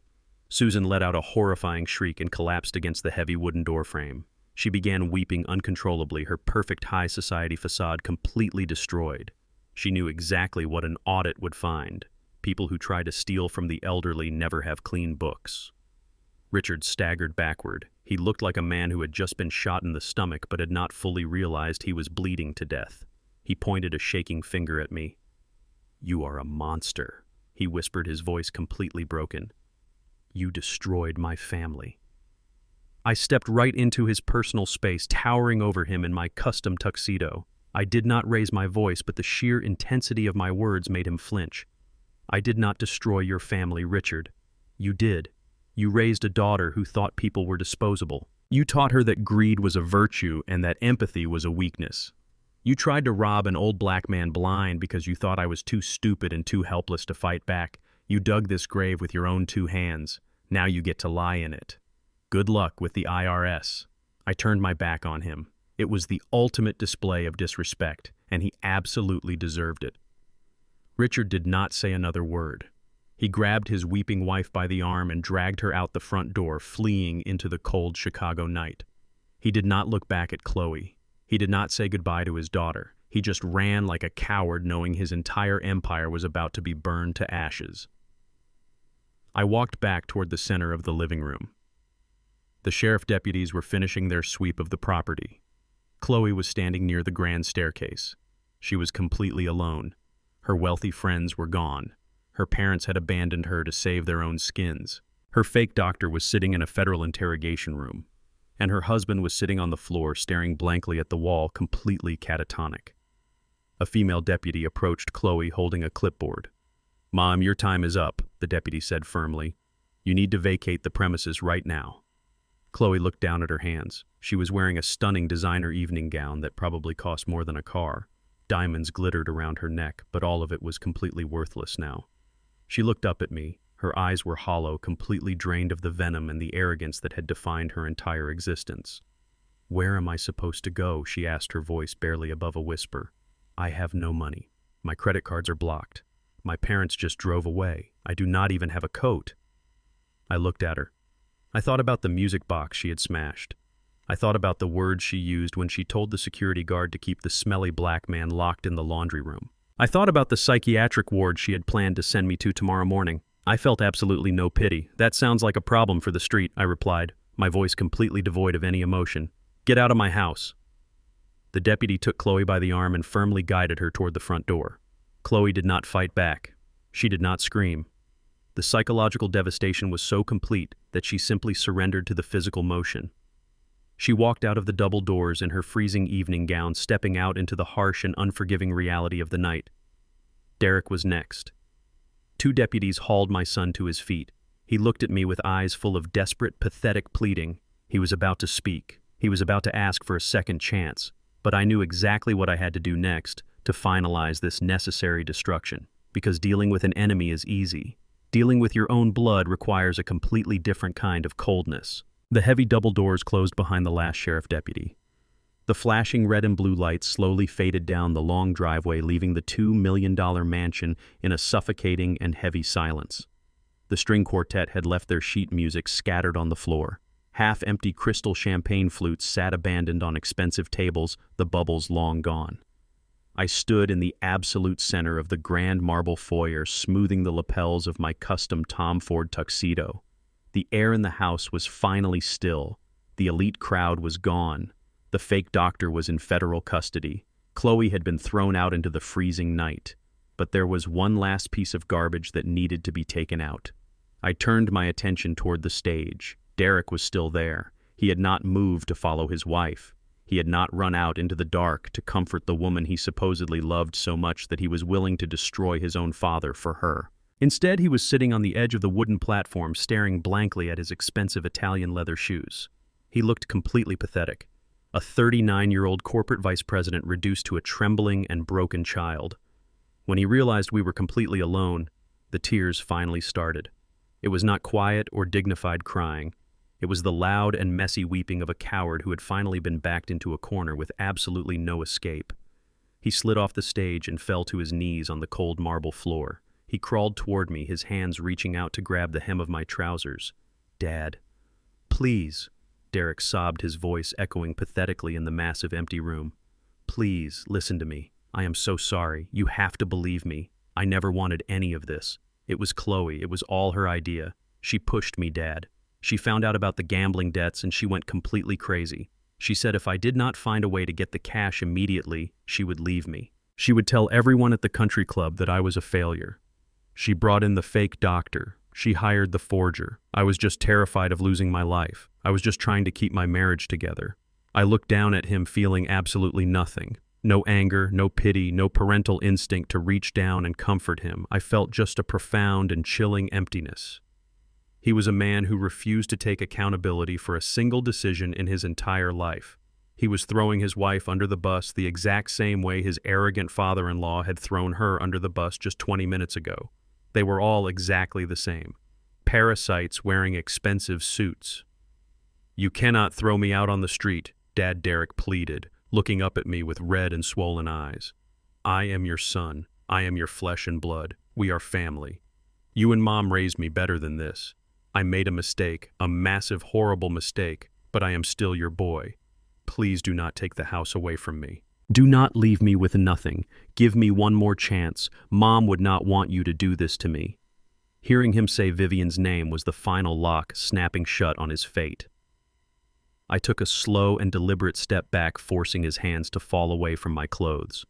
S1: Susan let out a horrifying shriek and collapsed against the heavy wooden door frame. She began weeping uncontrollably, her perfect high society facade completely destroyed. She knew exactly what an audit would find. People who try to steal from the elderly never have clean books. Richard staggered backward. He looked like a man who had just been shot in the stomach but had not fully realized he was bleeding to death. He pointed a shaking finger at me. You are a monster, he whispered, his voice completely broken. You destroyed my family. I stepped right into his personal space, towering over him in my custom tuxedo. I did not raise my voice, but the sheer intensity of my words made him flinch. I did not destroy your family, Richard. You did. You raised a daughter who thought people were disposable. You taught her that greed was a virtue and that empathy was a weakness. You tried to rob an old black man blind because you thought I was too stupid and too helpless to fight back. You dug this grave with your own 2 hands. Now you get to lie in it. Good luck with the IRS. I turned my back on him. It was the ultimate display of disrespect, and he absolutely deserved it. Richard did not say another word. He grabbed his weeping wife by the arm and dragged her out the front door, fleeing into the cold Chicago night. He did not look back at Chloe. He did not say goodbye to his daughter. He just ran like a coward, knowing his entire empire was about to be burned to ashes. I walked back toward the center of the living room. The sheriff deputies were finishing their sweep of the property. Chloe was standing near the grand staircase. She was completely alone. Her wealthy friends were gone. Her parents had abandoned her to save their own skins. Her fake doctor was sitting in a federal interrogation room, and her husband was sitting on the floor staring blankly at the wall, completely catatonic. A female deputy approached Chloe holding a clipboard. "Mom, your time is up," the deputy said firmly. You need to vacate the premises right now." Chloe looked down at her hands. She was wearing a stunning designer evening gown that probably cost more than a car. Diamonds glittered around her neck, but all of it was completely worthless now. She looked up at me. Her eyes were hollow, completely drained of the venom and the arrogance that had defined her entire existence. "Where am I supposed to go?" she asked, her voice barely above a whisper. "I have no money. My credit cards are blocked. My parents just drove away. I do not even have a coat." I looked at her. I thought about the music box she had smashed. I thought about the words she used when she told the security guard to keep the smelly black man locked in the laundry room. I thought about the psychiatric ward she had planned to send me to tomorrow morning. I felt absolutely no pity. "That sounds like a problem for the street," I replied, my voice completely devoid of any emotion. "Get out of my house." The deputy took Chloe by the arm and firmly guided her toward the front door. Chloe did not fight back. She did not scream. The psychological devastation was so complete that she simply surrendered to the physical motion. She walked out of the double doors in her freezing evening gown, stepping out into the harsh and unforgiving reality of the night. Derek was next. 2 deputies hauled my son to his feet. He looked at me with eyes full of desperate, pathetic pleading. He was about to speak. He was about to ask for a second chance. But I knew exactly what I had to do next to finalize this necessary destruction. Because dealing with an enemy is easy. Dealing with your own blood requires a completely different kind of coldness. The heavy double doors closed behind the last sheriff deputy. The flashing red and blue lights slowly faded down the long driveway, leaving the $2 million mansion in a suffocating and heavy silence. The string quartet had left their sheet music scattered on the floor. Half-empty crystal champagne flutes sat abandoned on expensive tables, the bubbles long gone. I stood in the absolute center of the grand marble foyer, smoothing the lapels of my custom Tom Ford tuxedo. The air in the house was finally still. The elite crowd was gone. The fake doctor was in federal custody. Chloe had been thrown out into the freezing night. But there was one last piece of garbage that needed to be taken out. I turned my attention toward the stage. Derek was still there. He had not moved to follow his wife. He had not run out into the dark to comfort the woman he supposedly loved so much that he was willing to destroy his own father for her. Instead, he was sitting on the edge of the wooden platform, staring blankly at his expensive Italian leather shoes. He looked completely pathetic. A 39-year-old corporate vice president reduced to a trembling and broken child. When he realized we were completely alone, the tears finally started. It was not quiet or dignified crying. It was the loud and messy weeping of a coward who had finally been backed into a corner with absolutely no escape. He slid off the stage and fell to his knees on the cold marble floor. He crawled toward me, his hands reaching out to grab the hem of my trousers. "Dad, please," Derek sobbed, his voice echoing pathetically in the massive empty room. "Please, listen to me. I am so sorry. You have to believe me. I never wanted any of this. It was Chloe. It was all her idea. She pushed me, Dad. She found out about the gambling debts and she went completely crazy. She said if I did not find a way to get the cash immediately, she would leave me. She would tell everyone at the country club that I was a failure. She brought in the fake doctor. She hired the forger. I was just terrified of losing my life. I was just trying to keep my marriage together." I looked down at him, feeling absolutely nothing. No anger, no pity, no parental instinct to reach down and comfort him. I felt just a profound and chilling emptiness. He was a man who refused to take accountability for a single decision in his entire life. He was throwing his wife under the bus the exact same way his arrogant father-in-law had thrown her under the bus just 20 minutes ago. They were all exactly the same. Parasites wearing expensive suits. "You cannot throw me out on the street," Dad Derek pleaded, looking up at me with red and swollen eyes. "I am your son. I am your flesh and blood. We are family. You and Mom raised me better than this. I made a mistake, a massive, horrible mistake, but I am still your boy. Please do not take the house away from me. Do not leave me with nothing. Give me one more chance. Mom would not want you to do this to me." Hearing him say Vivian's name was the final lock snapping shut on his fate. I took a slow and deliberate step back, forcing his hands to fall away from my clothes.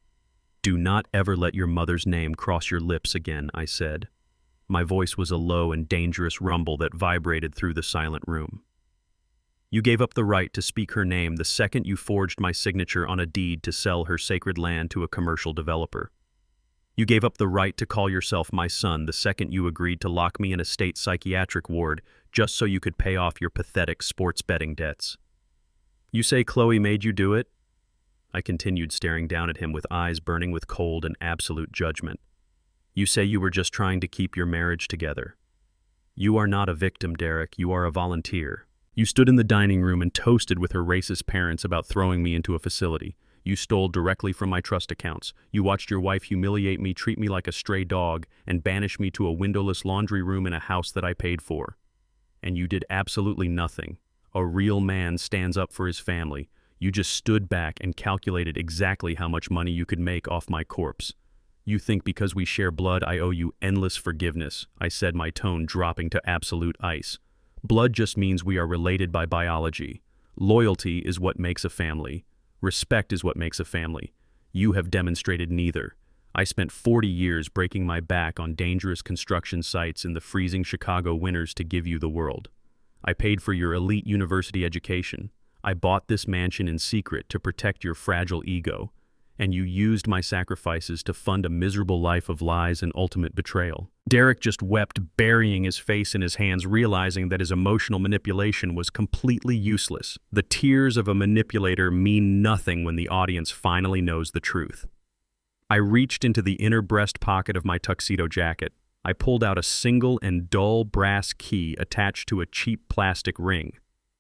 S1: "Do not ever let your mother's name cross your lips again," I said. My voice was a low and dangerous rumble that vibrated through the silent room. "You gave up the right to speak her name the second you forged my signature on a deed to sell her sacred land to a commercial developer. You gave up the right to call yourself my son the second you agreed to lock me in a state psychiatric ward just so you could pay off your pathetic sports betting debts. You say Chloe made you do it? I continued staring down at him with eyes burning with cold and absolute judgment. You say you were just trying to keep your marriage together. You are not a victim, Derek. You are a volunteer. You stood in the dining room and toasted with her racist parents about throwing me into a facility. You stole directly from my trust accounts. You watched your wife humiliate me, treat me like a stray dog, and banish me to a windowless laundry room in a house that I paid for. And you did absolutely nothing. A real man stands up for his family. You just stood back and calculated exactly how much money you could make off my corpse. You think because we share blood I owe you endless forgiveness, I said, my tone dropping to absolute ice. Blood just means we are related by biology. Loyalty is what makes a family. Respect is what makes a family. You have demonstrated neither. I spent 40 years breaking my back on dangerous construction sites in the freezing Chicago winters to give you the world. I paid for your elite university education. I bought this mansion in secret to protect your fragile ego. And you used my sacrifices to fund a miserable life of lies and ultimate betrayal. Derek just wept, burying his face in his hands, realizing that his emotional manipulation was completely useless. The tears of a manipulator mean nothing when the audience finally knows the truth. I reached into the inner breast pocket of my tuxedo jacket. I pulled out a single and dull brass key attached to a cheap plastic ring.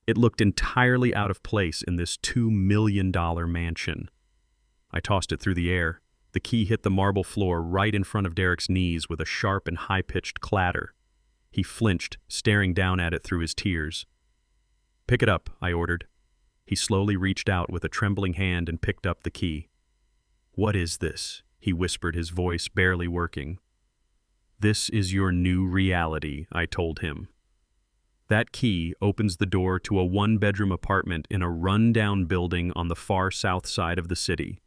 S1: It looked entirely out of place in this $2 million mansion. I tossed it through the air. The key hit the marble floor right in front of Derek's knees with a sharp and high-pitched clatter. He flinched, staring down at it through his tears. "Pick it up," I ordered. He slowly reached out with a trembling hand and picked up the key. "What is this?" he whispered, his voice barely working. "This is your new reality," I told him. That key opens the door to a one-bedroom apartment in a run-down building on the far south side of the city.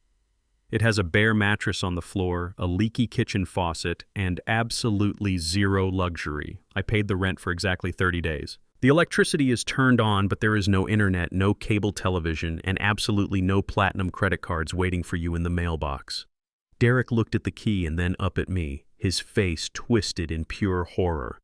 S1: It has a bare mattress on the floor, a leaky kitchen faucet, and absolutely zero luxury. I paid the rent for exactly 30 days. The electricity is turned on, but there is no internet, no cable television, and absolutely no platinum credit cards waiting for you in the mailbox. Derek looked at the key and then up at me, his face twisted in pure horror.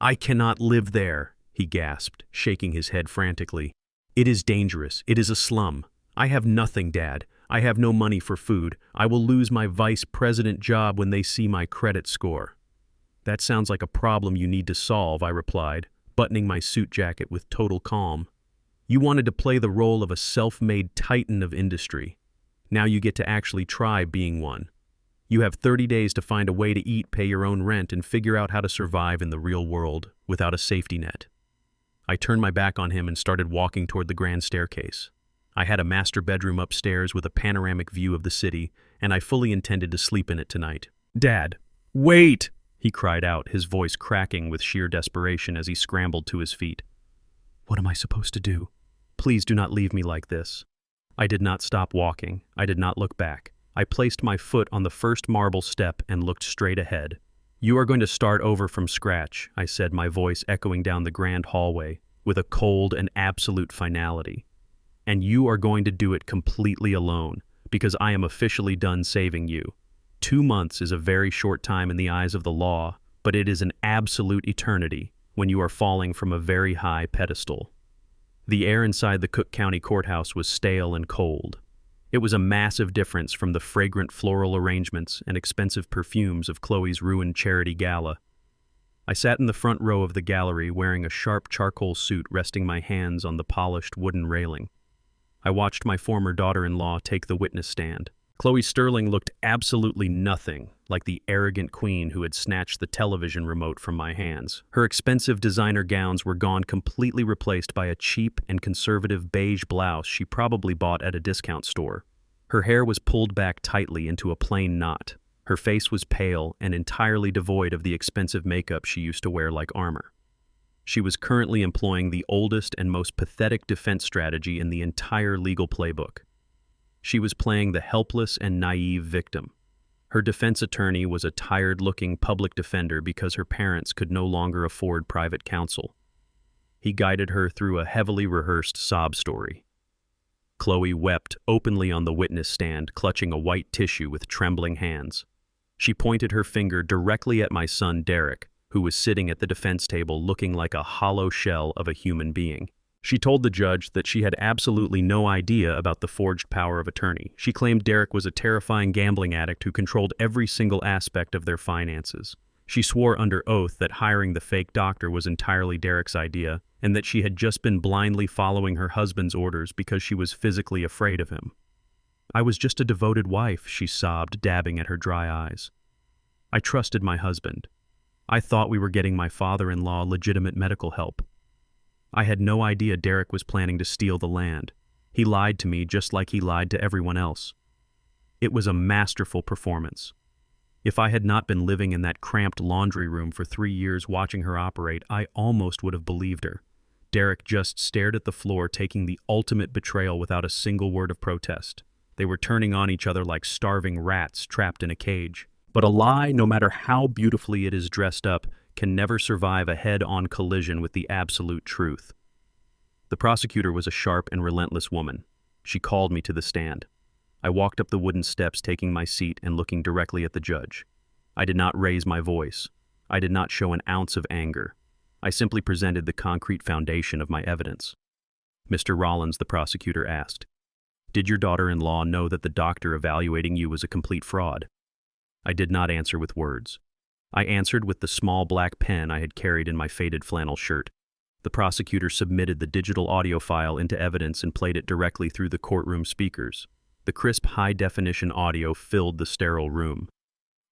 S1: "I cannot live there," he gasped, shaking his head frantically. "It is dangerous. It is a slum. I have nothing, Dad. I have no money for food. I will lose my vice president job when they see my credit score." "That sounds like a problem you need to solve," I replied, buttoning my suit jacket with total calm. "You wanted to play the role of a self-made titan of industry. Now you get to actually try being one. You have 30 days to find a way to eat, pay your own rent, and figure out how to survive in the real world without a safety net." I turned my back on him and started walking toward the grand staircase. I had a master bedroom upstairs with a panoramic view of the city, and I fully intended to sleep in it tonight. "Dad, wait!" he cried out, his voice cracking with sheer desperation as he scrambled to his feet. "What am I supposed to do? Please do not leave me like this." I did not stop walking. I did not look back. I placed my foot on the first marble step and looked straight ahead. "You are going to start over from scratch," I said, my voice echoing down the grand hallway with a cold and absolute finality. "And you are going to do it completely alone, because I am officially done saving you. 2 months is a very short time in the eyes of the law, but it is an absolute eternity when you are falling from a very high pedestal." The air inside the Cook County Courthouse was stale and cold. It was a massive difference from the fragrant floral arrangements and expensive perfumes of Chloe's ruined charity gala. I sat in the front row of the gallery wearing a sharp charcoal suit, resting my hands on the polished wooden railing. I watched my former daughter-in-law take the witness stand. Chloe Sterling looked absolutely nothing like the arrogant queen who had snatched the television remote from my hands. Her expensive designer gowns were gone, completely replaced by a cheap and conservative beige blouse she probably bought at a discount store. Her hair was pulled back tightly into a plain knot. Her face was pale and entirely devoid of the expensive makeup she used to wear like armor. She was currently employing the oldest and most pathetic defense strategy in the entire legal playbook. She was playing the helpless and naive victim. Her defense attorney was a tired-looking public defender because her parents could no longer afford private counsel. He guided her through a heavily rehearsed sob story. Chloe wept openly on the witness stand, clutching a white tissue with trembling hands. She pointed her finger directly at my son Derek, who was sitting at the defense table looking like a hollow shell of a human being. She told the judge that she had absolutely no idea about the forged power of attorney. She claimed Derek was a terrifying gambling addict who controlled every single aspect of their finances. She swore under oath that hiring the fake doctor was entirely Derek's idea, and that she had just been blindly following her husband's orders because she was physically afraid of him. "I was just a devoted wife," she sobbed, dabbing at her dry eyes. "I trusted my husband. I thought we were getting my father-in-law legitimate medical help. I had no idea Derek was planning to steal the land. He lied to me just like he lied to everyone else. It was a masterful performance. If I had not been living in that cramped laundry room for 3 years watching her operate, I almost would have believed her." Derek just stared at the floor, taking the ultimate betrayal without a single word of protest. They were turning on each other like starving rats trapped in a cage. But a lie, no matter how beautifully it is dressed up, can never survive a head-on collision with the absolute truth. The prosecutor was a sharp and relentless woman. She called me to the stand. I walked up the wooden steps, taking my seat and looking directly at the judge. I did not raise my voice. I did not show an ounce of anger. I simply presented the concrete foundation of my evidence. "Mr. Rollins," the prosecutor asked, "did your daughter-in-law know that the doctor evaluating you was a complete fraud?" I did not answer with words. I answered with the small black pen I had carried in my faded flannel shirt. The prosecutor submitted the digital audio file into evidence and played it directly through the courtroom speakers. The crisp, high-definition audio filled the sterile room.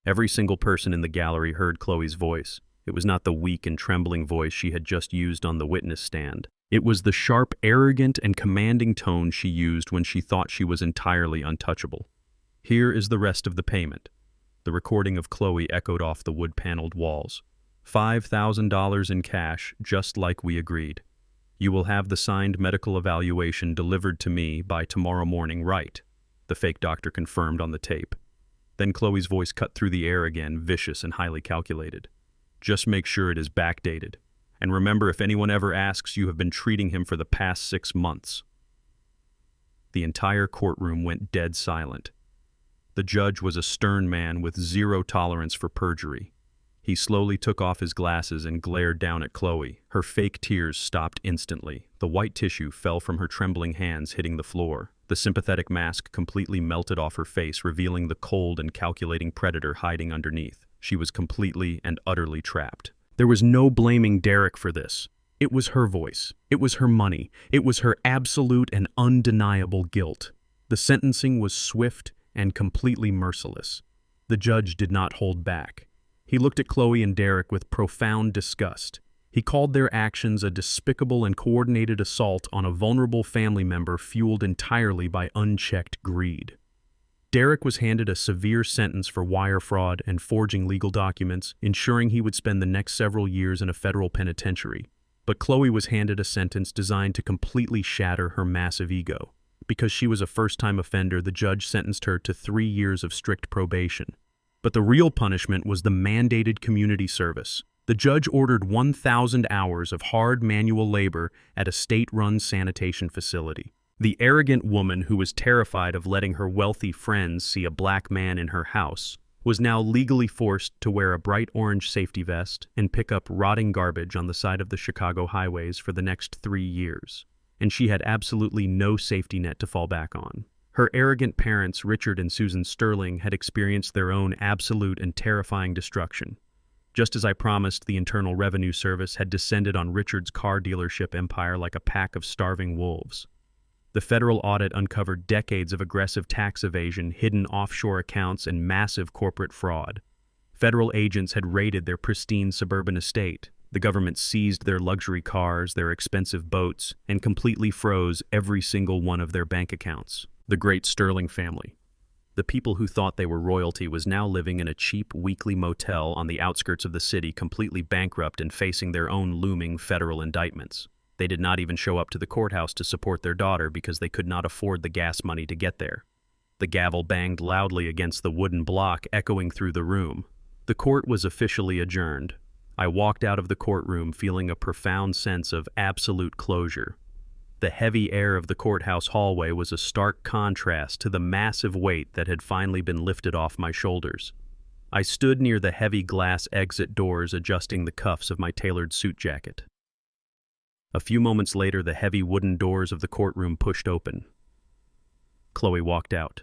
S1: Every single person in the gallery heard Chloe's voice. It was not the weak and trembling voice she had just used on the witness stand. It was the sharp, arrogant, and commanding tone she used when she thought she was entirely untouchable. "Here is the rest of the payment." The recording of Chloe echoed off the wood-paneled walls. $5,000 in cash, just like we agreed. "You will have the signed medical evaluation delivered to me by tomorrow morning, right?" the fake doctor confirmed on the tape. Then Chloe's voice cut through the air again, vicious and highly calculated. "Just make sure it is backdated. And remember, if anyone ever asks, you have been treating him for the past 6 months." The entire courtroom went dead silent. The judge was a stern man with zero tolerance for perjury. He slowly took off his glasses and glared down at Chloe. Her fake tears stopped instantly. The white tissue fell from her trembling hands, hitting the floor. The sympathetic mask completely melted off her face, revealing the cold and calculating predator hiding underneath. She was completely and utterly trapped. There was no blaming Derek for this. It was her voice. It was her money. It was her absolute and undeniable guilt. The sentencing was swift and completely merciless. The judge did not hold back. He looked at Chloe and Derek with profound disgust. He called their actions a despicable and coordinated assault on a vulnerable family member fueled entirely by unchecked greed. Derek was handed a severe sentence for wire fraud and forging legal documents, ensuring he would spend the next several years in a federal penitentiary. But Chloe was handed a sentence designed to completely shatter her massive ego. Because she was a first-time offender, the judge sentenced her to 3 years of strict probation. But the real punishment was the mandated community service. The judge ordered 1,000 hours of hard manual labor at a state-run sanitation facility. The arrogant woman who was terrified of letting her wealthy friends see a black man in her house was now legally forced to wear a bright orange safety vest and pick up rotting garbage on the side of the Chicago highways for the next 3 years. And she had absolutely no safety net to fall back on. Her arrogant parents, Richard and Susan Sterling, had experienced their own absolute and terrifying destruction. Just as I promised, the Internal Revenue Service had descended on Richard's car dealership empire like a pack of starving wolves. The federal audit uncovered decades of aggressive tax evasion, hidden offshore accounts, and massive corporate fraud. Federal agents had raided their pristine suburban estate. The government seized their luxury cars, their expensive boats, and completely froze every single one of their bank accounts. The great Sterling family. The people who thought they were royalty was now living in a cheap weekly motel on the outskirts of the city, completely bankrupt and facing their own looming federal indictments. They did not even show up to the courthouse to support their daughter because they could not afford the gas money to get there. The gavel banged loudly against the wooden block, echoing through the room. The court was officially adjourned. I walked out of the courtroom feeling a profound sense of absolute closure. The heavy air of the courthouse hallway was a stark contrast to the massive weight that had finally been lifted off my shoulders. I stood near the heavy glass exit doors adjusting the cuffs of my tailored suit jacket. A few moments later, the heavy wooden doors of the courtroom pushed open. Chloe walked out.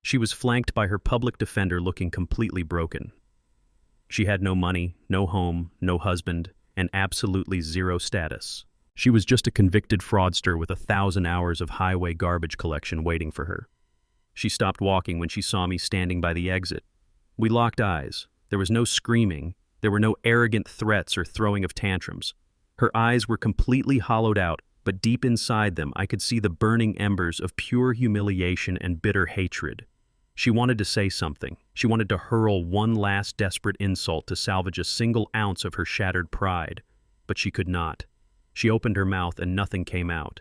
S1: She was flanked by her public defender looking completely broken. She had no money, no home, no husband, and absolutely zero status. She was just a convicted fraudster with 1,000 hours of highway garbage collection waiting for her. She stopped walking when she saw me standing by the exit. We locked eyes. There was no screaming. There were no arrogant threats or throwing of tantrums. Her eyes were completely hollowed out, but deep inside them I could see the burning embers of pure humiliation and bitter hatred. She wanted to say something. She wanted to hurl one last desperate insult to salvage a single ounce of her shattered pride, but she could not. She opened her mouth and nothing came out.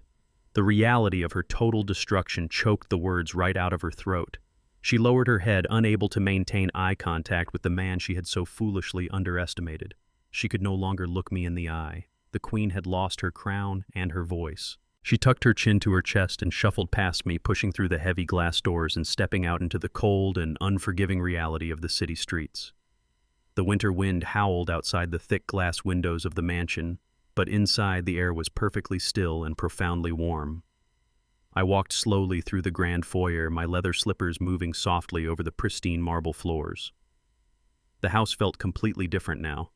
S1: The reality of her total destruction choked the words right out of her throat. She lowered her head, unable to maintain eye contact with the man she had so foolishly underestimated. She could no longer look me in the eye. The queen had lost her crown and her voice. She tucked her chin to her chest and shuffled past me, pushing through the heavy glass doors and stepping out into the cold and unforgiving reality of the city streets. The winter wind howled outside the thick glass windows of the mansion, but inside the air was perfectly still and profoundly warm. I walked slowly through the grand foyer, my leather slippers moving softly over the pristine marble floors. The house felt completely different now.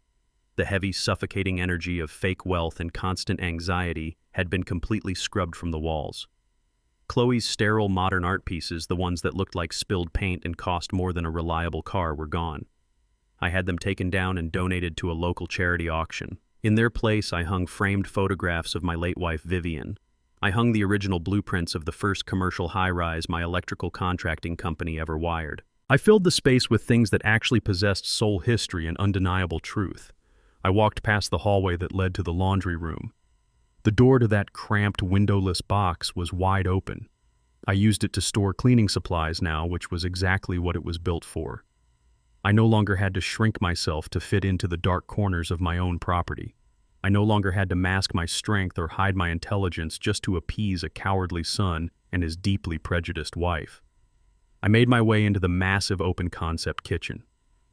S1: The heavy, suffocating energy of fake wealth and constant anxiety had been completely scrubbed from the walls. Chloe's sterile modern art pieces, the ones that looked like spilled paint and cost more than a reliable car, were gone. I had them taken down and donated to a local charity auction. In their place, I hung framed photographs of my late wife, Vivian. I hung the original blueprints of the first commercial high-rise my electrical contracting company ever wired. I filled the space with things that actually possessed soul history and undeniable truth. I walked past the hallway that led to the laundry room. The door to that cramped, windowless box was wide open. I used it to store cleaning supplies now, which was exactly what it was built for. I no longer had to shrink myself to fit into the dark corners of my own property. I no longer had to mask my strength or hide my intelligence just to appease a cowardly son and his deeply prejudiced wife. I made my way into the massive open-concept kitchen.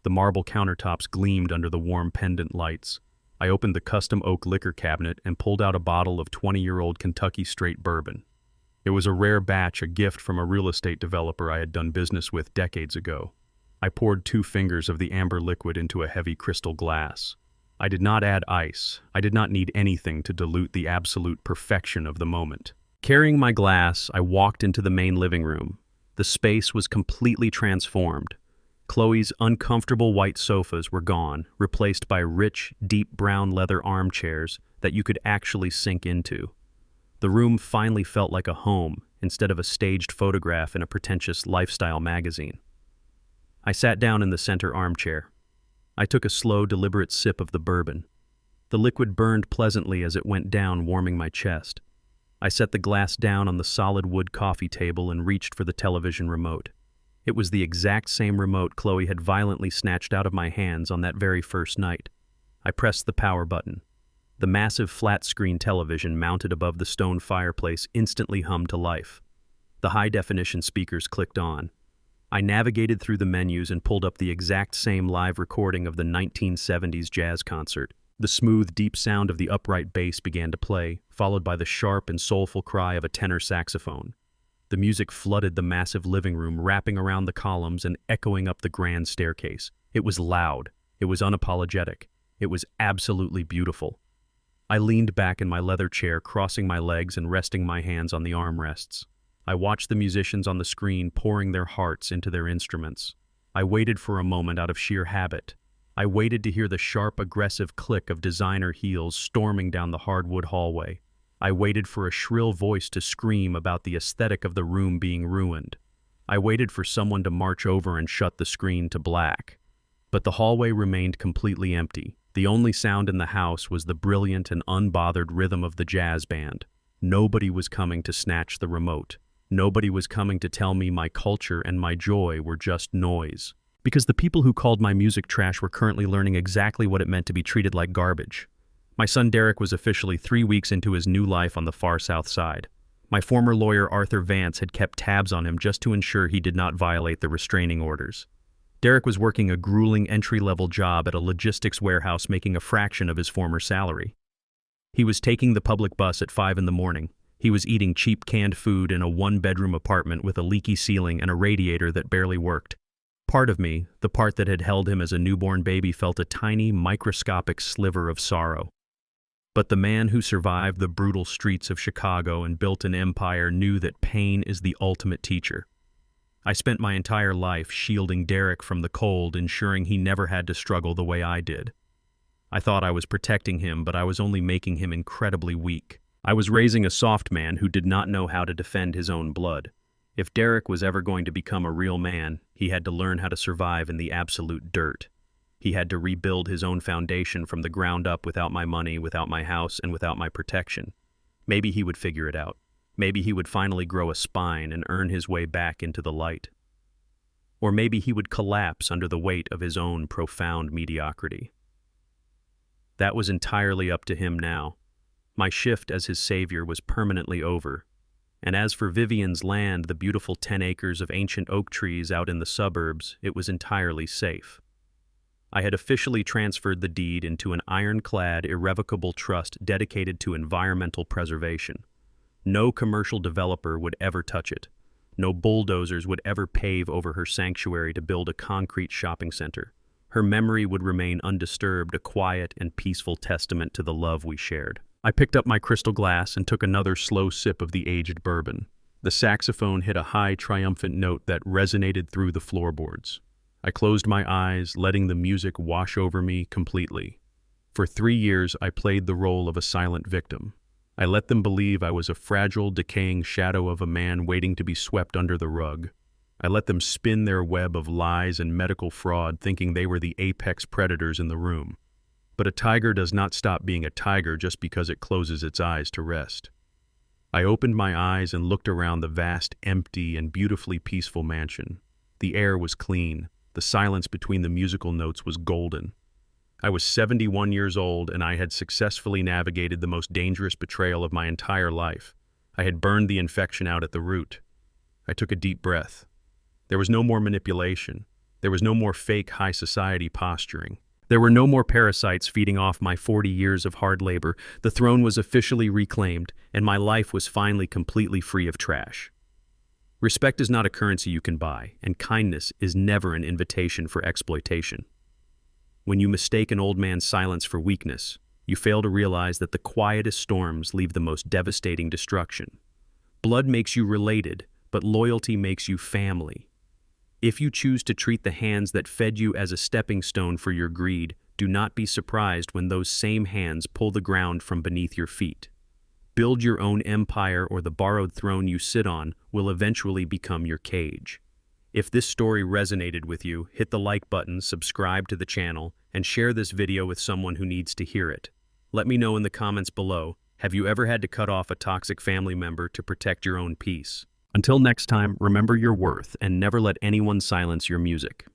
S1: The marble countertops gleamed under the warm pendant lights. I opened the custom oak liquor cabinet and pulled out a bottle of 20-year-old Kentucky straight bourbon. It was a rare batch, a gift from a real estate developer I had done business with decades ago. I poured 2 fingers of the amber liquid into a heavy crystal glass. I did not add ice. I did not need anything to dilute the absolute perfection of the moment. Carrying my glass, I walked into the main living room. The space was completely transformed. Chloe's uncomfortable white sofas were gone, replaced by rich, deep brown leather armchairs that you could actually sink into. The room finally felt like a home instead of a staged photograph in a pretentious lifestyle magazine. I sat down in the center armchair. I took a slow, deliberate sip of the bourbon. The liquid burned pleasantly as it went down, warming my chest. I set the glass down on the solid wood coffee table and reached for the television remote. It was the exact same remote Chloe had violently snatched out of my hands on that very first night. I pressed the power button. The massive flat-screen television mounted above the stone fireplace instantly hummed to life. The high-definition speakers clicked on. I navigated through the menus and pulled up the exact same live recording of the 1970s jazz concert. The smooth, deep sound of the upright bass began to play, followed by the sharp and soulful cry of a tenor saxophone. The music flooded the massive living room, wrapping around the columns and echoing up the grand staircase. It was loud. It was unapologetic. It was absolutely beautiful. I leaned back in my leather chair, crossing my legs and resting my hands on the armrests. I watched the musicians on the screen pouring their hearts into their instruments. I waited for a moment out of sheer habit. I waited to hear the sharp, aggressive click of designer heels storming down the hardwood hallway. I waited for a shrill voice to scream about the aesthetic of the room being ruined. I waited for someone to march over and shut the screen to black. But the hallway remained completely empty. The only sound in the house was the brilliant and unbothered rhythm of the jazz band. Nobody was coming to snatch the remote. Nobody was coming to tell me my culture and my joy were just noise. Because the people who called my music trash were currently learning exactly what it meant to be treated like garbage. My son Derek was officially 3 weeks into his new life on the far south side. My former lawyer Arthur Vance had kept tabs on him just to ensure he did not violate the restraining orders. Derek was working a grueling entry-level job at a logistics warehouse making a fraction of his former salary. He was taking the public bus at 5 in the morning. He was eating cheap canned food in a one-bedroom apartment with a leaky ceiling and a radiator that barely worked. Part of me, the part that had held him as a newborn baby, felt a tiny, microscopic sliver of sorrow. But the man who survived the brutal streets of Chicago and built an empire knew that pain is the ultimate teacher. I spent my entire life shielding Derek from the cold, ensuring he never had to struggle the way I did. I thought I was protecting him, but I was only making him incredibly weak. I was raising a soft man who did not know how to defend his own blood. If Derek was ever going to become a real man, he had to learn how to survive in the absolute dirt. He had to rebuild his own foundation from the ground up without my money, without my house, and without my protection. Maybe he would figure it out. Maybe he would finally grow a spine and earn his way back into the light. Or maybe he would collapse under the weight of his own profound mediocrity. That was entirely up to him now. My shift as his savior was permanently over. And as for Vivian's land, the beautiful 10 acres of ancient oak trees out in the suburbs, it was entirely safe. I had officially transferred the deed into an ironclad, irrevocable trust dedicated to environmental preservation. No commercial developer would ever touch it. No bulldozers would ever pave over her sanctuary to build a concrete shopping center. Her memory would remain undisturbed, a quiet and peaceful testament to the love we shared. I picked up my crystal glass and took another slow sip of the aged bourbon. The saxophone hit a high, triumphant note that resonated through the floorboards. I closed my eyes, letting the music wash over me completely. For 3 years, I played the role of a silent victim. I let them believe I was a fragile, decaying shadow of a man waiting to be swept under the rug. I let them spin their web of lies and medical fraud, thinking they were the apex predators in the room. But a tiger does not stop being a tiger just because it closes its eyes to rest. I opened my eyes and looked around the vast, empty, and beautifully peaceful mansion. The air was clean. The silence between the musical notes was golden. I was 71 years old, and I had successfully navigated the most dangerous betrayal of my entire life. I had burned the infection out at the root. I took a deep breath. There was no more manipulation. There was no more fake high society posturing. There were no more parasites feeding off my 40 years of hard labor. The throne was officially reclaimed, and my life was finally completely free of trash. Respect is not a currency you can buy, and kindness is never an invitation for exploitation. When you mistake an old man's silence for weakness, you fail to realize that the quietest storms leave the most devastating destruction. Blood makes you related, but loyalty makes you family. If you choose to treat the hands that fed you as a stepping stone for your greed, do not be surprised when those same hands pull the ground from beneath your feet. Build your own empire, or the borrowed throne you sit on will eventually become your cage. If this story resonated with you, hit the like button, subscribe to the channel, and share this video with someone who needs to hear it. Let me know in the comments below, have you ever had to cut off a toxic family member to protect your own peace? Until next time, remember your worth and never let anyone silence your music.